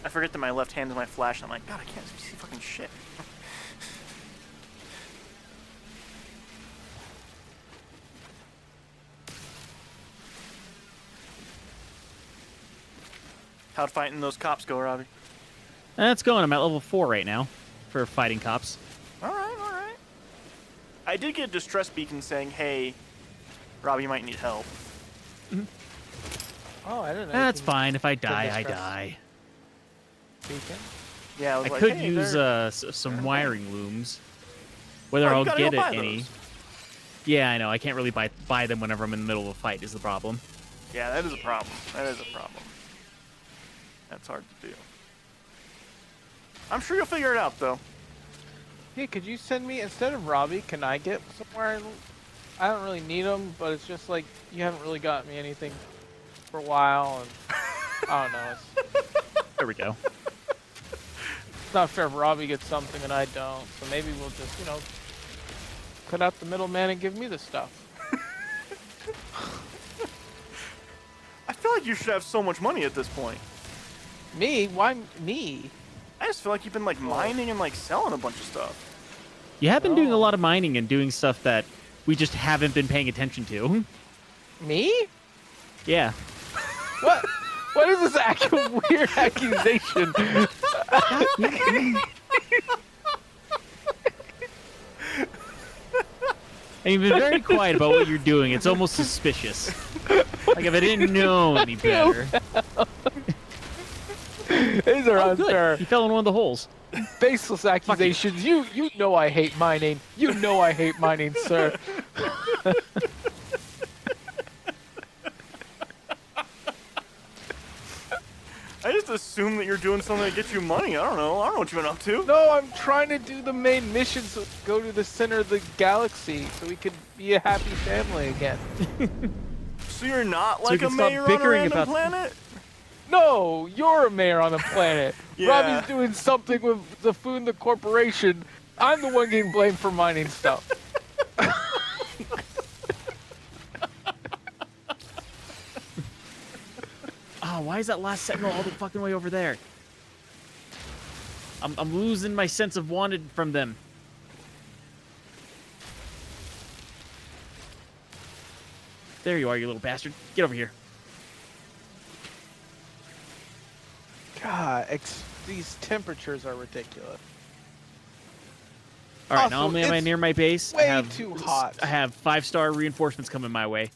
I forget that my left hand is my flash, and I'm like, God, I can't see fucking shit. How'd fighting those cops go, Robbie? That's going. I'm at level 4 right now for fighting cops. All right, all right. I did get a distress beacon saying, hey, Robbie, you might need help. Oh, I didn't know. That's fine. If I die, I distress. die. Beacon. Yeah, I was I like, could hey, use they're- some wiring looms. Whether Oh, you I'll gotta get go it buy any. those. Yeah, I know. I can't really buy them whenever I'm in the middle of a fight. Is the problem? Yeah, that is a problem. That is a problem. That's hard to do. I'm sure you'll figure it out, though. Hey, could you send me instead of Robbie? Can I get somewhere? I don't really need them, but it's just like you haven't really got me anything for a while, and I don't know. There we go. It's not fair if Robbie gets something and I don't. So maybe we'll just, cut out the middleman and give me the stuff. like you should have so much money at this point. Me? Why me? I just feel like you've been like mining and like selling a bunch of stuff. You have been doing a Oh. lot of mining and doing stuff that we just haven't been paying attention to. Me? Yeah. What? What is this weird accusation? And you've been very quiet about what you're doing. It's almost suspicious. Like if I didn't know any better. These are Oh, good. unfair, He fell in one of the holes. baseless accusations. You know I hate mining. You know I hate mining, sir. I just assume that you're doing something to get you money. I don't know what you've been up to. No, I'm trying to do the main mission, so go to the center of the galaxy, so we can be a happy family again. So you're not So we like a can stop mayor on a bickering random about- planet? No, you're a mayor on the planet. Yeah. Robbie's doing something with the food and the corporation. I'm the one getting blamed for mining stuff. Oh, why is that last sentinel all the fucking way over there? I'm losing my sense of wanted from them. There you are, you little bastard. Get over here. God, these temperatures are ridiculous. All right, Also, now am I it's near my base? way I have, too hot. I have 5-star reinforcements coming my way.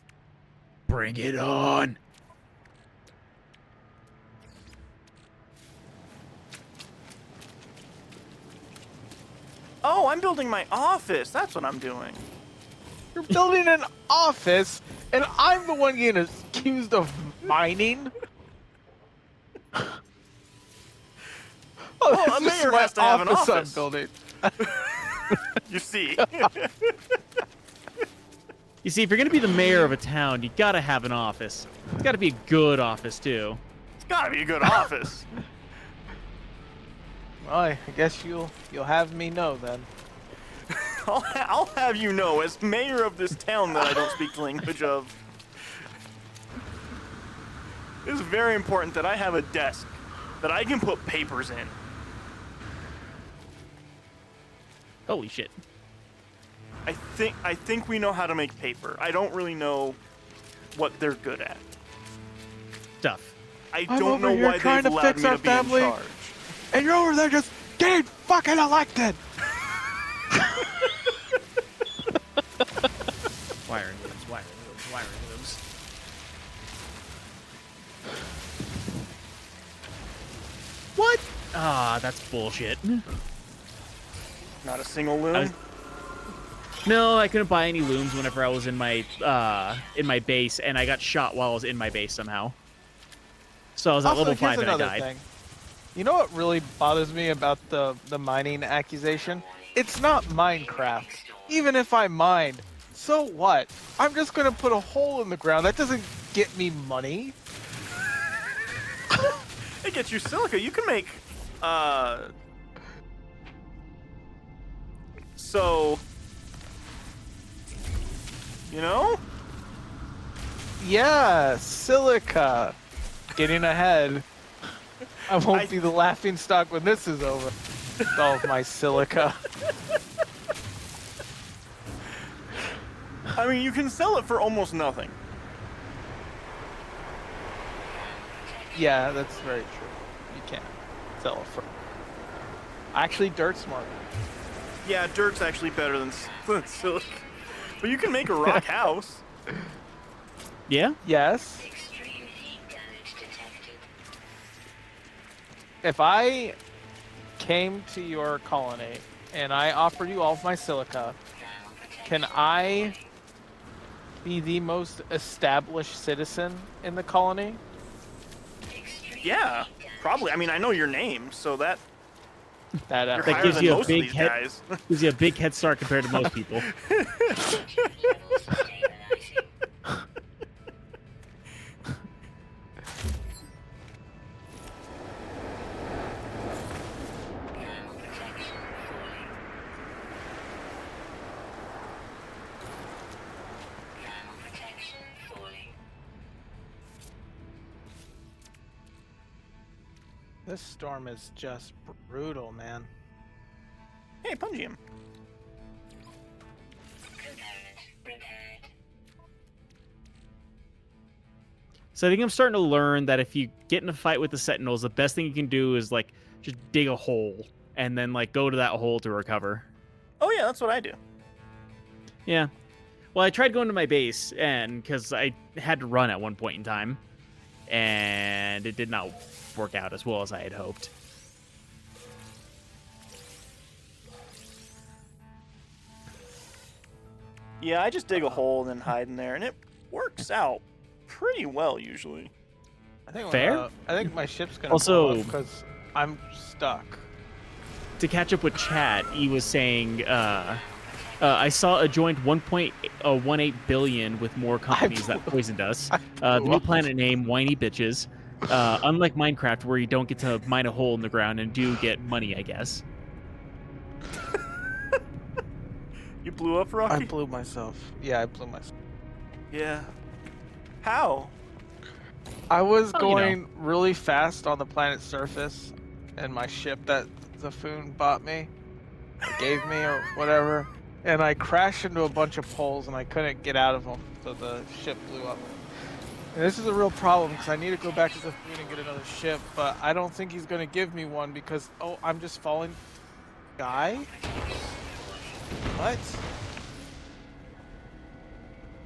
Bring it on. Oh, I'm building my office. That's what I'm doing. You're building an office, and I'm the one getting accused of mining? Well, a this is mayor my has to have an I'm office. building. You see. You see, if you're gonna be the mayor of a town, you gotta have an office. It's gotta be a good office too. It's gotta be a good office. Well, I guess you'll have me know then. I'll have you know, as mayor of this town that I don't speak the language of, it is very important that I have a desk that I can put papers in. Holy shit. I think we know how to make paper. I don't really know what they're good at. Stuff. I I'm don't over know here why trying they've to allowed fix me our to be in family. charge. And you're over there just getting fucking elected! Wiring looms, wiring looms, wiring looms. What? Ah, that's bullshit. Not a single loom. I was- No, I couldn't buy any looms whenever I was in my base, and I got shot while I was in my base somehow. So I was at Also, level here's 5 and I another died. thing. You know what really bothers me about the mining accusation? It's not Minecraft. Even if I mined, so what? I'm just gonna put a hole in the ground. That doesn't get me money. It gets you silica. You can make, so, you know? Yeah, silica. Getting ahead. I won't I- be the laughing stock when this is over. With all of my silica. I mean, you can sell it for almost nothing. Yeah, that's very true. You can't sell it for. Actually, dirt's smart. Yeah, dirt's actually better than silica. But you can make a rock house. Yeah? Yes. Extreme heat damage detected. If I came to your colony and I offered you all of my silica, Thermal protection. can I be the most established citizen in the colony? Extreme Yeah, heat damage. probably. I mean, I know your name, so that That you're That higher gives than you a most big of these head- guys. Gives you a big head start compared to most people. Oxygen levels stabilizing. Thermal protection falling. Thermal protection falling. This storm is just brutal, man. Hey, Pungium. Component repaired. So I think I'm starting to learn that if you get in a fight with the Sentinels, the best thing you can do is like just dig a hole and then like go to that hole to recover. Oh yeah, that's what I do. Yeah. Well, I tried going to my base and because I had to run at one point in time, and it did not work out as well as I had hoped. Yeah, I just dig a hole and then hide in there, and it works out pretty well usually. I think Fair? I think my ship's gonna Also- because I'm stuck. To catch up with chat, he was saying, I saw a joint 1.18 billion with more companies that poisoned us. The new planet name, Whiny Bitches. Unlike Minecraft, where you don't get to mine a hole in the ground and do get money, I guess. You blew up, I Rocky? blew myself. Yeah, I blew myself. Yeah. How? I was Oh, going really fast on the planet's surface, and my ship that Zafoon bought me, or gave me, or whatever, and I crashed into a bunch of poles, and I couldn't get out of them, so the ship blew up. And this is a real problem, because I need to go back to Zafoon and get another ship, but I don't think he's going to give me one, because, oh, I'm just falling. Guy? What?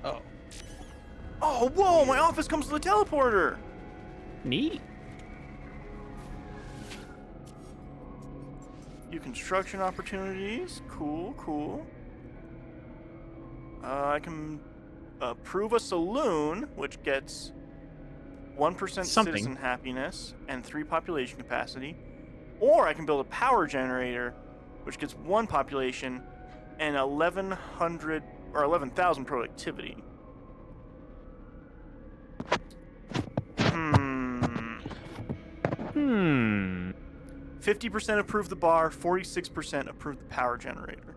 Oh. Oh, whoa! My office comes to the teleporter. Neat. New construction opportunities. Cool, cool. I can approve a saloon, which gets 1% Something. citizen happiness and 3 population capacity. Or I can build a power generator, which gets 1 population and 1,100 or 11,000 productivity. 50% approve the bar, 46% approve the power generator.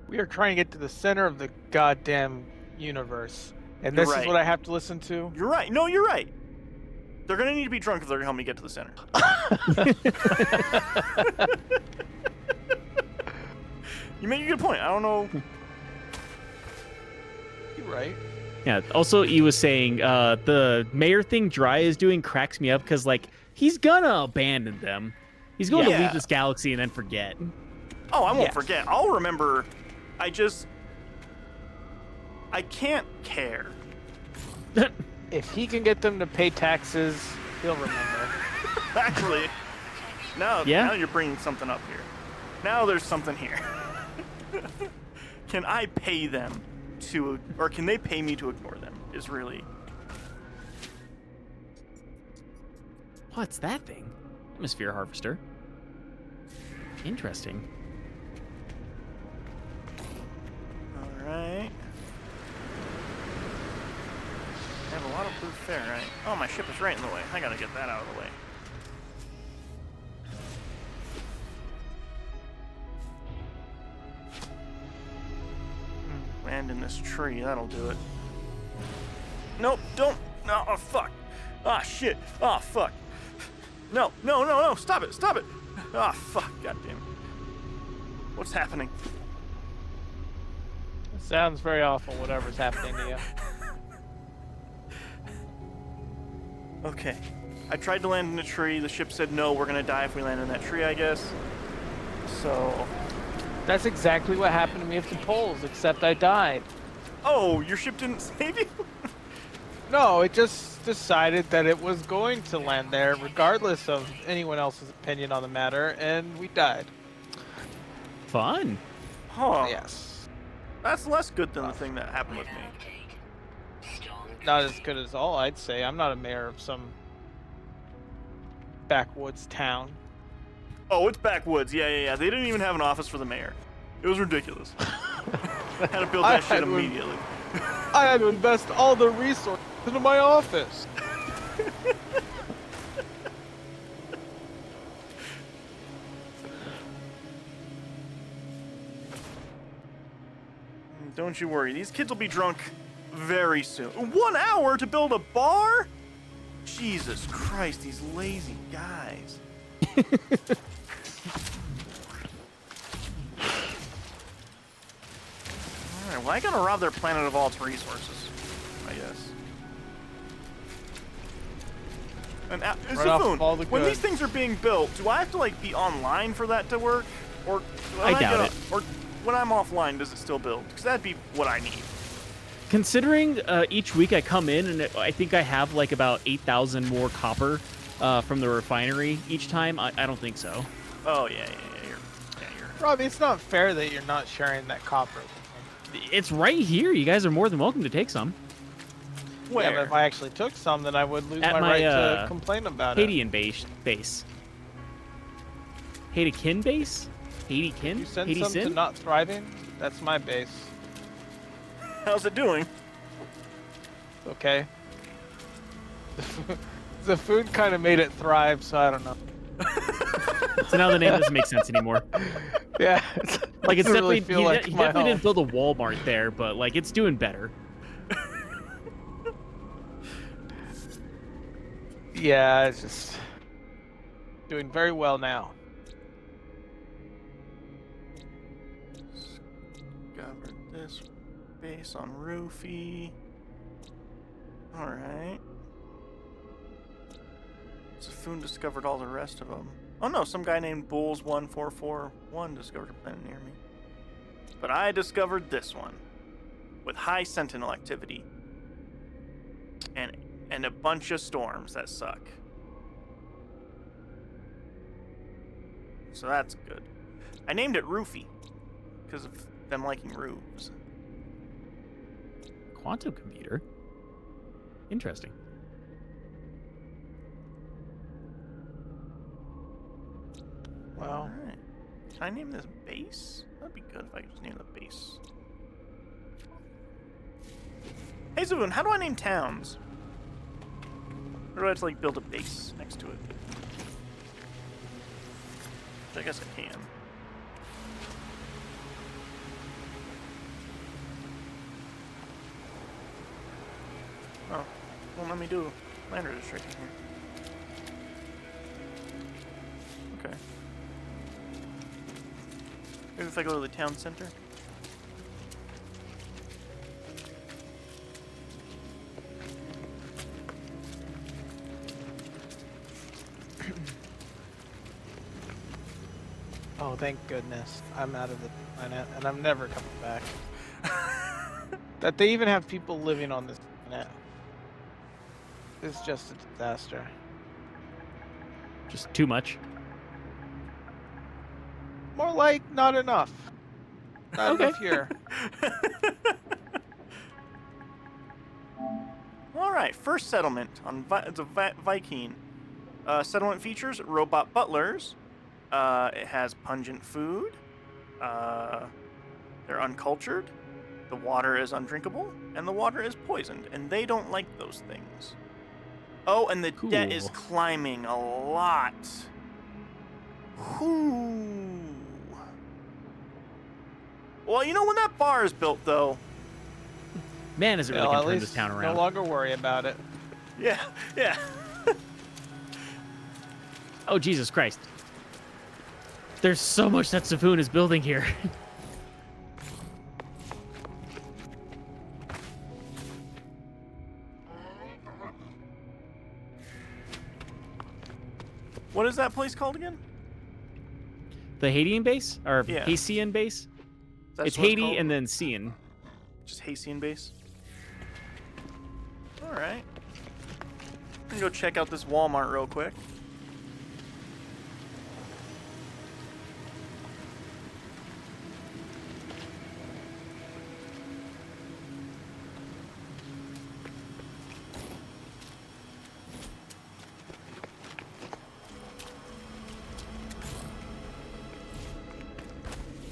We are trying to get to the center of the goddamn universe. And You're this right. is what I have to listen to? You're right. No, you're right. They're gonna need to be drunk if they're gonna help me get to the center. You make a good point. I don't know. You're right. Yeah. Also, he was saying the mayor thing Dry is doing cracks me up because like he's gonna abandon them. He's going to Yeah. leave this galaxy and then forget. Oh, I won't Yes. forget. I'll remember. I can't care. If he can get them to pay taxes, he'll remember. Actually, now you're bringing something up here. Now there's something here. Can I pay them to, or can they pay me to ignore them? Is really. What's that thing? Atmosphere harvester. Interesting. All right. I have a lot of blue ferrite. Oh, my ship is right in the way. I gotta get that out of the way. Land in this tree. That'll do it. Nope. Don't. No. Oh, fuck. Ah, shit. Oh, fuck. No. No. No. No. Stop it. Stop it. Ah, fuck. Goddamn. What's happening? It sounds very awful, whatever's happening to you. Okay. I tried to land in a tree. The ship said no, we're gonna die if we land in that tree, I guess. So. That's exactly what happened to me with the poles, except I died. Oh, your ship didn't save you? No, it just decided that it was going to land there, regardless of anyone else's opinion on the matter, and we died. Fun. Huh. Yes. That's less good than the thing that happened with me. Update. Storm Not as good as all, I'd say. I'm not a mayor of some backwoods town. Oh, it's backwoods. Yeah. They didn't even have an office for the mayor. It was ridiculous. I had to build I that shit had to- immediately. I had to invest all the resources into my office. Don't you worry. These kids will be drunk very soon. 1 hour to build a bar? Jesus Christ, these lazy guys. Alright, well, I gotta rob their planet of all its resources, I guess. And Right off Zaffoon, all the when these goods. things are being built, do I have to like be online for that to work, or do I doubt it. Or when I'm offline, does it still build? Because that'd be what I need. Considering each week I come in and I think I have like about 8,000 more copper from the refinery each time, I don't think so. Oh yeah. You're. Robbie, it's not fair that you're not sharing that copper. It's right here. You guys are more than welcome to take some. Where? Yeah, but if I actually took some, then I would lose At my my, right to complain about it. Haitian base. Haitikin base? Haitikin? You sent Haiti some to Sin? not thriving? That's my base. How's it doing? Okay. The food kind of made it thrive, so I don't know. So now the name doesn't make sense anymore. Yeah. Like it's doesn't definitely really feel he, like he my definitely didn't home. build a Walmart there, but like it's doing better. Yeah, it's just doing very well now. Discovered this base on Roofy. Alright. Zaffoon discovered all the rest of them. Oh no, some guy named Bulls1441 discovered a planet near me. But I discovered this one. With high sentinel activity. And a bunch of storms that suck. So that's good. I named it Roofy. Because of them liking roofs. Quantum computer? Interesting. Wow. Alright. Can I name this base? That'd be good if I could just name the base. Hey Zaffoon, how do I name towns? Or do I have to like build a base next to it? Which I guess I can. Oh, won't let me do land registration here. Okay. Maybe if I go to the town center. Oh, thank goodness. I'm out of the planet, and I'm never coming back. That they even have people living on this planet is just a disaster. Just too much. More like not enough. Not Okay. enough here. All right, first settlement on Viking. Settlement features robot butlers. It has pungent food. They're uncultured. The water is undrinkable, and the water is poisoned, and they don't like those things. Oh, and the debt is Cool. climbing a lot. Whew. Well, you know, when that bar is built, though. Man, is it really Well, gonna at turn least this town no around. longer worry about it. Yeah, yeah. Oh, Jesus Christ. There's so much that Zaffoon is building here. What is that place called again? The Haitian base? Or Yeah. Haitian base? Is that It's what Haiti called? and then Cian. Just Haitian base. All right. I'm gonna go check out this Walmart real quick.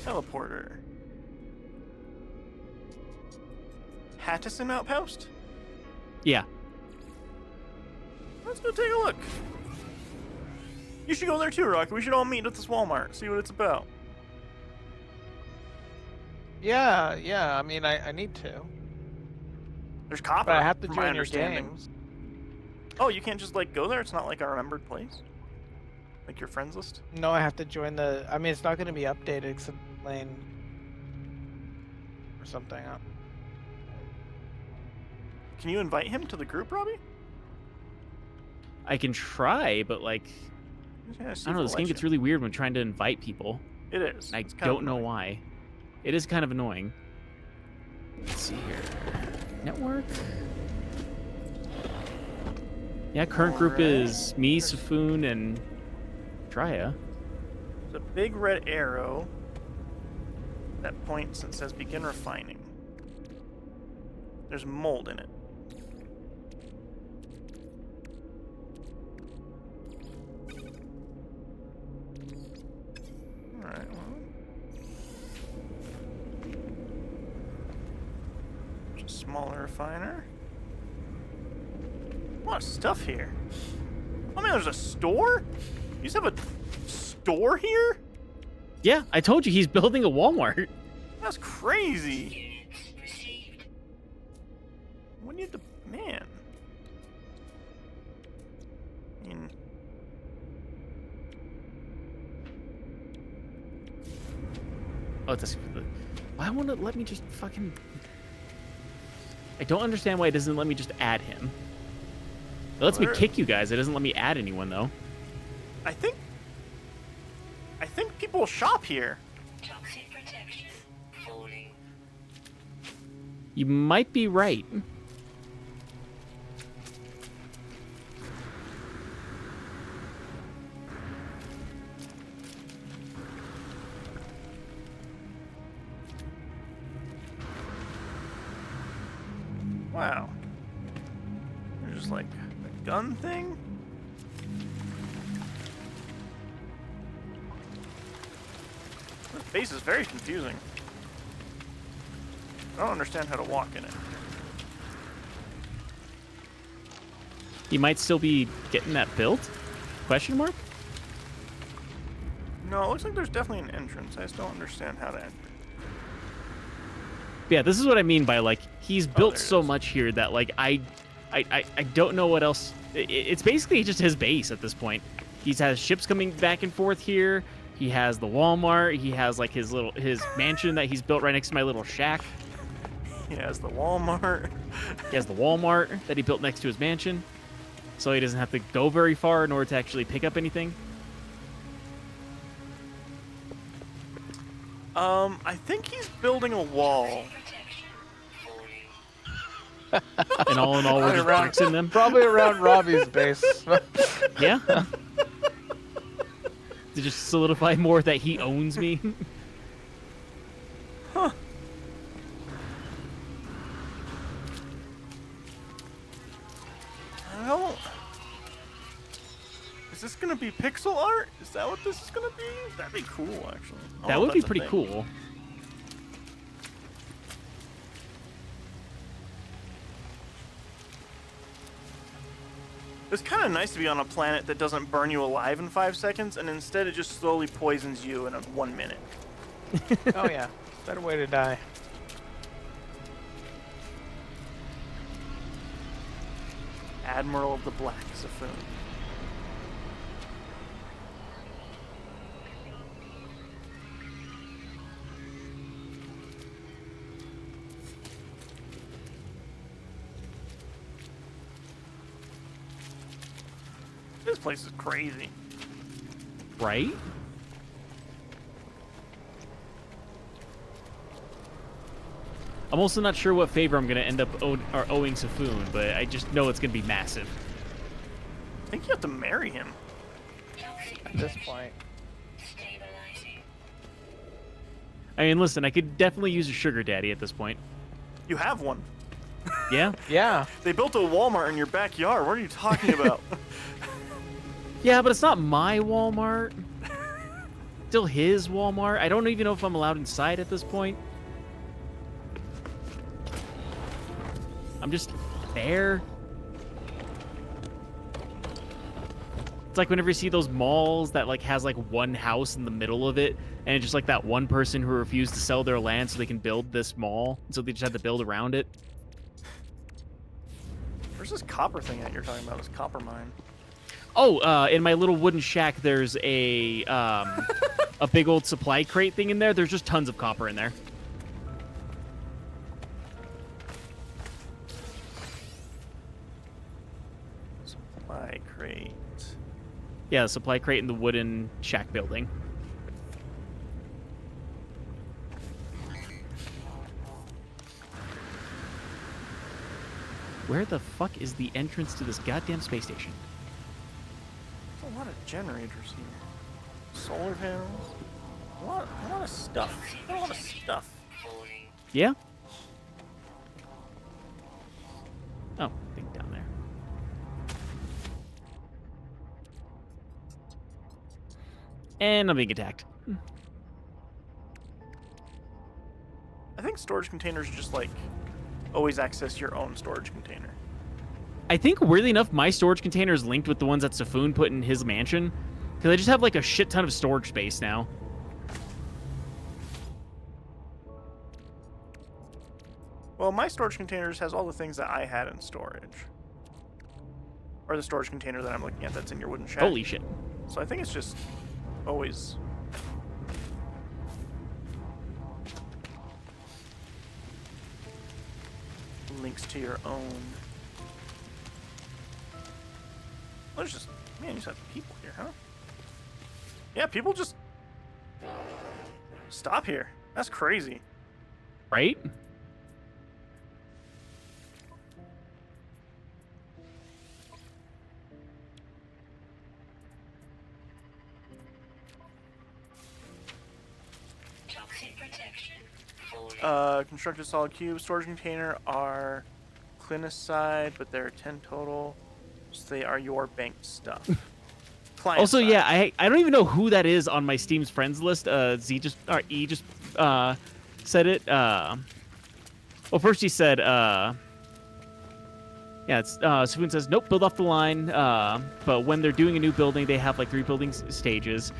Teleporter. Hattison Outpost? Yeah. Let's go take a look. You should go there too, Rocky. We should all meet at this Walmart, see what it's about. Yeah. I mean, I need to. There's copper. But I have to from my join your understanding. games. Oh, you can't just like go there. It's not like a remembered place. Like your friends list. No, I have to join the. I mean, it's not going to be updated except lane or something. Can you invite him to the group, Robbie? I can try, but like, Yeah, I don't know. This game gets really weird when trying to invite people. It is. I It's kind of don't know annoying. why. It is kind of annoying. Let's see here. Network. Yeah, current group Alright. is me, Safoon, and Traya. There's a big red arrow that points and says begin refining. There's mold in it. Alright, well. There's a smaller refiner. A lot of stuff here. Oh man, there's a store? You just have a store here? Yeah, I told you he's building a Walmart. That's crazy. Units received. We need the man. I mean, Oh, it's why won't it let me just fucking? I don't understand why it doesn't let me just add him. It lets me Where- kick you guys. It doesn't let me add anyone though. I think people shop here. Toxic protection. Falling. You might be right. Wow. There's just like a gun thing. This base is very confusing. I don't understand how to walk in it. He might still be getting that built? Question mark? No, it looks like there's definitely an entrance. I just don't understand how to enter. Yeah, this is what I mean by like he's built there it so is. much here that like I don't know what else. It's basically just his base at this point. He has ships coming back and forth here. He has the Walmart. He has like his mansion that he's built right next to my little shack. He has the Walmart. He has the Walmart that he built next to his mansion, so he doesn't have to go very far in order to actually pick up anything. I think he's building a wall. Protection. Falling. And all in all, we're just Around- bricks in them. Probably around Robbie's base. Yeah. To just solidify more that he owns me. I don't. Is this gonna be pixel art? Is that what this is gonna be? That'd be cool, actually. I That don't know would if be that's a pretty thing. cool. It's kind of nice to be on a planet that doesn't burn you alive in 5 seconds, and instead it just slowly poisons you in 1 minute. Oh yeah, better way to die. Admiral of the Black Safoon. This place is crazy. Right? I'm also not sure what favor I'm going to end up owing Safoon, but I just know it's going to be massive. I think you have to marry him. Toxic At this protection. point, Stabilizing. I mean, listen, I could definitely use a sugar daddy at this point. You have one. Yeah? yeah. They built a Walmart in your backyard. What are you talking about? Yeah, but it's not my Walmart. Still his Walmart. I don't even know if I'm allowed inside at this point. I'm just there. It's like whenever you see those malls that like has like one house in the middle of it, and it's just like that one person who refused to sell their land so they can build this mall, so they just had to build around it. Where's this copper thing that you're talking about? This copper mine. Oh, in my little wooden shack, there's a big old supply crate thing in there. There's just tons of copper in there. Supply crate. Yeah, the supply crate in the wooden shack building. Where the fuck is the entrance to this goddamn space station? There's a lot of generators here. Solar panels. A lot of stuff. A lot of stuff. Falling. Yeah? Oh, I think down there. And I'm being attacked. I think storage containers just like always access your own storage container. I think, weirdly enough, my storage container is linked with the ones that Safun put in his mansion. Because I just have, like, a shit ton of storage space now. Well, my storage containers has all the things that I had in storage. Or the storage container that I'm looking at that's in your wooden shack. Holy shit. So I think it's just always... links to your own. Well, there's just... Man, you just have people here, huh? Yeah, people just... stop here. That's crazy. Right? Toxic protection. Falling. Constructed solid cube, storage container are clinicide, but there are 10 total. So they are your banked stuff. Client Also, side. yeah, I don't even know who that is on my Steam's friends list. E just said it. Well, first he said, yeah, it's Safun says, nope, build off the line. But when they're doing a new building, they have like 3 building stages.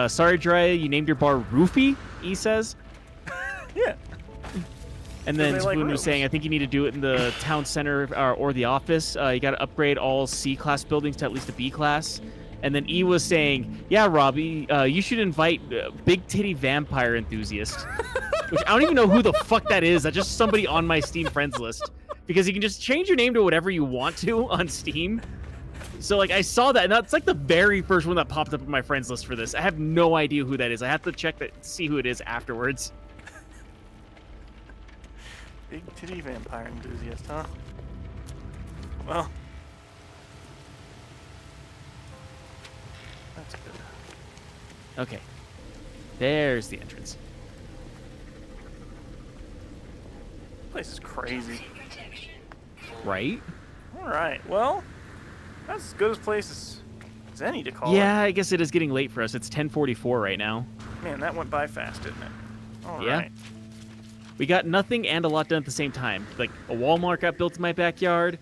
Sorry, Dry, you named your bar Roofy, E says. Yeah. And then they like Safun was rooms. saying, I think you need to do it in the town center or the office. You got to upgrade all C-class buildings to at least a B-class. And then E was saying, yeah, Robbie, you should invite Big Titty Vampire Enthusiast. Which I don't even know who the fuck that is. That's just somebody on my Steam friends list. Because you can just change your name to whatever you want to on Steam. So, like, I saw that, and that's, like, the very first one that popped up on my friends list for this. I have no idea who that is. I have to check that, see who it is afterwards. Big titty vampire enthusiast, huh? Well. That's good. Okay. There's the entrance. This place is crazy. Toxic protection. Right? Alright, well, that's as good a place as any to call Yeah, I guess it is getting late for us. It's 10:44 right now. it. Man, that went by fast, didn't it? Alright. We got nothing and a lot done at the same time. Like, a Walmart got built in my backyard.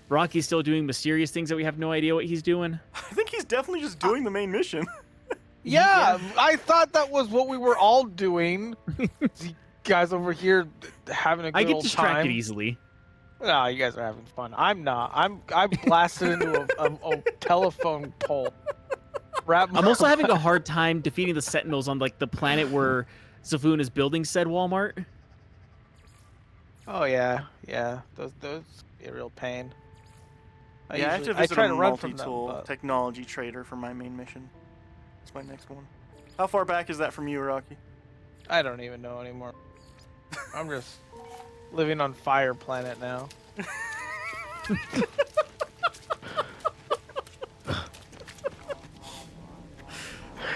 Rocky's still doing mysterious things that we have no idea what he's doing. I think he's definitely just doing the main mission. Yeah, I thought that was what we were all doing. You guys over here having a good I get old distracted time. easily. No, you guys are having fun. I'm not. I'm blasted into a telephone pole. I'm also having a hard time defeating the Sentinels on, like, the planet where Safun is building said Walmart. Oh yeah. Those be a real pain. I have to I visit try a to run from them, multi-tool but technology trader for my main mission. That's my next one. How far back is that from you, Rocky? I don't even know anymore. I'm just living on Fire Planet now.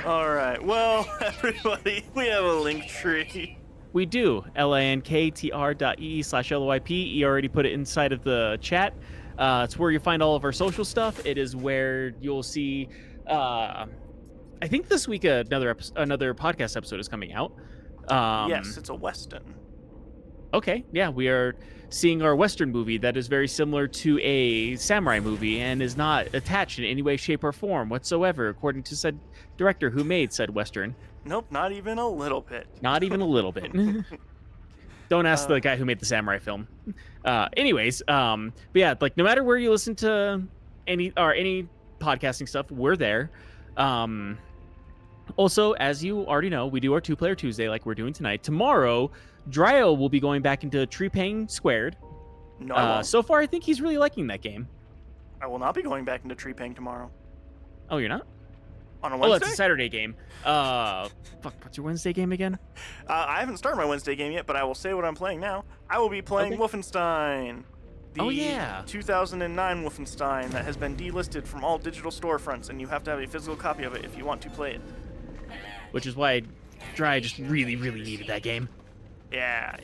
Alright, well, everybody, we have a link tree. We do. linktr.ee/LOIP. You already put it inside of the chat. It's where you find all of our social stuff. It is where you'll see. I think this week another podcast episode is coming out. Yes, it's a Western. Okay, yeah, we are seeing our Western movie that is very similar to a samurai movie and is not attached in any way, shape, or form whatsoever, according to said director who made said Western. Nope, not even a little bit. Not even a little bit. Don't ask the guy who made the samurai film. Anyways, but yeah, like no matter where you listen to any podcasting stuff, we're there. Also, as you already know, we do our 2-player Tuesday like we're doing tonight. Tomorrow, Dryo will be going back into Treepang Squared. No, I won't. So far, I think he's really liking that game. I will not be going back into Treepang tomorrow. Oh, you're not? On a Oh, Wednesday? it's a Saturday game. Fuck, what's your Wednesday game again? I haven't started my Wednesday game yet, but I will say what I'm playing now. I will be playing Okay. Wolfenstein. The Oh, yeah. 2009 Wolfenstein that has been delisted from all digital storefronts, and you have to have a physical copy of it if you want to play it. Which is why Dry just really, really needed that game. Yeah.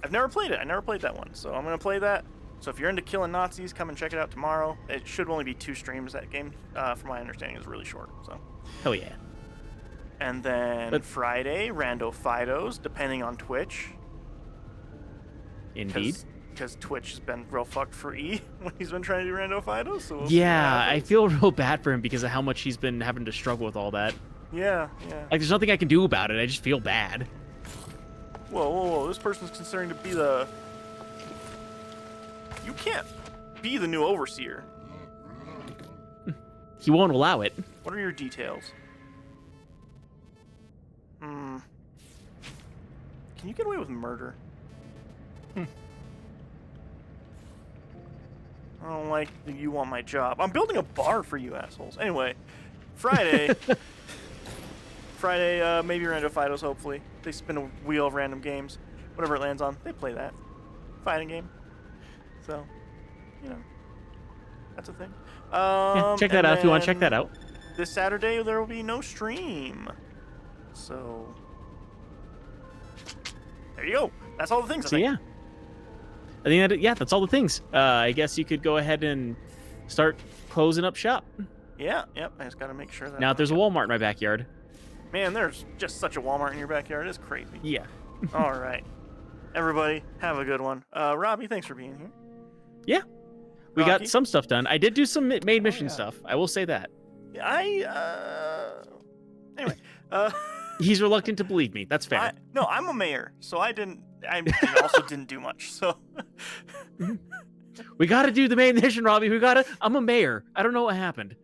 I've never played it. I never played that one, so I'm going to play that. So if you're into killing Nazis, come and check it out tomorrow. It should only be 2 streams. That game, from my understanding, is really short. So. Hell yeah. And then Friday, Rando Fidos, depending on Twitch. Indeed. Because Twitch has been real fucked for E when he's been trying to do Rando Fidos. So we'll see what Yeah, I happens. feel real bad for him because of how much he's been having to struggle with all that. Yeah. Like, there's nothing I can do about it. I just feel bad. Whoa. This person's considering to be the... You can't be the new overseer. He won't allow it. What are your details? Can you get away with murder? I don't like that you want my job. I'm building a bar for you assholes. Anyway, Friday. Maybe Rando Fidos, hopefully. They spin a wheel of random games. Whatever it lands on, they play that. Fighting game. So, that's a thing. Yeah, check that out if you want to check that out. This Saturday, there will be no stream. So, there you go. That's all the things, I So think. yeah. I think that's all the things. I guess you could go ahead and start closing up shop. Yeah, yep. I just got to make sure that... Now, if there's a Walmart in my backyard. Man, there's just such a Walmart in your backyard. It's crazy. Yeah. All right. Everybody, have a good one. Robbie, thanks for being here. Yeah. We Rocky? got some stuff done. I did do some main mission yeah. stuff. I will say that. Anyway, He's reluctant to believe me. That's fair. no, I'm a mayor, so I also didn't do much. So We got to do the main mission, Robbie. I'm a mayor. I don't know what happened.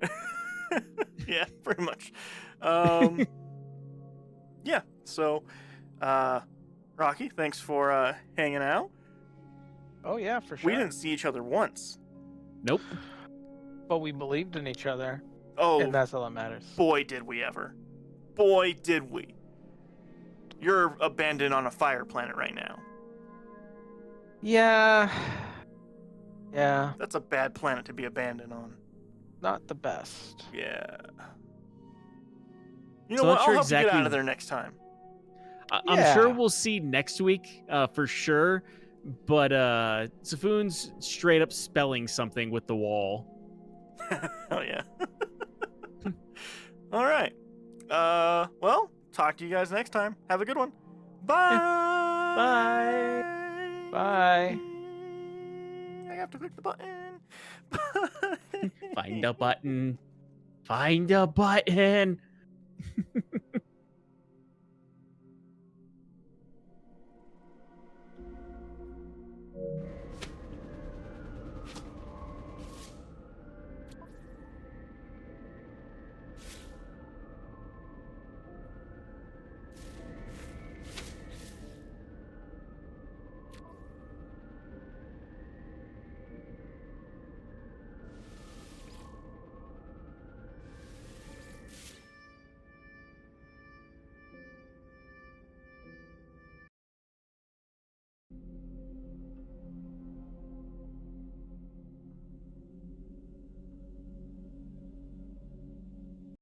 yeah, pretty much. Yeah. So, Rocky, thanks for hanging out. Oh yeah, for sure. We didn't see each other once. Nope. but we believed in each other, Oh, and that's all that matters. boy, did we ever. Boy, did we. You're abandoned on a fire planet right now. Yeah. Yeah, That's a bad planet to be abandoned on. not the best. Yeah. You know So what? not I'll sure help you get out exactly- of there next time. I'm sure Yeah. we'll see next week for sure. But Safoon's straight up spelling something with the wall. Oh yeah. All right. Well, talk to you guys next time. Have a good one. Bye. Bye. Bye. I have to click the button. Find a button. Find a button.